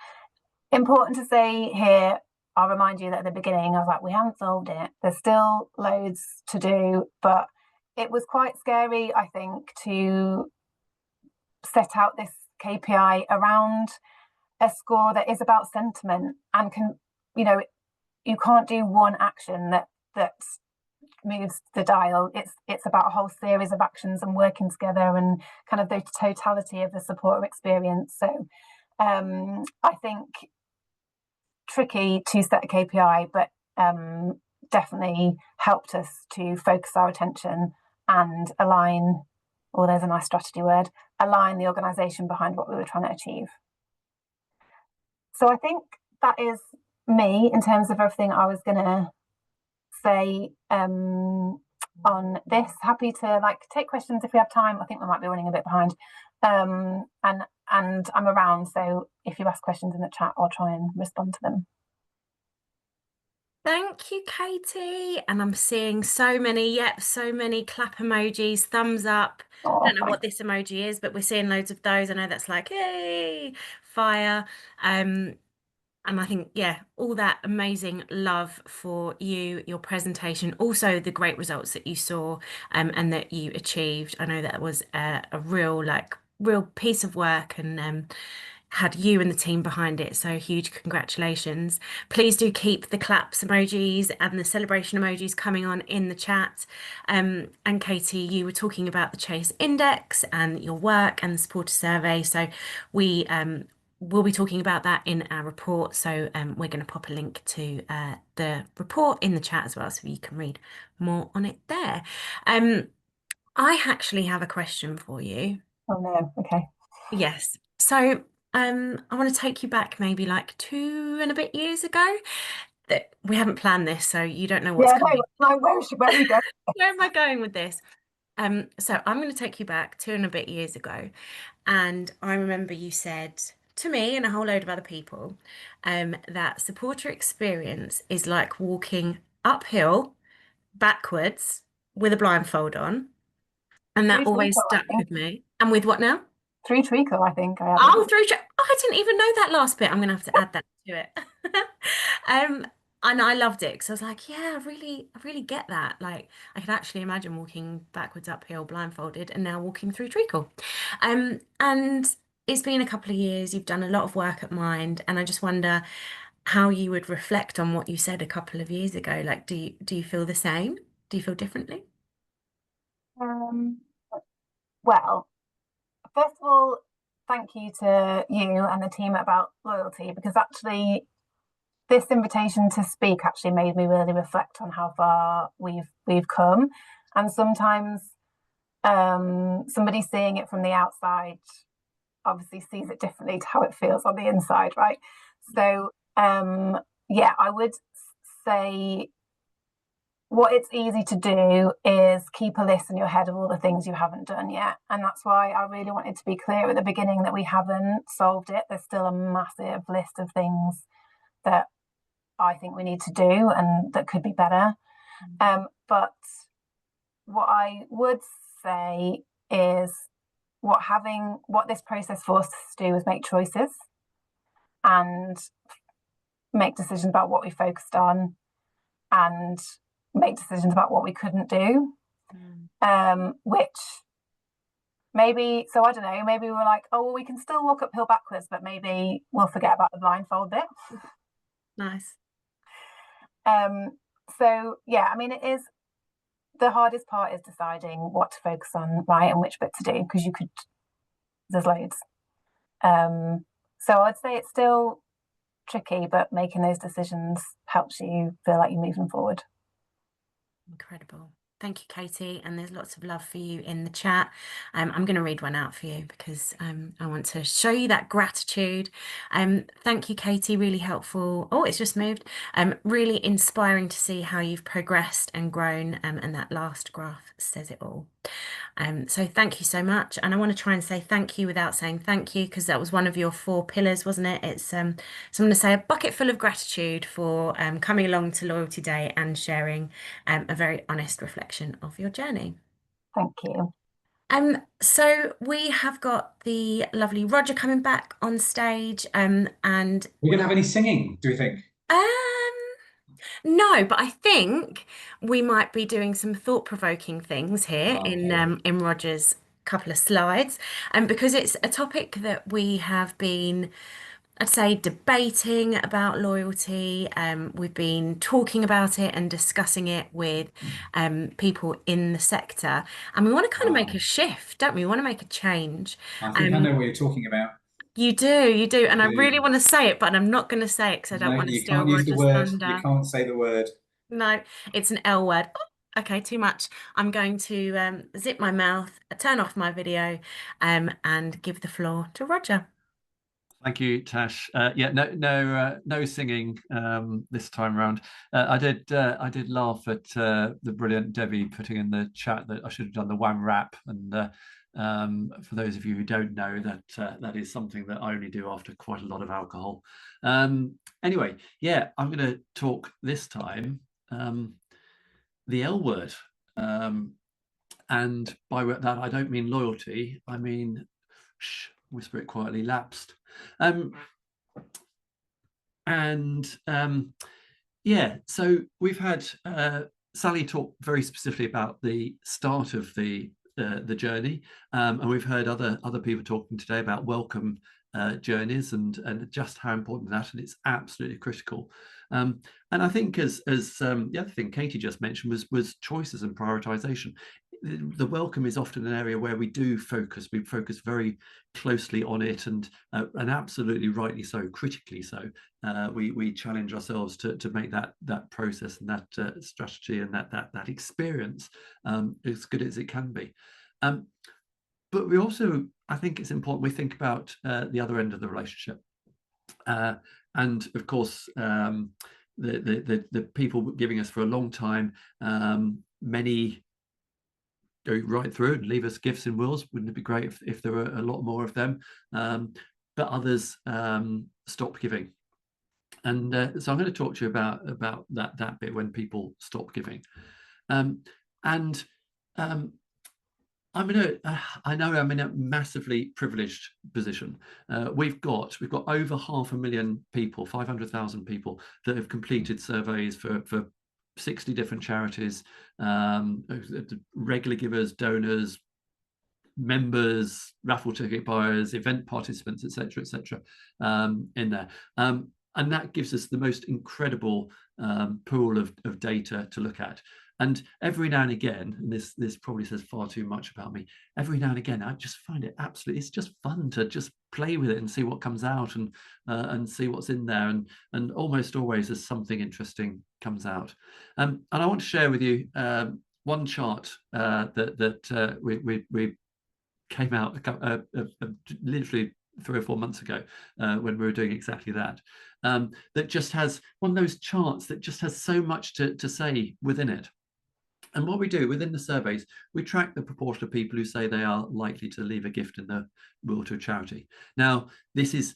Important to say here, I'll remind you that at the beginning, I was like, we haven't solved it. There's still loads to do, but it was quite scary, I think, to set out this KPI around a score that is about sentiment and you can't do one action that moves the dial. It's about a whole series of actions and working together and kind of the totality of the supporter experience. So I think tricky to set a KPI, but definitely helped us to focus our attention and align, there's a nice strategy word, align the organisation behind what we were trying to achieve. So I think that is me in terms of everything I was going to say on this. Happy to take questions if we have time. I think we might be running a bit behind. And I'm around, so if you ask questions in the chat, I'll try and respond to them. Thank you, Katie. And I'm seeing so many clap emojis, thumbs up. I don't know what this emoji is, but we're seeing loads of those. I know that's like, yay, fire. And I think, all that amazing love for you, your presentation, also the great results that you saw and that you achieved. I know that was a real piece of work and had you and the team behind it. So huge congratulations. Please do keep the claps emojis and the celebration emojis coming on in the chat. And Katie, you were talking about the Chase Index and your work and the supporter survey. So we'll be talking about that in our report. So we're going to pop a link to the report in the chat as well, so you can read more on it there. I actually have a question for you. Oh no, okay. Yes. So I want to take you back maybe 2 and a bit years ago. That we haven't planned this, so you don't know what's coming. No, where are we going? Where am I going with this? So I'm going to take you back 2 and a bit years ago. And I remember you said to me and a whole load of other people that supporter experience is like walking uphill backwards with a blindfold on. And that always stuck with me. And with what now? Through treacle, I think. I didn't even know that last bit. I'm going to have to add that to it. And I loved it because I was like, yeah, I really get that. I could actually imagine walking backwards uphill blindfolded and now walking through treacle. And it's been a couple of years. You've done a lot of work at Mind, and I just wonder how you would reflect on what you said a couple of years ago. Do you feel the same? Do you feel differently? Well, first of all, thank you to you and the team About Loyalty, because actually this invitation to speak actually made me really reflect on how far we've come. And sometimes somebody seeing it from the outside obviously sees it differently to how it feels on the inside, right? So I would say what it's easy to do is keep a list in your head of all the things you haven't done yet. And that's why I really wanted to be clear at the beginning that we haven't solved it. There's still a massive list of things that I think we need to do and that could be better. But what I would say is what this process forced us to do was make choices and make decisions about what we focused on and make decisions about what we couldn't do. Which maybe, so I don't know, maybe we were like, oh, well, we can still walk uphill backwards, but maybe we'll forget about the blindfold bit. Nice. So yeah, I mean, it is, the hardest part is deciding what to focus on, right, and which bit to do, because there's loads. So I'd say it's still tricky, but making those decisions helps you feel like you're moving forward. Incredible. Thank you, Katie. And there's lots of love for you in the chat. I'm going to read one out for you because I want to show you that gratitude. Thank you, Katie. Really helpful. Oh, it's just moved. Really inspiring to see how you've progressed and grown. And that last graph says it all. So thank you so much. And I want to try and say thank you without saying thank you, because that was one of your 4 pillars, wasn't it? It's so I'm going to say a bucket full of gratitude for coming along to Loyalty Day and sharing a very honest reflection of your journey. Thank you. So we have got the lovely Roger coming back on stage, and we're gonna have any singing, do we think? No, but I think we might be doing some thought-provoking things here in Roger's couple of slides, and because it's a topic that we have been, I'd say, debating about loyalty. We've been talking about it and discussing it with people in the sector, and we want to kind of make a shift, don't we? We want to make a change. I think I know what you're talking about. You do, and I really want to say it, but I'm not going to say it because I don't want to steal Roger's thunder. You can't say the word. No, it's an L word. Oh, okay, too much. I'm going to zip my mouth, turn off my video, and give the floor to Roger. Thank you, Tash. Yeah, no singing this time around. I did laugh at the brilliant Debbie putting in the chat that I should have done the one rap, and for those of you who don't know, that is something that I only do after quite a lot of alcohol. Anyway, yeah, I'm going to talk this time the L word, and by that I don't mean loyalty. I mean, whisper it quietly, lapsed. Yeah, so we've had Sally talk very specifically about the start of the journey, and we've heard other people talking today about welcome journeys and just how important that, and it's absolutely critical. And I think as the other thing Katie just mentioned was choices and prioritization. The welcome is often an area where we focus very closely on it, and absolutely rightly so, critically so. We challenge ourselves to make that process and that strategy and that experience as good as it can be. But we also, I think it's important we think about the other end of the relationship, and of course the people giving us for a long time. Many go right through and leave us gifts and wills. Wouldn't it be great if there were a lot more of them? But others stop giving, and so I'm going to talk to you about that bit when people stop giving. I know I'm in a massively privileged position. We've got over 500,000 people, 500,000 people that have completed surveys for 60 different charities, regular givers, donors, members, raffle ticket buyers, event participants, etc., in there. And that gives us the most incredible pool of data to look at. And every now and again, and this probably says far too much about me, every now and again, I just find it it's just fun to just play with it and see what comes out and see what's in there. And almost always there's something interesting comes out. And I want to share with you one chart that we came out literally 3 or 4 months ago when we were doing exactly that. That just has one of those charts that just has so much to say within it. And what we do within the surveys, we track the proportion of people who say they are likely to leave a gift in their will to a charity. Now, this is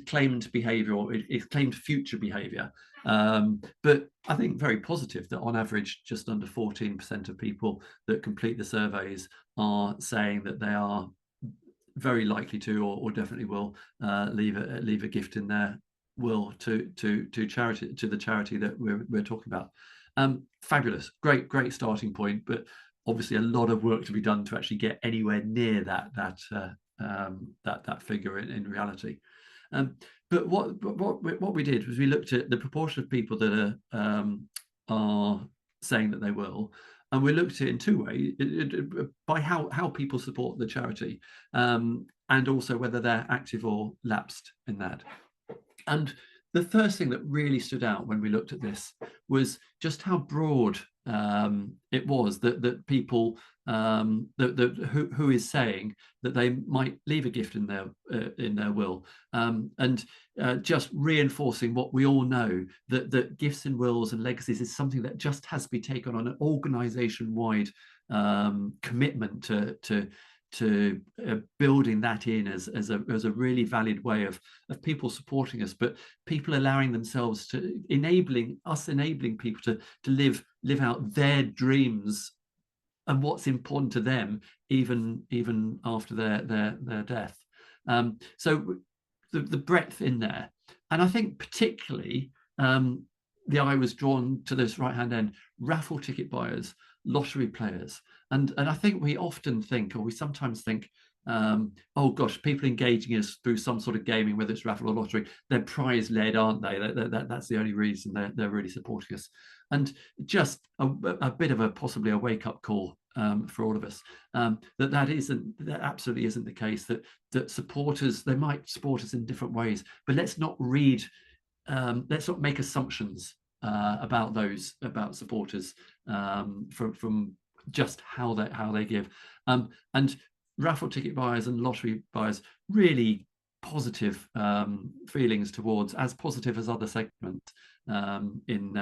claimed behaviour, or it's claimed future behaviour. But I think very positive that on average, just under 14% of people that complete the surveys are saying that they are very likely to, or definitely will leave a gift in their will to charity, to the charity that we're talking about. Fabulous, great starting point, but obviously a lot of work to be done to actually get anywhere near that figure in reality. But what we did was we looked at the proportion of people that are saying that they will, and we looked at it in two ways: by how people support the charity, and also whether they're active or lapsed in that. And the first thing that really stood out when we looked at this was just how broad it was that people who is saying that they might leave a gift in their will, and just reinforcing what we all know, that gifts in wills and legacies is something that just has to be taken on an organisation-wide commitment to building that in as a really valid way of people supporting us, but people allowing themselves to enabling people to live out their dreams and what's important to them even after their death. So the breadth in there, and I think particularly the eye was drawn to this right hand end: raffle ticket buyers, lottery players. And I think we often think, or we sometimes think, oh gosh, people engaging us through some sort of gaming, whether it's raffle or lottery, they're prize led, aren't they? That's the only reason they're really supporting us. And just a bit of possibly a wake up call for all of us, that absolutely isn't the case, that supporters, they might support us in different ways, but let's not make assumptions about supporters from just how they give. And raffle ticket buyers and lottery buyers, really positive feelings towards, as positive as other segments in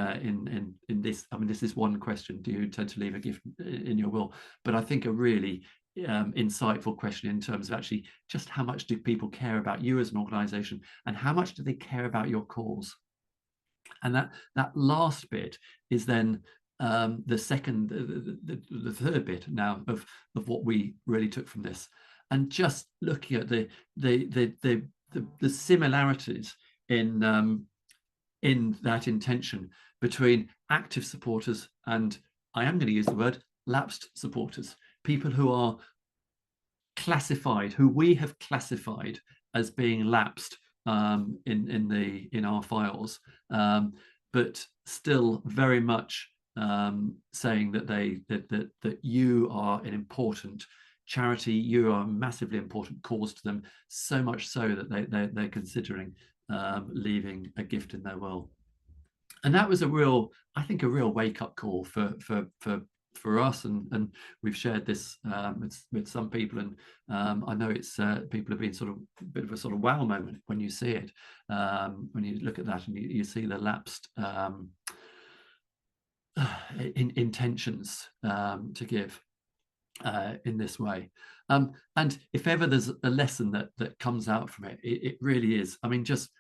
this. I mean, this is one question: do you intend to leave a gift in your will? But I think a really insightful question in terms of actually just how much do people care about you as an organisation, and how much do they care about your cause? And that last bit is then the third bit now of what we really took from this, and just looking at the similarities in that intention between active supporters and, I am going to use the word, lapsed supporters, people who are classified, who we have classified as being lapsed in our files, but still very much saying that you are an important charity, you are a massively important cause to them, so much so that they're considering leaving a gift in their will. And that was I think a real wake-up call for us, and we've shared this with some people, and I know it's people have been sort of a bit of a sort of wow moment when you see it, when you look at that and you see the lapsed intentions to give in this way. And if ever there's a lesson that comes out from it, it really is, I mean, just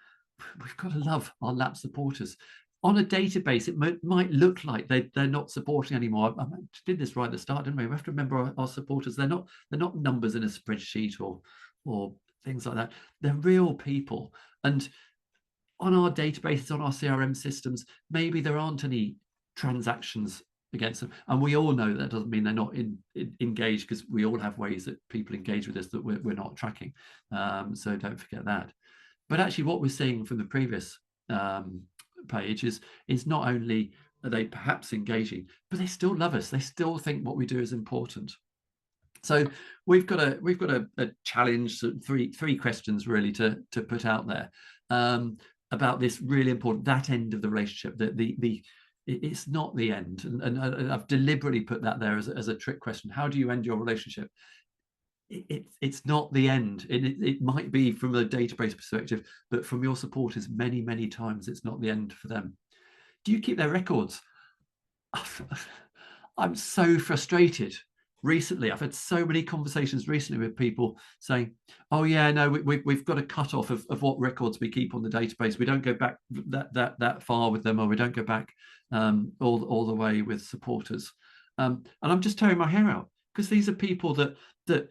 we've got to love our lapsed supporters. On a database, it might look like they're not supporting anymore. I did this right at the start, didn't we? We have to remember our supporters. They're not numbers in a spreadsheet or things like that. They're real people. And on our databases, on our CRM systems, maybe there aren't any transactions against them. And we all know that doesn't mean they're not engaged, because we all have ways that people engage with us that we're not tracking. So don't forget that. But actually, what we're seeing from the previous page is not only are they perhaps engaging, but they still love us. They still think what we do is important. So we've got a challenge, three questions really to put out there about this really important, that end of the relationship, that it's not the end, and I've deliberately put that there as a trick question. How do you end your relationship? It's not the end. It might be from a database perspective, but from your supporters, many times it's not the end for them. Do you keep their records? I'm so frustrated. Recently, I've had so many conversations recently with people saying, "Oh yeah, no, we've got a cut off of what records we keep on the database. We don't go back that far with them, or we don't go back all the way with supporters." And I'm just tearing my hair out, because these are people that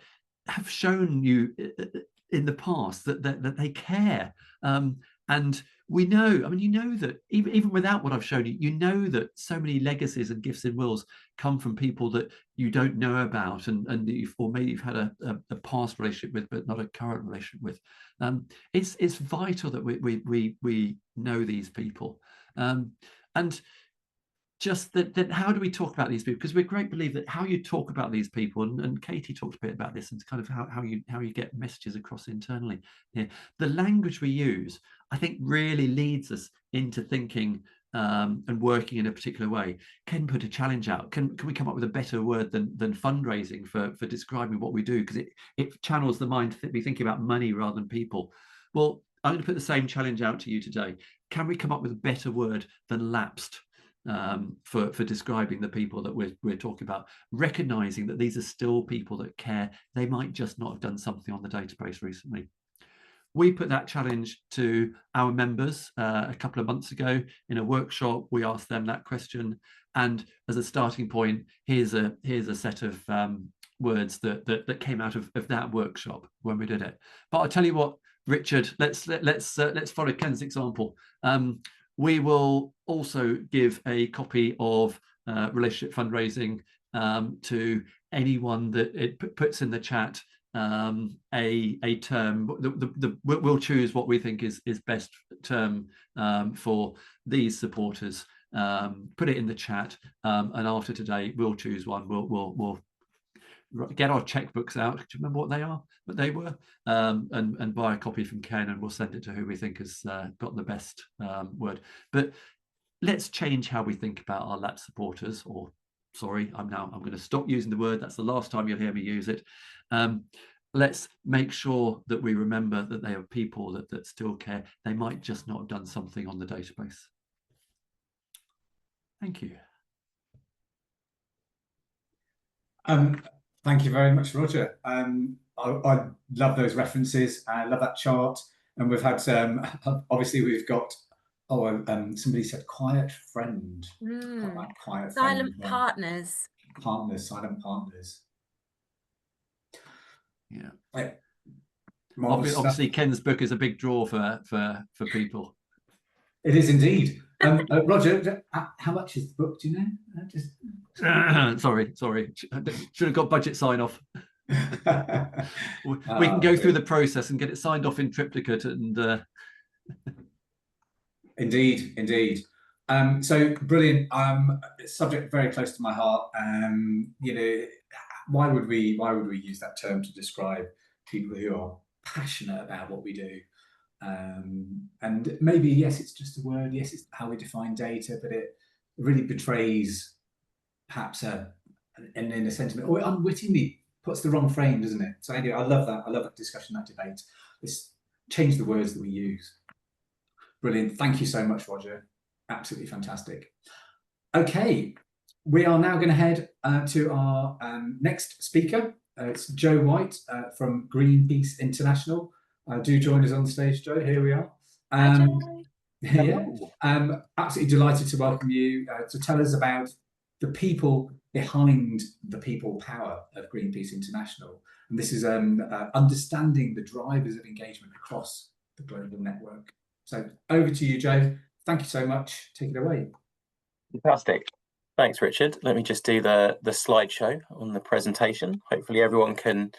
have shown you in the past that they care. And we know, I mean, you know that even without what I've shown you, you know that so many legacies and gifts and wills come from people that you don't know about, and or maybe you've had a past relationship with, but not a current relationship with. It's vital that we know these people, and just that how do we talk about these people? Because we're great believe that how you talk about these people, and Katie talked a bit about this, and kind of how you get messages across internally here. The language we use, I think, really leads us into thinking and working in a particular way. Ken put a challenge out. Can we come up with a better word than fundraising for describing what we do? Because it channels the mind to be thinking about money rather than people. Well, I'm going to put the same challenge out to you today. Can we come up with a better word than lapsed? For describing the people that we're talking about, recognizing that these are still people that care. They might just not have done something on the database recently. We put that challenge to our members a couple of months ago in a workshop. We asked them that question, and as a starting point, here's a set of words that came out of that workshop when we did it. But I'll tell you what, Richard, let's follow Ken's example. We will also give a copy of relationship fundraising to anyone that it puts in the chat a term. We'll choose what we think is best term for these supporters. Put it in the chat, and after today, we'll choose one. We'll get our checkbooks out. Do you remember what they are? What they were? And buy a copy from Ken, and we'll send it to who we think has got the best word. But let's change how we think about our LAP supporters. Or sorry, I'm going to stop using the word. That's the last time you'll hear me use it. Let's make sure that we remember that they are people that still care. They might just not have done something on the database. Thank you. Thank you very much, Roger. I love those references. I love that chart. And we've had, obviously, we've got, somebody said quiet friend. Quiet silent friend, partners. Silent partners. Yeah. Obviously, Ken's book is a big draw for people. It is indeed. Roger, how much is the book? Do you know? Sorry. Should have got budget sign off. We can go through the process and get it signed off in triplicate. And Indeed. So brilliant. Subject very close to my heart. You know, why would we use that term to describe people who are passionate about what we do? And maybe, yes, it's just a word, yes, it's how we define data, but it really betrays perhaps in a sentiment, or unwittingly puts the wrong frame, doesn't it? So anyway, I love that discussion, that debate. Let's change the words that we use. Brilliant. Thank you so much, Roger. Absolutely fantastic. Okay, we are now going to head to our next speaker. It's Joe White from Greenpeace International. Do join us on stage, Joe. Here we are. Absolutely delighted to welcome you to tell us about the people behind the people power of Greenpeace International. And this is understanding the drivers of engagement across the global network. So over to you, Joe. Thank you so much. Take it away. Fantastic. Thanks, Richard. Let me just do the slideshow on the presentation. Hopefully everyone can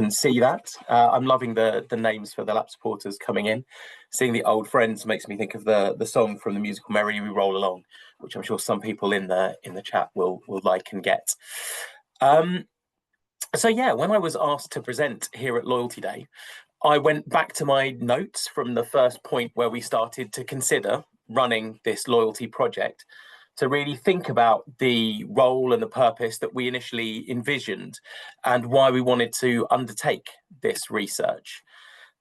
see that. I'm loving the names for the lap supporters coming in. Seeing the old friends makes me think of the song from the musical Merrily We Roll Along, which I'm sure some people in the chat will like and get. So yeah, when I was asked to present here at Loyalty Day, I went back to my notes from the first point where we started to consider running this loyalty project, to really think about the role and the purpose that we initially envisioned and why we wanted to undertake this research.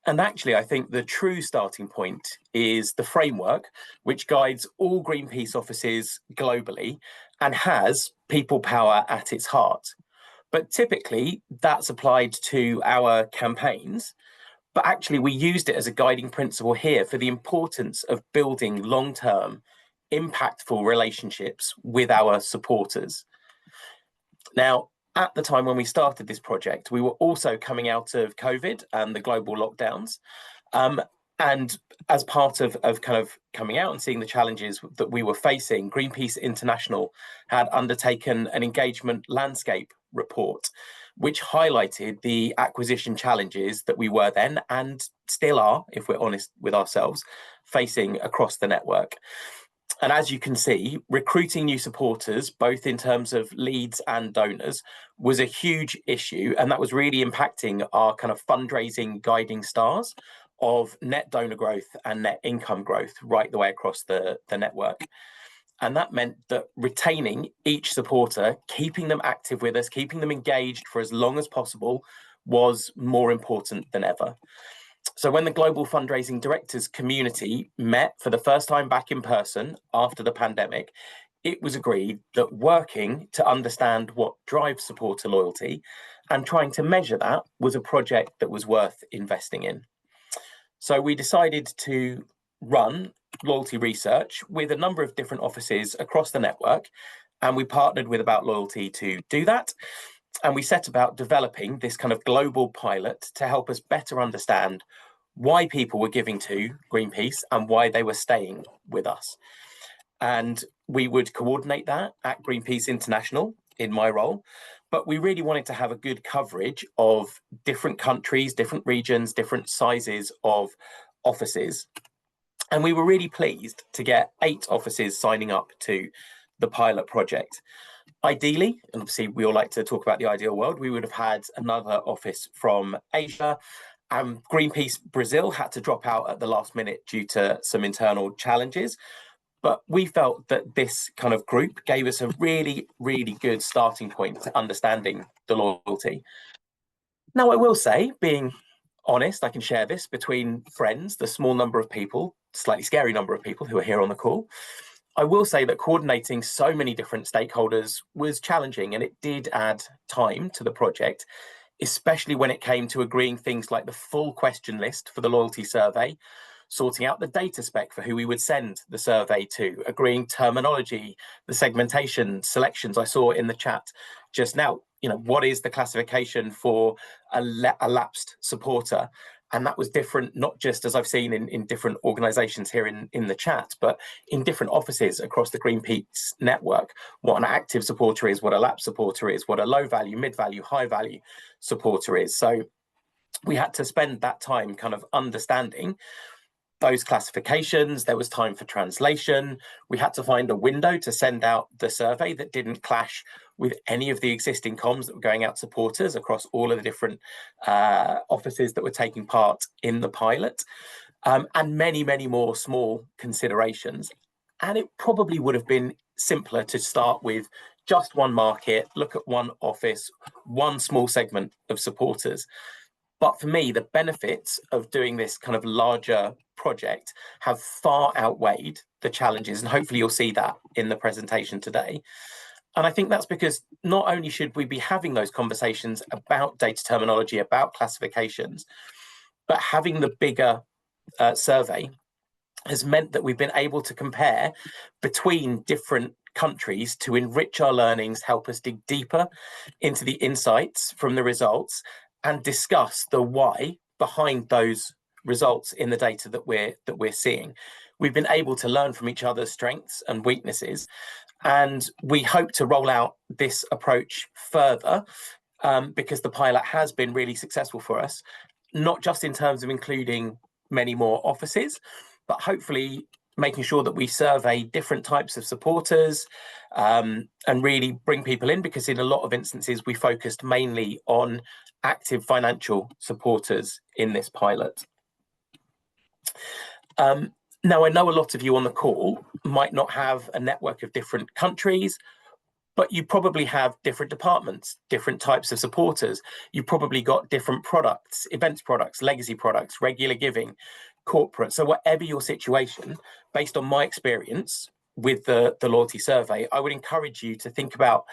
And actually, I think the true starting point is the framework which guides all Greenpeace offices globally and has people power at its heart. But typically that's applied to our campaigns. But actually, we used it as a guiding principle here for the importance of building long-term, impactful relationships with our supporters. Now, at the time when we started this project, we were also coming out of COVID and the global lockdowns. And as part of kind of coming out and seeing the challenges that we were facing, Greenpeace International had undertaken an engagement landscape report, which highlighted the acquisition challenges that we were then and still are, if we're honest with ourselves, facing across the network. And as you can see, recruiting new supporters, both in terms of leads and donors, was a huge issue. And that was really impacting our kind of fundraising guiding stars of net donor growth and net income growth right the way across the network. And that meant that retaining each supporter, keeping them active with us, keeping them engaged for as long as possible was more important than ever. So when the Global Fundraising Directors community met for the first time back in person after the pandemic, it was agreed that working to understand what drives supporter loyalty and trying to measure that was a project that was worth investing in. So we decided to run loyalty research with a number of different offices across the network, and we partnered with About Loyalty to do that. And we set about developing this kind of global pilot to help us better understand why people were giving to Greenpeace and why they were staying with us. And we would coordinate that at Greenpeace International in my role, but we really wanted to have a good coverage of different countries, different regions, different sizes of offices. And we were really pleased to get 8 offices signing up to the pilot project. Ideally, and obviously we all like to talk about the ideal world, we would have had another office from Asia. Greenpeace Brazil had to drop out at the last minute due to some internal challenges. But we felt that this kind of group gave us a really, really good starting point to understanding the loyalty. Now, I will say, being honest, I can share this between friends, the small number of people, slightly scary number of people who are here on the call. I will say that coordinating so many different stakeholders was challenging, and it did add time to the project, especially when it came to agreeing things like the full question list for the loyalty survey, sorting out the data spec for who we would send the survey to, agreeing terminology, the segmentation selections I saw in the chat just now. You know, what is the classification for a lapsed supporter? And that was different, not just as I've seen in different organizations here in the chat, but in different offices across the Greenpeace network, what an active supporter is, what a lapsed supporter is, what a low value, mid value, high value supporter is. So we had to spend that time kind of understanding those classifications. There was time for translation. We had to find a window to send out the survey that didn't clash with any of the existing comms that were going out to supporters across all of the different offices that were taking part in the pilot, and many, many more small considerations. And it probably would have been simpler to start with just one market, look at one office, one small segment of supporters. But for me, the benefits of doing this kind of larger project have far outweighed the challenges. And hopefully you'll see that in the presentation today. And I think that's because not only should we be having those conversations about data terminology, about classifications, but having the bigger survey has meant that we've been able to compare between different countries to enrich our learnings, help us dig deeper into the insights from the results, and discuss the why behind those results in the data that we're seeing. We've been able to learn from each other's strengths and weaknesses, and we hope to roll out this approach further because the pilot has been really successful for us, not just in terms of including many more offices, but hopefully making sure that we survey different types of supporters and really bring people in, because in a lot of instances we focused mainly on active financial supporters in this pilot. Now, I know a lot of you on the call might not have a network of different countries, but you probably have different departments, different types of supporters. You've probably got different products, events products, legacy products, regular giving, corporate. So whatever your situation, based on my experience with the loyalty survey, I would encourage you to think about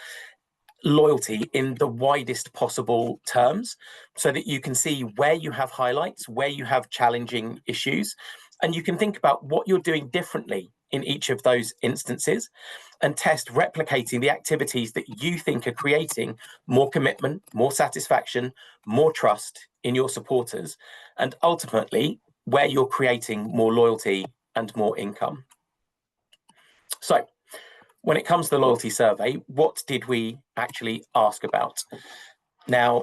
loyalty in the widest possible terms, so that you can see where you have highlights, where you have challenging issues, and you can think about what you're doing differently in each of those instances, and test replicating the activities that you think are creating more commitment, more satisfaction, more trust in your supporters, and ultimately where you're creating more loyalty and more income. So when it comes to the loyalty survey, what did we actually ask about? Now,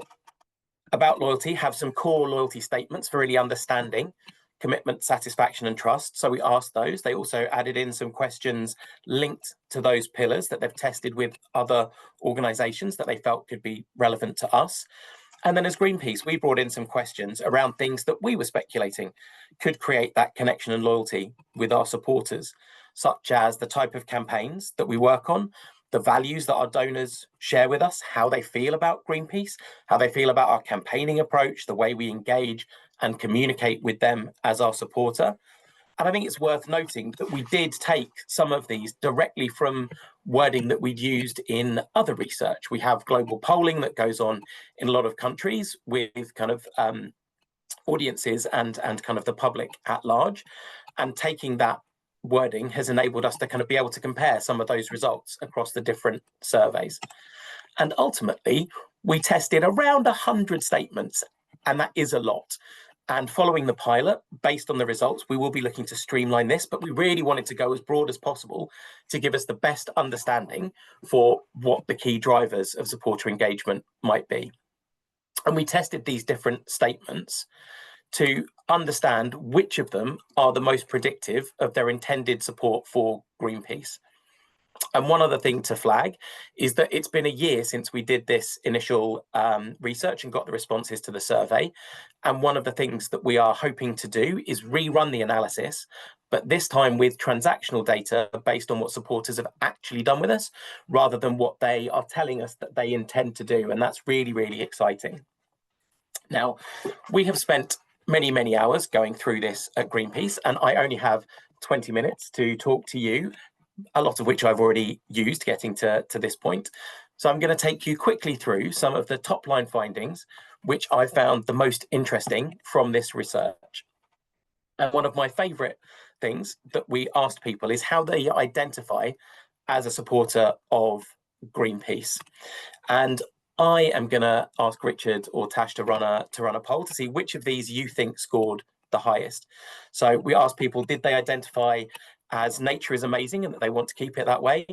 About Loyalty have some core loyalty statements for really understanding commitment, satisfaction, and trust. So we asked those. They also added in some questions linked to those pillars that they've tested with other organisations that they felt could be relevant to us. And then as Greenpeace, we brought in some questions around things that we were speculating could create that connection and loyalty with our supporters, such as the type of campaigns that we work on, the values that our donors share with us, how they feel about Greenpeace, how they feel about our campaigning approach, the way we engage and communicate with them as our supporter. And I think it's worth noting that we did take some of these directly from wording that we'd used in other research. We have global polling that goes on in a lot of countries with kind of audiences and kind of the public at large. And taking that wording has enabled us to kind of be able to compare some of those results across the different surveys. And ultimately, we tested around 100 statements, and that is a lot. And following the pilot, based on the results, we will be looking to streamline this, but we really wanted to go as broad as possible to give us the best understanding for what the key drivers of supporter engagement might be. And we tested these different statements to understand which of them are the most predictive of their intended support for Greenpeace. And one other thing to flag is that it's been a year since we did this initial research and got the responses to the survey. And one of the things that we are hoping to do is rerun the analysis, but this time with transactional data based on what supporters have actually done with us, rather than what they are telling us that they intend to do. And that's really, really exciting. Now, we have spent many hours going through this at Greenpeace, and I only have 20 minutes to talk to you, a lot of which I've already used getting to this point. So I'm going to take you quickly through some of the top line findings, which I found the most interesting from this research. And one of my favorite things that we asked people is how they identify as a supporter of Greenpeace. And I am going to ask Richard or Tash to run a poll to see which of these you think scored the highest. So we asked people, did they identify as nature is amazing and that they want to keep it that way,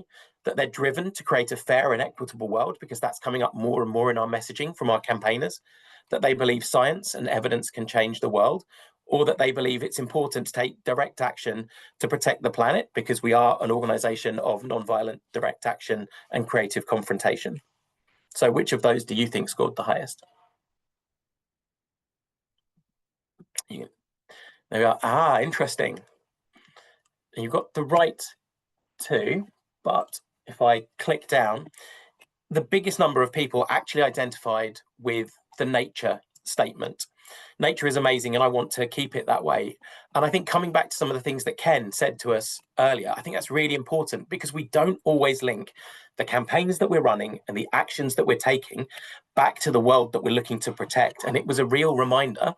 that they're driven to create a fair and equitable world, because that's coming up more and more in our messaging from our campaigners, that they believe science and evidence can change the world, or that they believe it's important to take direct action to protect the planet because we are an organisation of non-violent direct action and creative confrontation. So which of those do you think scored the highest? There we are. Interesting. You've got the right two, but if I click down, the biggest number of people actually identified with the nature statement. Nature is amazing and I want to keep it that way. And I think coming back to some of the things that Ken said to us earlier, I think that's really important, because we don't always link the campaigns that we're running and the actions that we're taking back to the world that we're looking to protect. And it was a real reminder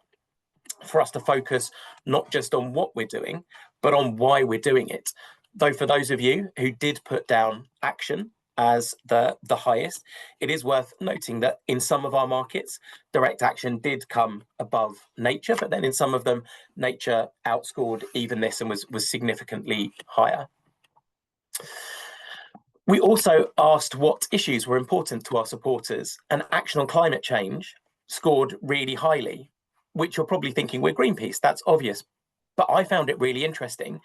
for us to focus not just on what we're doing, but on why we're doing it. Though for those of you who did put down action as the highest, it is worth noting that in some of our markets, direct action did come above nature, but then in some of them, nature outscored even this and was significantly higher. We also asked what issues were important to our supporters, and action on climate change scored really highly, which you're probably thinking, we're Greenpeace, that's obvious. But I found it really interesting,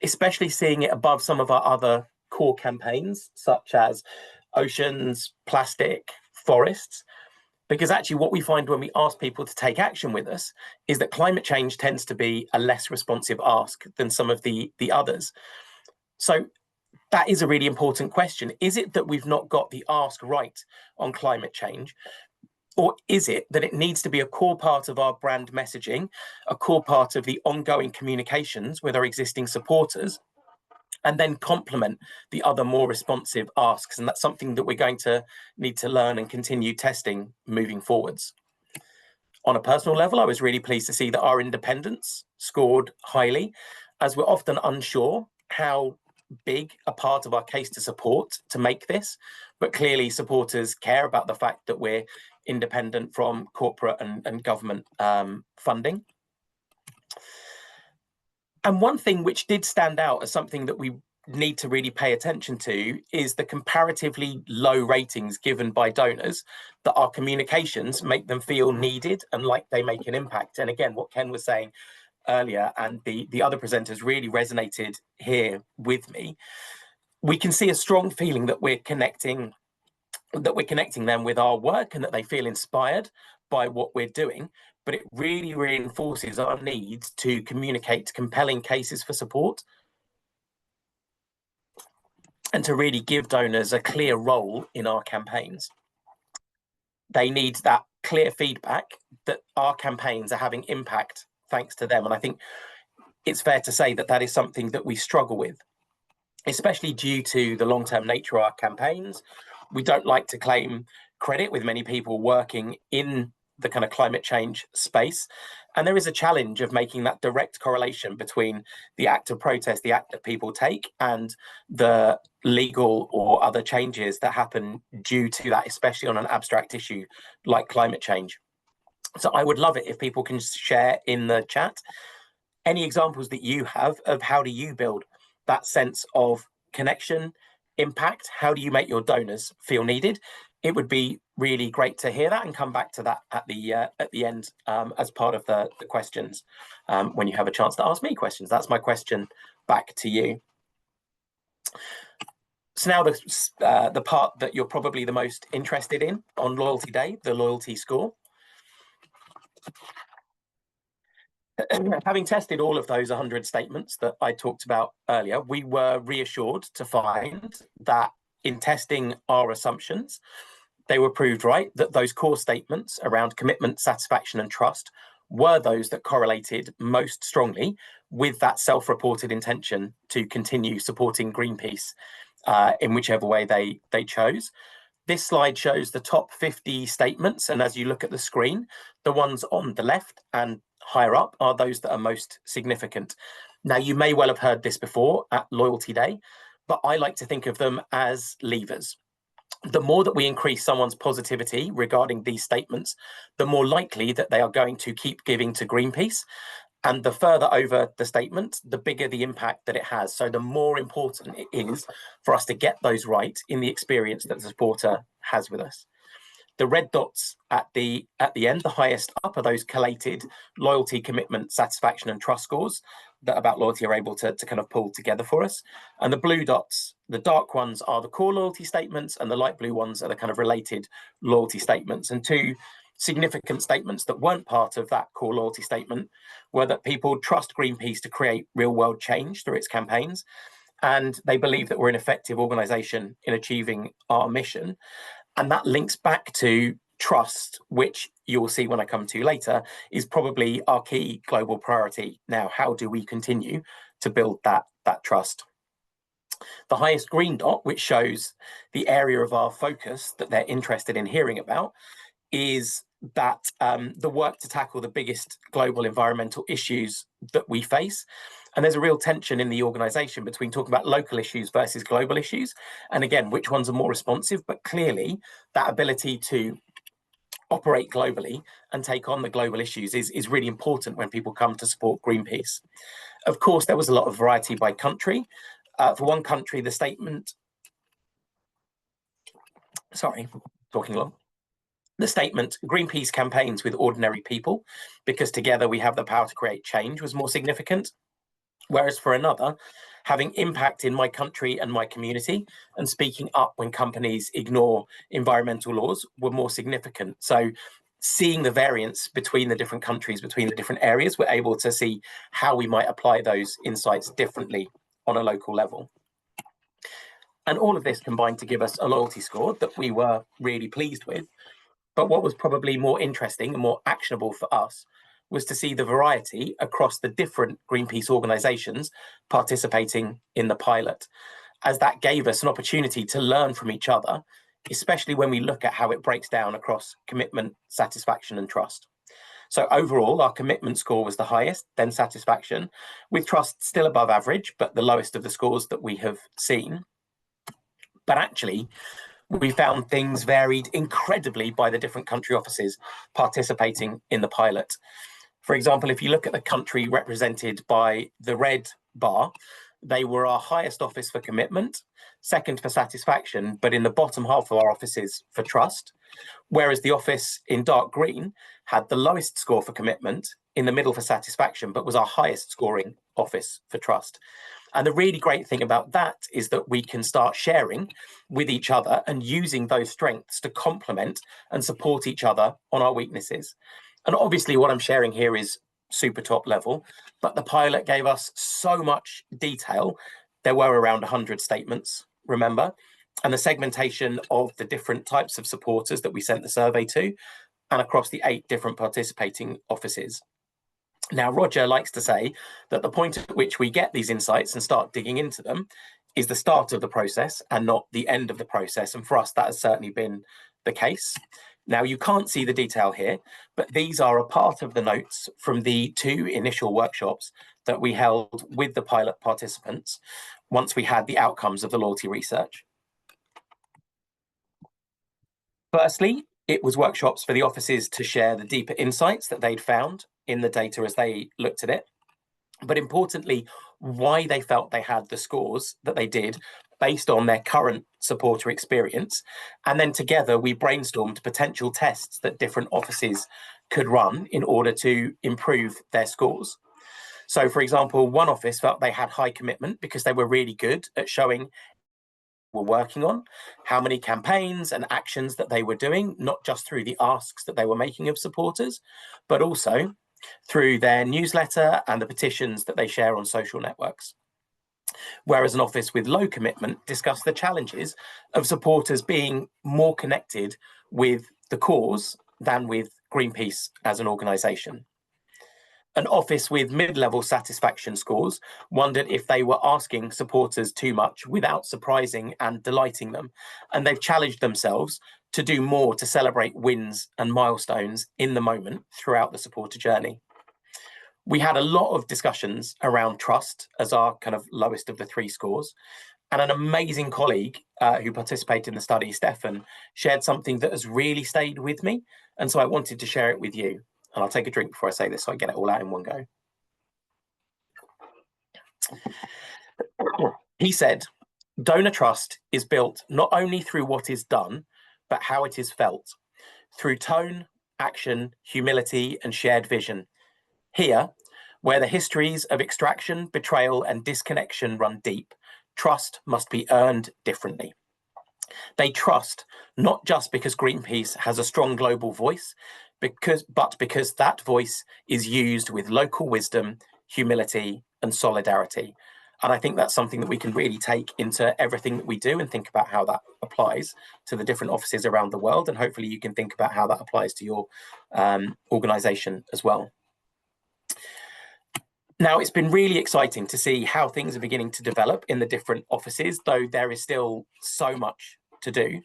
especially seeing it above some of our other core campaigns, such as oceans, plastic, forests, because actually what we find when we ask people to take action with us is that climate change tends to be a less responsive ask than some of the others. So that is a really important question. Is it that we've not got the ask right on climate change? Or is it that it needs to be a core part of our brand messaging, a core part of the ongoing communications with our existing supporters, and then complement the other more responsive asks? And that's something that we're going to need to learn and continue testing moving forwards. On a personal level, I was really pleased to see that our independents scored highly, as we're often unsure how big a part of our case to support to make this, but clearly supporters care about the fact that we're independent from corporate and government funding. And one thing which did stand out as something that we need to really pay attention to is the comparatively low ratings given by donors, that our communications make them feel needed and like they make an impact. And again, what Ken was saying earlier and the other presenters really resonated here with me. We can see a strong feeling that we're connecting them with our work and that they feel inspired by what we're doing, but it really reinforces our need to communicate compelling cases for support and to really give donors a clear role in our campaigns. They need that clear feedback that our campaigns are having impact thanks to them. And I think it's fair to say that that is something that we struggle with, especially due to the long-term nature of our campaigns. We don't like to claim credit, with many people working in the kind of climate change space. And there is a challenge of making that direct correlation between the act of protest, the act that people take, and the legal or other changes that happen due to that, especially on an abstract issue like climate change. So I would love it if people can share in the chat any examples that you have of how do you build that sense of connection, impact. How do you make your donors feel needed? It would be really great to hear that and come back to that at the end as part of the questions when you have a chance to ask me questions. That's my question back to you. So now the part that you're probably the most interested in on Loyalty Day, the loyalty score. Having tested all of those 100 statements that I talked about earlier, we were reassured to find that in testing our assumptions, they were proved right, that those core statements around commitment, satisfaction, and trust were those that correlated most strongly with that self-reported intention to continue supporting Greenpeace in whichever way they chose. This slide shows the top 50 statements, and as you look at the screen, the ones on the left and higher up are those that are most significant. Now, you may well have heard this before at Loyalty Day, but I like to think of them as levers. The more that we increase someone's positivity regarding these statements, the more likely that they are going to keep giving to Greenpeace. And the further over the statement, the bigger the impact that it has. So the more important it is for us to get those right in the experience that the supporter has with us. The red dots at the end, the highest up, are those collated loyalty, commitment, satisfaction, and trust scores that About Loyalty are able to kind of pull together for us. And the blue dots, the dark ones, are the core loyalty statements, and the light blue ones are the kind of related loyalty statements. And two significant statements that weren't part of that core loyalty statement were that people trust Greenpeace to create real world change through its campaigns, and they believe that we're an effective organisation in achieving our mission. And that links back to trust, which you'll see when I come to later, is probably our key global priority. Now, how do we continue to build that trust? The highest green dot, which shows the area of our focus that they're interested in hearing about, is that the work to tackle the biggest global environmental issues that we face. And there's a real tension in the organisation between talking about local issues versus global issues. And again, which ones are more responsive? But clearly, that ability to operate globally and take on the global issues is really important when people come to support Greenpeace. Of course, there was a lot of variety by country. For one country, the statement, the statement, Greenpeace campaigns with ordinary people, because together we have the power to create change, was more significant. Whereas for another, having impact in my country and my community and speaking up when companies ignore environmental laws were more significant. So seeing the variance between the different countries, between the different areas, we're able to see how we might apply those insights differently on a local level. And all of this combined to give us a loyalty score that we were really pleased with. But what was probably more interesting and more actionable for us was to see the variety across the different Greenpeace organisations participating in the pilot, as that gave us an opportunity to learn from each other, especially when we look at how it breaks down across commitment, satisfaction and trust. So overall, our commitment score was the highest, then satisfaction, with trust still above average, but the lowest of the scores that we have seen. But actually, we found things varied incredibly by the different country offices participating in the pilot. For example, if you look at the country represented by the red bar, they were our highest office for commitment, second for satisfaction, but in the bottom half of our offices for trust, whereas the office in dark green had the lowest score for commitment, in the middle for satisfaction, but was our highest scoring office for trust. And the really great thing about that is that we can start sharing with each other and using those strengths to complement and support each other on our weaknesses. And obviously what I'm sharing here is super top level, but the pilot gave us so much detail. There were around 100 statements, remember, and the segmentation of the different types of supporters that we sent the survey to, and across the 8 different participating offices. Now, Roger likes to say that the point at which we get these insights and start digging into them is the start of the process and not the end of the process. And for us, that has certainly been the case. Now, you can't see the detail here, but these are a part of the notes from the 2 initial workshops that we held with the pilot participants once we had the outcomes of the loyalty research. Firstly, it was workshops for the offices to share the deeper insights that they'd found in the data as they looked at it, but importantly, why they felt they had the scores that they did based on their current supporter experience. And then together we brainstormed potential tests that different offices could run in order to improve their scores. So for example, one office felt they had high commitment because they were really good at showing were working on, how many campaigns and actions that they were doing, not just through the asks that they were making of supporters, but also through their newsletter and the petitions that they share on social networks. Whereas an office with low commitment discussed the challenges of supporters being more connected with the cause than with Greenpeace as an organisation. An office with mid-level satisfaction scores wondered if they were asking supporters too much without surprising and delighting them, and they've challenged themselves to do more to celebrate wins and milestones in the moment throughout the supporter journey. We had a lot of discussions around trust as our kind of lowest of the 3 scores, and an amazing colleague who participated in the study, Stefan, shared something that has really stayed with me, and so I wanted to share it with you. And I'll take a drink before I say this so I get it all out in one go. He said, donor trust is built not only through what is done, but how it is felt, through tone, action, humility, and shared vision. Here, where the histories of extraction, betrayal, and disconnection run deep, trust must be earned differently. They trust not just because Greenpeace has a strong global voice, but because that voice is used with local wisdom, humility, and solidarity. And I think that's something that we can really take into everything that we do and think about how that applies to the different offices around the world. And hopefully you can think about how that applies to your organisation as well. Now, it's been really exciting to see how things are beginning to develop in the different offices, though there is still so much to do.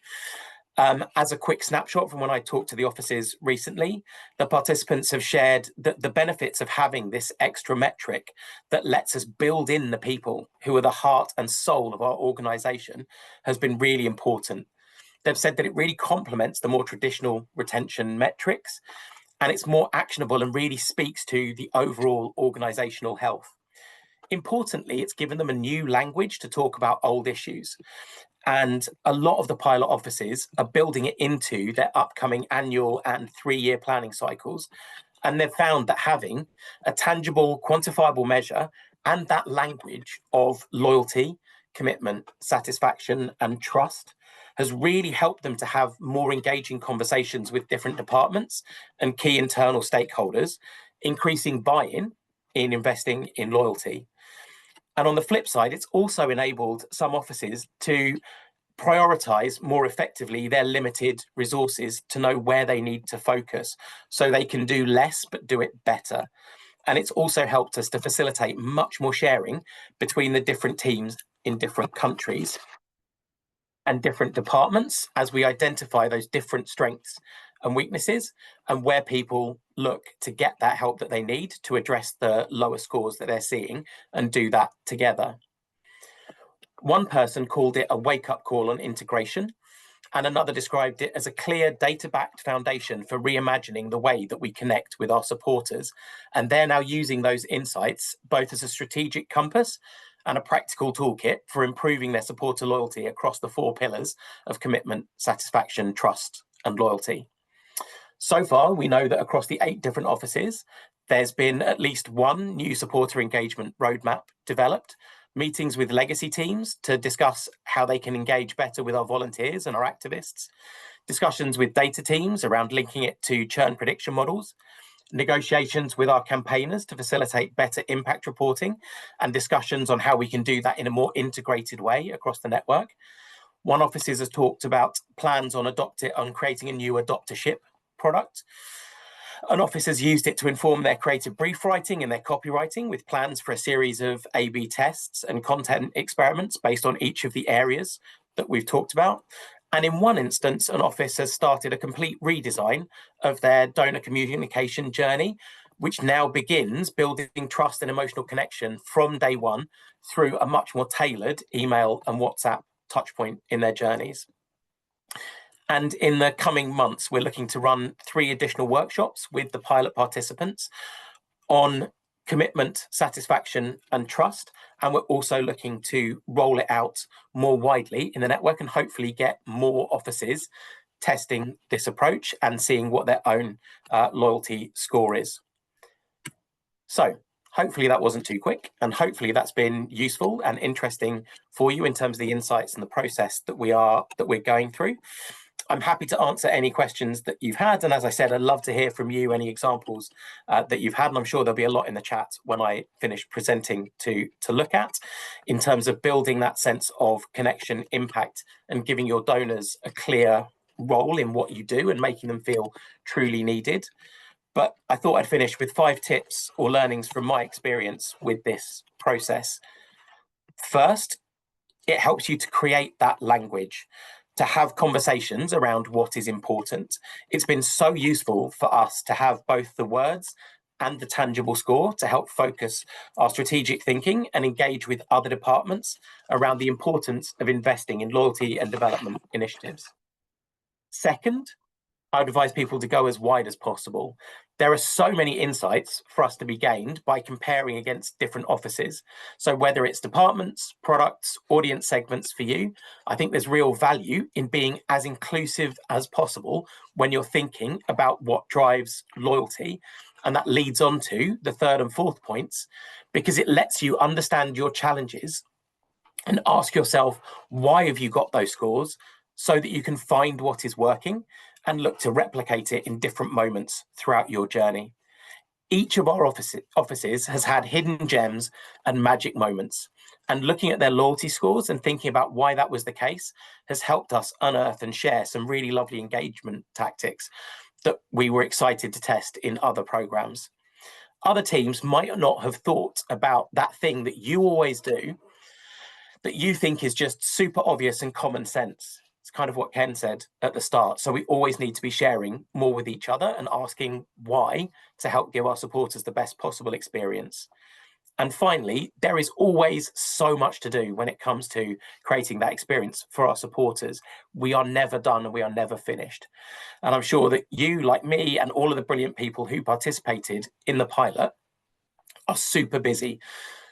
As a quick snapshot from when I talked to the offices recently, the participants have shared that the benefits of having this extra metric that lets us build in the people who are the heart and soul of our organisation has been really important. They've said that it really complements the more traditional retention metrics, and it's more actionable and really speaks to the overall organisational health. Importantly, it's given them a new language to talk about old issues. And a lot of the pilot offices are building it into their upcoming annual and 3-year planning cycles. And they've found that having a tangible, quantifiable measure and that language of loyalty, commitment, satisfaction, and trust has really helped them to have more engaging conversations with different departments and key internal stakeholders, increasing buy-in in investing in loyalty. And on the flip side, it's also enabled some offices to prioritise more effectively their limited resources to know where they need to focus so they can do less but do it better. And it's also helped us to facilitate much more sharing between the different teams in different countries and different departments as we identify those different strengths and weaknesses and where people look to get that help that they need to address the lower scores that they're seeing and do that together. One person called it a wake-up call on integration, and another described it as a clear data-backed foundation for reimagining the way that we connect with our supporters. And they're now using those insights both as a strategic compass and a practical toolkit for improving their supporter loyalty across the 4 pillars of commitment, satisfaction, trust, and loyalty. So far, we know that across the 8 different offices, there's been at least 1 new supporter engagement roadmap developed, meetings with legacy teams to discuss how they can engage better with our volunteers and our activists, discussions with data teams around linking it to churn prediction models, negotiations with our campaigners to facilitate better impact reporting, and discussions on how we can do that in a more integrated way across the network. One office has talked about plans on creating a new adoptership product. An office has used it to inform their creative brief writing and their copywriting with plans for a series of A/B tests and content experiments based on each of the areas that we've talked about. And in one instance, an office has started a complete redesign of their donor communication journey, which now begins building trust and emotional connection from day one through a much more tailored email and WhatsApp touchpoint in their journeys. And in the coming months, we're looking to run 3 additional workshops with the pilot participants on commitment, satisfaction, and trust. And we're also looking to roll it out more widely in the network and hopefully get more offices testing this approach and seeing what their own loyalty score is. So hopefully that wasn't too quick, and hopefully that's been useful and interesting for you in terms of the insights and the process that we're going through. I'm happy to answer any questions that you've had. And as I said, I'd love to hear from you, any examples that you've had. And I'm sure there'll be a lot in the chat when I finish presenting to look at in terms of building that sense of connection, impact, and giving your donors a clear role in what you do and making them feel truly needed. But I thought I'd finish with 5 tips or learnings from my experience with this process. First, it helps you to create that language, to have conversations around what is important. It's been so useful for us to have both the words and the tangible score to help focus our strategic thinking and engage with other departments around the importance of investing in loyalty and development initiatives. Second, I would advise people to go as wide as possible. There are so many insights for us to be gained by comparing against different offices. So whether it's departments, products, audience segments for you, I think there's real value in being as inclusive as possible when you're thinking about what drives loyalty. And that leads on to the 3rd and 4th points, because it lets you understand your challenges and ask yourself, why have you got those scores, so that you can find what is working and look to replicate it in different moments throughout your journey. Each of our offices has had hidden gems and magic moments, and looking at their loyalty scores and thinking about why that was the case has helped us unearth and share some really lovely engagement tactics that we were excited to test in other programs. Other teams might not have thought about that thing that you always do, that you think is just super obvious and common sense. It's kind of what Ken said at the start. So we always need to be sharing more with each other and asking why to help give our supporters the best possible experience. And finally, there is always so much to do when it comes to creating that experience for our supporters. We are never done and we are never finished. And I'm sure that you, like me, and all of the brilliant people who participated in the pilot are super busy.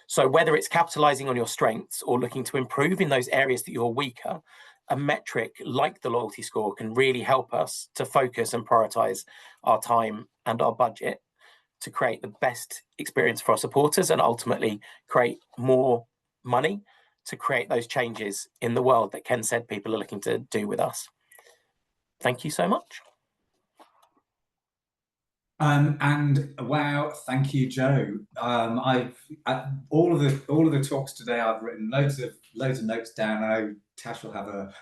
So whether it's capitalizing on your strengths or looking to improve in those areas that you're weaker, a metric like the loyalty score can really help us to focus and prioritize our time and our budget to create the best experience for our supporters and ultimately create more money to create those changes in the world that Ken said people are looking to do with us. Thank you so much. And wow, thank you, Joe. All of the talks today, I've written loads of notes down. I know Tash will have a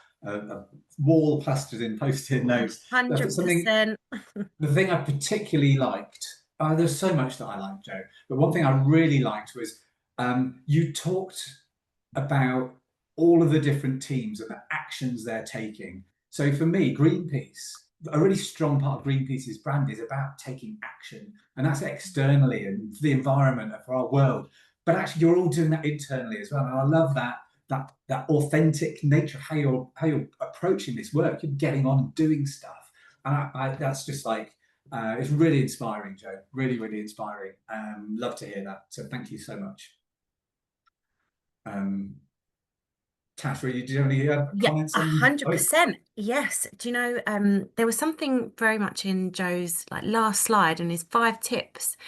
wall plastered in posted notes. 100%. The thing I particularly liked, there's so much that I liked, Joe, but one thing I really liked was you talked about all of the different teams and the actions they're taking. So for me, Greenpeace, a really strong part of Greenpeace's brand is about taking action, and that's externally and for the environment and for our world. But actually, you're all doing that internally as well, and I love that authentic nature of how you're approaching this work. You're getting on and doing stuff, and that's just like it's really inspiring, Joe. Really, really inspiring. Love to hear that. So thank you so much. Tash, do you have any comments? 100%. Yes. Do you know, there was something very much in Joe's last slide and his 5 tips,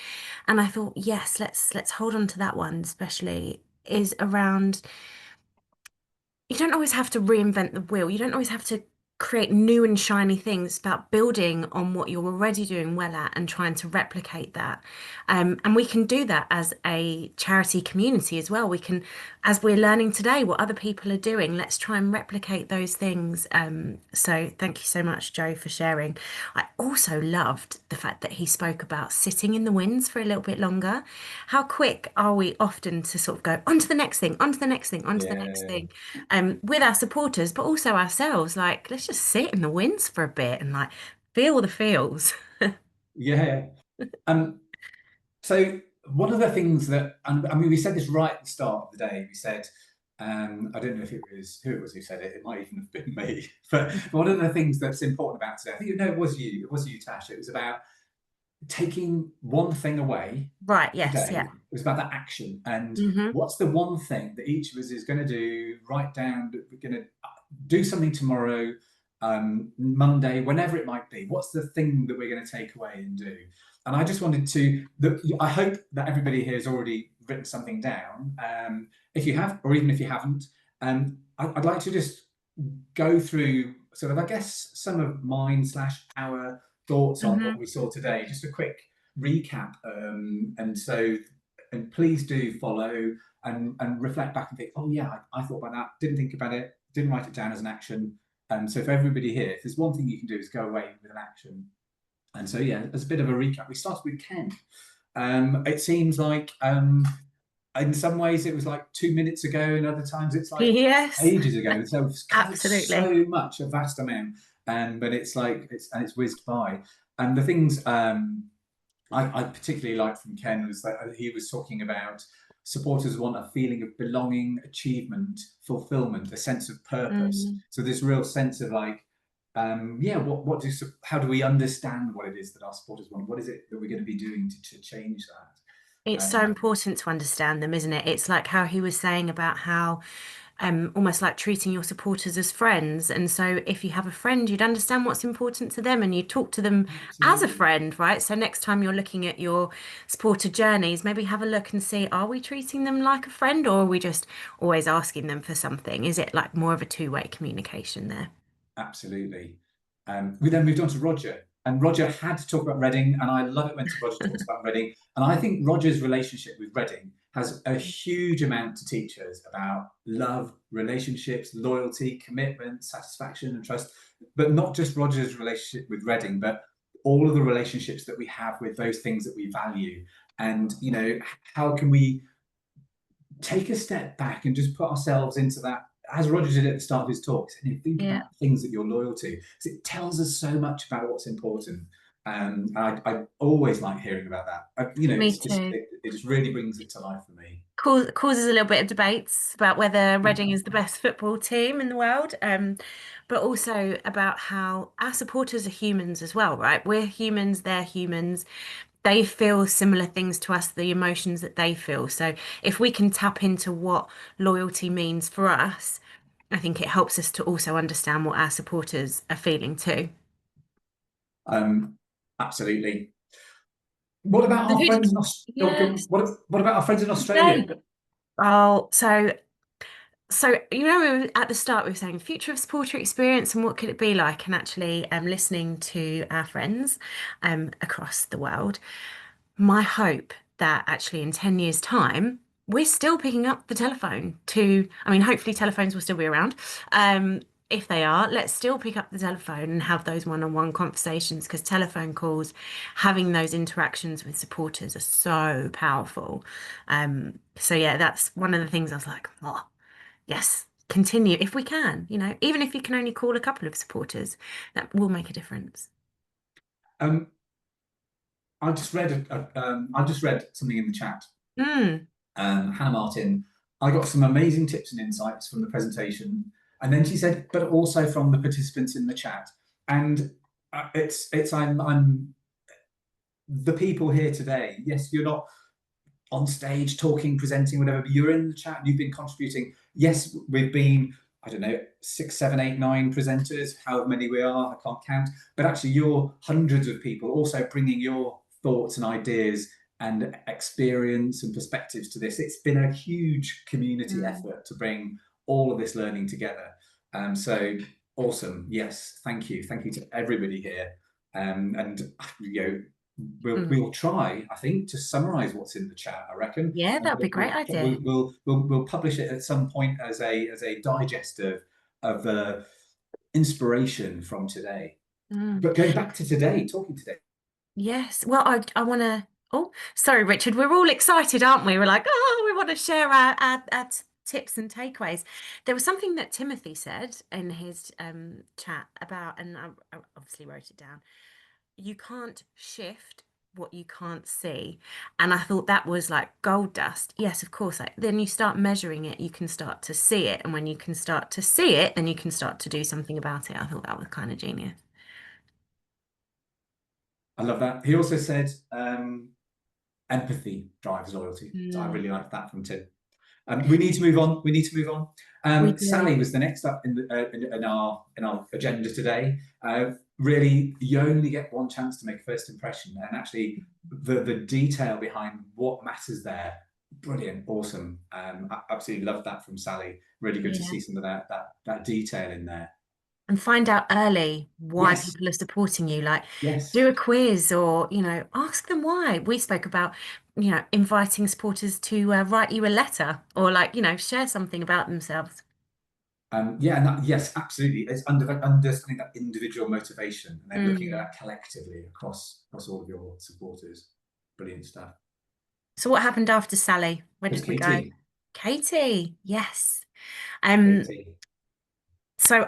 and I thought, yes, let's hold on to that one, especially is around, you don't always have to reinvent the wheel. You don't always have to create new and shiny things. It's about building on what you're already doing well at and trying to replicate that. And we can do that as a charity community as well. We can, as we're learning today what other people are doing, let's try and replicate those things. So thank you so much, Joe, for sharing. I also loved the fact that he spoke about sitting in the wins for a little bit longer. How quick are we often to sort of go on to the next thing, on to the next thing, on to the next thing, with our supporters, but also ourselves. Let's just sit in the wins for a bit and feel the feels. Yeah. So one of the things that, I mean, we said this right at the start of the day. We said, I don't know if it was who said it. It might even have been me. But one of the things that's important about today, I think it was you. It was you, Tash. It was about taking one thing away. Right. Yes. Today. Yeah. It was about that action, and what's the one thing that each of us is going to do? Write down that we're going to do something tomorrow, Monday, whenever it might be. What's the thing that we're going to take away and do? And I just wanted to, I hope that everybody here has already written something down. If you have, or even if you haven't, I'd like to just go through sort of, I guess, some of mine / our thoughts on what we saw today. Just a quick recap. And please do follow and reflect back and think, oh yeah, I thought about that, didn't think about it, didn't write it down as an action. So for everybody here, if there's one thing you can do is go away with an action. And so, yeah, as a bit of a recap, we started with Ken. It seems like in some ways it was 2 minutes ago, and other times it's ages ago. So it's covered so much, a vast amount. But it's it's whizzed by. And the things I particularly liked from Ken was that he was talking about supporters want a feeling of belonging, achievement, fulfillment, a sense of purpose. So this real sense of how do we understand what it is that our supporters want? What is it that we're going to be doing to change that? It's so important to understand them, isn't it? It's like how he was saying about how almost like treating your supporters as friends. And so if you have a friend, you'd understand what's important to them and you talk to them as a friend, right? So next time you're looking at your supporter journeys, maybe have a look and see, are we treating them like a friend, or are we just always asking them for something? Is it more of a two-way communication there? Absolutely. We then moved on to Roger, and Roger had to talk about Reading, and I love it when Roger talks about Reading. And I think Roger's relationship with Reading has a huge amount to teach us about love, relationships, loyalty, commitment, satisfaction, and trust. But not just Roger's relationship with Reading, but all of the relationships that we have with those things that we value. And, how can we take a step back and just put ourselves into that, as Roger did at the start of his talks, and you think about things that you're loyal to, because it tells us so much about what's important. I always like hearing about that. Me too. It just really brings it to life for me. Causes a little bit of debates about whether Reading is the best football team in the world, but also about how our supporters are humans as well, right? We're humans, they're humans. They feel similar things to us, the emotions that they feel. So if we can tap into what loyalty means for us, I think it helps us to also understand what our supporters are feeling too. Absolutely. What about our friends in Australia? What about our friends in Australia? Oh, so So, you know, at the start we were saying future of supporter experience and what could it be like, and actually listening to our friends across the world, my hope that actually in 10 years' time, we're still picking up the telephone to, I mean, hopefully telephones will still be around. If they are, let's still pick up the telephone and have those one-on-one conversations, because telephone calls, having those interactions with supporters are so powerful. So yeah, that's one of the things I was like, oh, yes, continue if we can, you know, even if you can only call a couple of supporters, that will make a difference. I just read something in the chat. Hannah Martin, I got some amazing tips and insights from the presentation, and then she said, but also from the participants in the chat. And I'm the people here today. Yes, you're not on stage talking, presenting, whatever, but you're in the chat. You've been contributing. Yes, we've been, I don't know, 6, 7, 8, 9 presenters, however many we are, I can't count. But actually, you're hundreds of people also bringing your thoughts and ideas and experience and perspectives to this. It's been a huge community effort to bring all of this learning together. So awesome. Yes, thank you. Thank you to everybody here. And you know, we'll try, I think, to summarize what's in the chat, I reckon. Yeah, that'd be a great idea. We'll publish it at some point as a digest of the inspiration from today. But going back to today, talking today. Yes. Well, I want to. Oh, sorry, Richard. We're all excited, aren't we? We're like, oh, we want to share our tips and takeaways. There was something that Timothy said in his chat about, and I obviously wrote it down. You can't shift what you can't see. And I thought that was like gold dust. Yes, of course. Like, then you start measuring it, you can start to see it. And when you can start to see it, then you can start to do something about it. I thought that was kind of genius. I love that. He also said empathy drives loyalty. So I really like that from Tim. We need to move on. We need to move on. Sally was the next up in our agenda today. Really, you only get one chance to make a first impression, and actually, the detail behind what matters there, brilliant, awesome. I absolutely love that from Sally. Really good to see some of that detail in there. And find out early why people are supporting you. Like, do a quiz, or, you know, ask them why. We spoke about, you know, inviting supporters to write you a letter, or like, you know, share something about themselves. Yeah, and that, yes, absolutely. It's understanding that individual motivation, and then looking at that collectively across all of your supporters. Brilliant stuff. So what happened after Sally? Where did we go? Katie, yes. So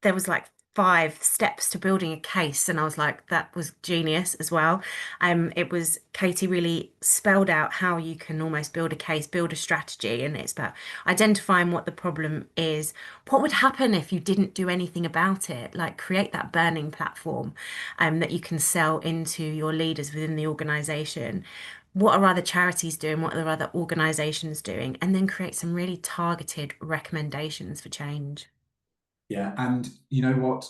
there was like 5 steps to building a case, and I was like, that was genius as well. It was Katie really spelled out how you can almost build a case, build a strategy, and it's about identifying what the problem is, what would happen if you didn't do anything about it, like create that burning platform that you can sell into your leaders within the organization. What are other charities doing? What are other organizations doing? And then create some really targeted recommendations for change. Yeah, and you know what?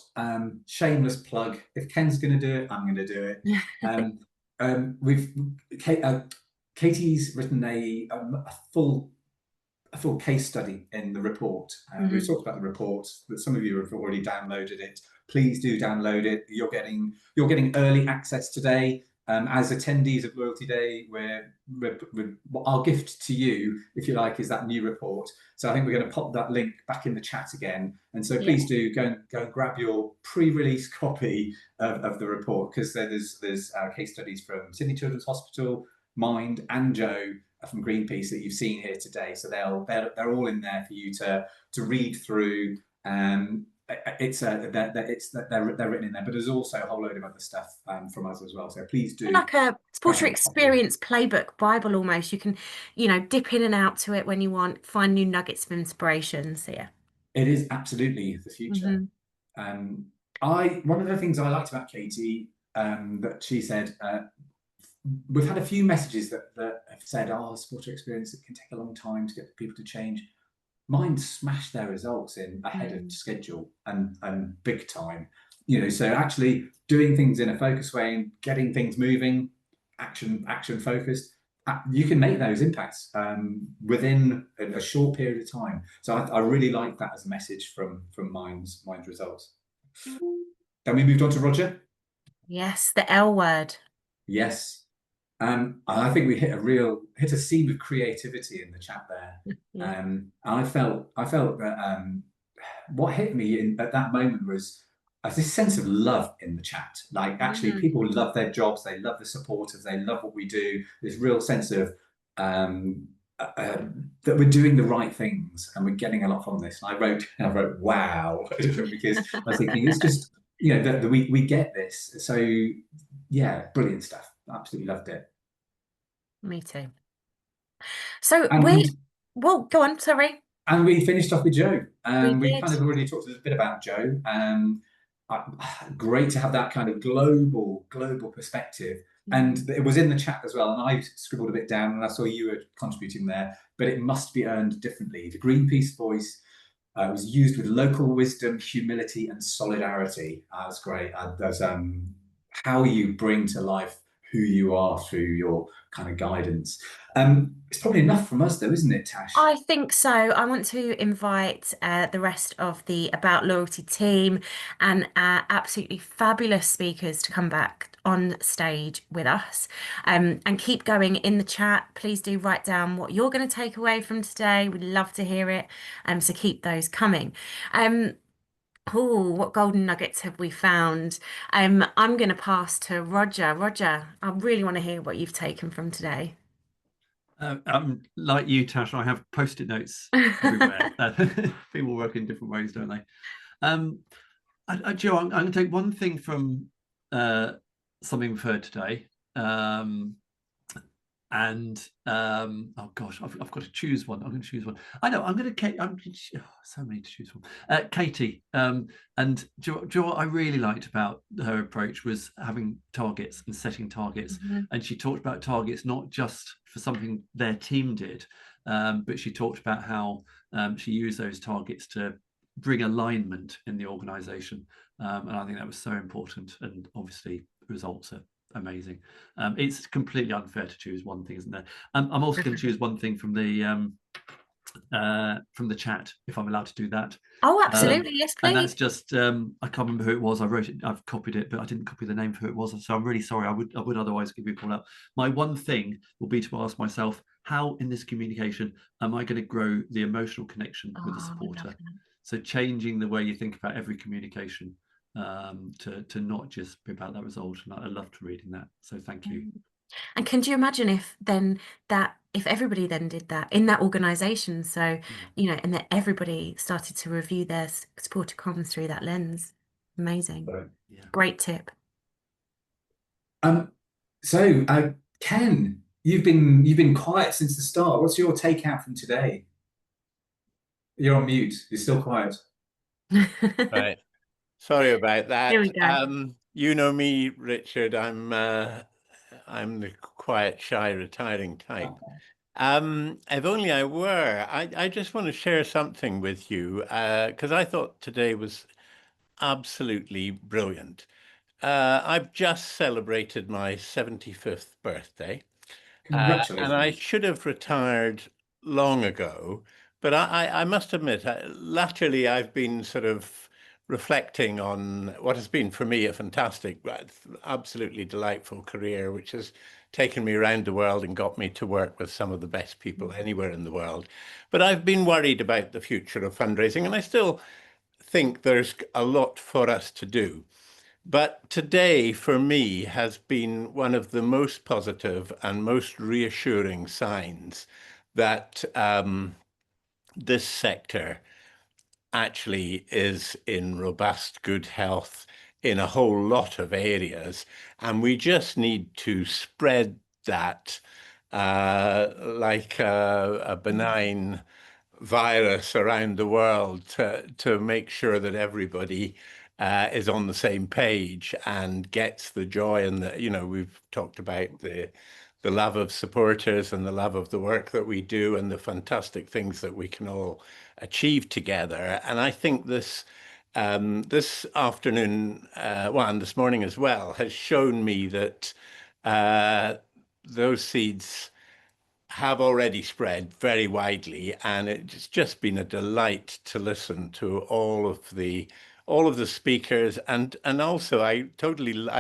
Shameless plug. If Ken's going to do it, I'm going to do it. Katie's written a full case study in the report. We've talked about the report, but some of you have already downloaded it. Please do download it. You're getting early access today. As attendees of Loyalty Day, our gift to you, if you like, is that new report. So I think we're going to pop that link back in the chat again. And so please do go and grab your pre-release copy of the report, because there's case studies from Sydney Children's Hospital, Mind, and Joe from Greenpeace that you've seen here today. So they're all in there for you to read through. They're written in there, but there's also a whole load of other stuff from us as well. So please do. Like a supporter experience playbook, Bible almost. You can, you know, dip in and out to it when you want, find new nuggets of inspiration. So yeah, it is absolutely the future. One of the things I liked about Katie that she said, we've had a few messages that have said, "Oh, supporter experience, it can take a long time to get people to change." Mine smashed their results in ahead of schedule and big time. You know, so actually doing things in a focused way and getting things moving, action focused, you can make those impacts within a short period of time. So I really like that as a message from Mind's results. Then we moved on to Roger. Yes, the L word. Yes. And I think we hit a seam of creativity in the chat there. Yeah. And I felt that what hit me at that moment was this sense of love in the chat. Like, actually, people love their jobs, they love the supporters, they love what we do. This real sense of that we're doing the right things and we're getting a lot from this. And I wrote, wow, because I was thinking it's just, that we get this. So yeah, brilliant stuff. Absolutely loved it. Me too. So And well, go on, sorry. And we finished off with Joe. We did. kind of already talked a little bit about Joe. Great to have that kind of global perspective. And it was in the chat as well. And I scribbled a bit down and I saw you were contributing there, but it must be earned differently. The Greenpeace voice was used with local wisdom, humility, and solidarity. That's great. There's how you bring to life who you are through your kind of guidance. It's probably enough from us though, isn't it, Tash? I think so. I want to invite the rest of the About Loyalty team and absolutely fabulous speakers to come back on stage with us and keep going in the chat. Please do write down what you're going to take away from today. We'd love to hear it. So keep those coming. Oh, what golden nuggets have we found? I'm going to pass to Roger. Roger, I really want to hear what you've taken from today. Like you, Tash, I have post-it notes everywhere. People work in different ways, don't they? Joe, I'm going to take one thing from something we've heard today. Oh gosh, I've got to choose one. I'm going to choose one. I know. I'm going to. So many to choose from. Katie. And Joe, what I really liked about her approach was having targets and setting targets. And she talked about targets not just for something their team did, but she talked about how she used those targets to bring alignment in the organisation. And I think that was so important. And obviously, results are amazing. It's completely unfair to choose one thing, isn't there? I'm also going to choose one thing from the chat, if I'm allowed to do that. Oh, absolutely. Yes, please. And that's just I can't remember who it was. I wrote it, I've copied it, but I didn't copy the name for who it was, so I'm really sorry. I would otherwise give you a call out. My one thing will be to ask myself, how in this communication am I going to grow the emotional connection with the supporter? So changing the way you think about every communication to not just be about that result. And I loved reading that, so thank you. And can you imagine if everybody then did that in that organization, so and that everybody started to review their supporter comms through that lens? Amazing. Great tip. So Ken, you've been quiet since the start. What's your takeout from today? You're on mute. You're still quiet. Right. Sorry about that. Here we go. You know me, Richard. I'm the quiet, shy, retiring type. If only I were. I just want to share something with you because I thought today was absolutely brilliant. I've just celebrated my 75th birthday. Congratulations. And I should have retired long ago. But I must admit, latterly I've been sort of reflecting on what has been for me a fantastic, absolutely delightful career, which has taken me around the world and got me to work with some of the best people anywhere in the world. But I've been worried about the future of fundraising, and I still think there's a lot for us to do. But today, for me, has been one of the most positive and most reassuring signs that this sector actually is in robust good health in a whole lot of areas, and we just need to spread that like a benign virus around the world to make sure that everybody is on the same page and gets the joy. And we've talked about the love of supporters and the love of the work that we do and the fantastic things that we can all achieve together. And I think this afternoon, and this morning as well, has shown me that those seeds have already spread very widely, and it's just been a delight to listen to all of the speakers, and also I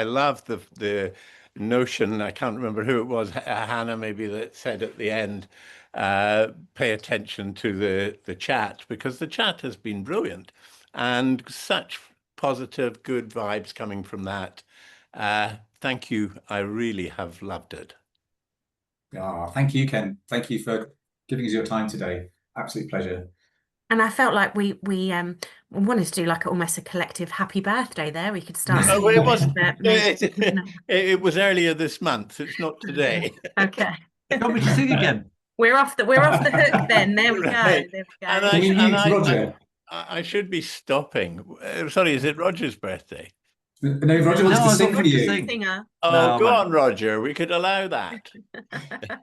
love the notion, I can't remember who it was, Hannah maybe, that said at the end, pay attention to the chat, because the chat has been brilliant and such positive, good vibes coming from that. Thank you. I really have loved it. Thank you, Ken. Thank you for giving us your time today. Absolute pleasure. And I felt like we wanted to do like almost a collective happy birthday there. We could start singing. It was earlier this month. It's not today. Okay. Want me to sing again? We're off the hook then. There we go. Right. There we go. And Roger. I should be stopping. Sorry, is it Roger's birthday? No, Roger wants to sing for you. Singer. Oh, No, go mate. on, Roger. We could allow that.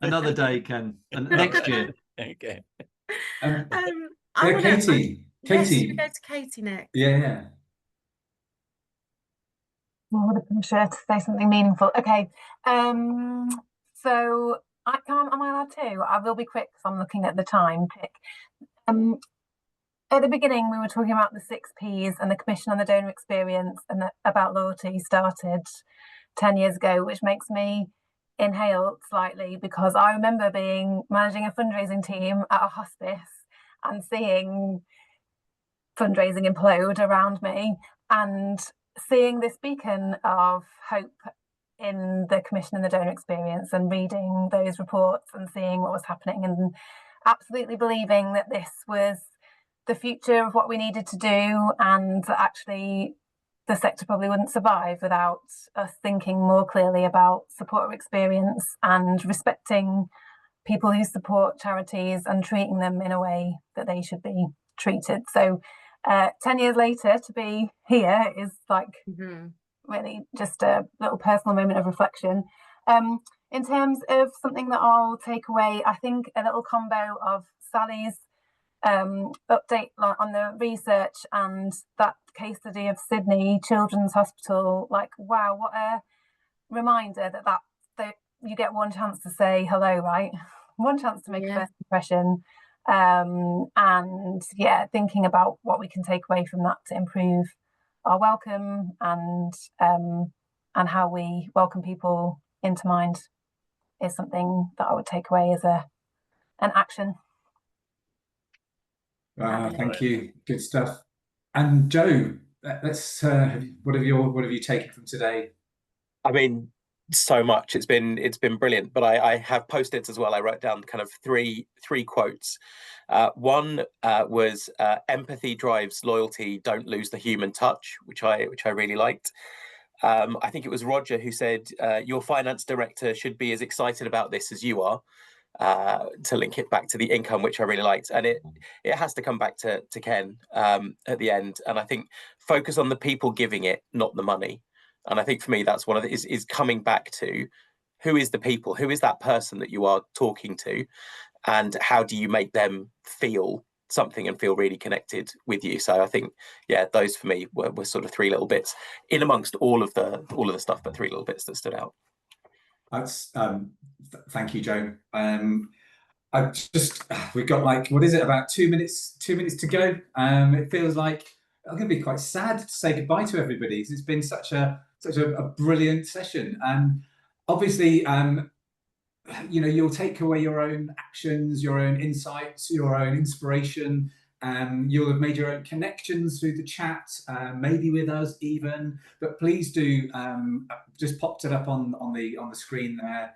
Another day, Ken. And next year. Okay. Katie. Yes, we go to Katie next. Yeah. I would have been sure to say something meaningful. Okay. So am I allowed to? I will be quick because I'm looking at the time tick. At the beginning, we were talking about the 6 Ps, and the Commission on the Donor Experience and About Loyalty started 10 years ago, which makes me inhale slightly, because I remember managing a fundraising team at a hospice and seeing fundraising implode around me, and seeing this beacon of hope in the Commission on the Donor Experience, and reading those reports and seeing what was happening, and absolutely believing that this was the future of what we needed to do, and that actually the sector probably wouldn't survive without us thinking more clearly about supporter experience and respecting people who support charities and treating them in a way that they should be treated. So 10 years later, to be here is like really just a little personal moment of reflection. In terms of something that I'll take away, I think a little combo of Sally's update on the research and that case study of Sydney Children's Hospital. Like, wow, what a reminder that you get one chance to say hello, right? One chance to make a first impression. And yeah, thinking about what we can take away from that to improve our welcome and how we welcome people into Mind is something that I would take away as an action. Thank you. Good stuff. And Joe, let's what have you taken from today? I mean, so much. It's been brilliant. But I have post-its as well. I wrote down kind of three quotes. One was empathy drives loyalty. Don't lose the human touch, which I really liked. I think it was Roger who said your finance director should be as excited about this as you are. To link it back to the income, which I really liked, and it has to come back to Ken at the end. And I think focus on the people giving it, not the money. And I think for me, that's one of the is coming back to who is the people, who is that person that you are talking to, and how do you make them feel something and feel really connected with you. So I think, yeah, those for me were sort of 3 little bits in amongst all of the stuff, but 3 little bits that stood out. That's thank you, Joe. We've got like, what is it, about 2 minutes to go. It feels like I'm going to be quite sad to say goodbye to everybody, because it's been such a brilliant session. And obviously, you'll take away your own actions, your own insights, your own inspiration. You'll have made your own connections through the chat, maybe with us even. But please do just popped it up on the screen there.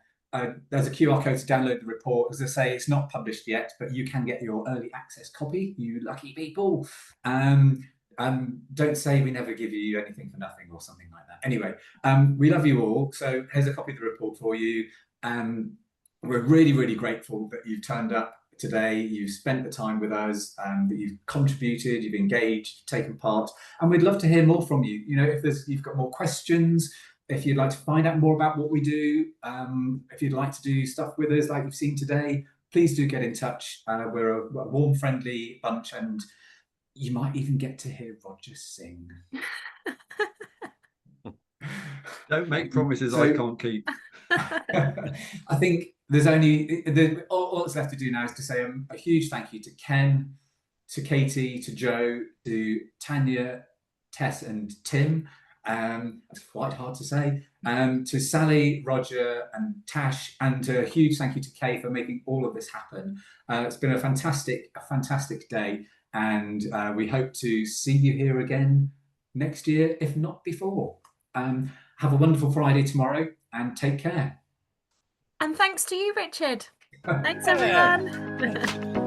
There's a QR code to download the report. As I say, it's not published yet, but you can get your early access copy, you lucky people. Don't say we never give you anything for nothing or something like that. Anyway, we love you all. So here's a copy of the report for you. We're really, really grateful that you've turned up today, you've spent the time with us, that you've contributed, you've engaged, taken part, and we'd love to hear more from you. If you've got more questions, if you'd like to find out more about what we do, if you'd like to do stuff with us like you've seen today, please do get in touch. We're a warm, friendly bunch, and you might even get to hear Roger sing. Don't make promises I can't keep. I think there's only all that's left to do now is to say a huge thank you to Ken, to Katie, to Joe, to Tanya, Tess, and Tim. That's quite hard to say. To Sally, Roger, and Tash, and a huge thank you to Kay for making all of this happen. It's been a fantastic day, and we hope to see you here again next year, if not before. Have a wonderful Friday tomorrow, and take care. And thanks to you, Richard. Thanks, everyone.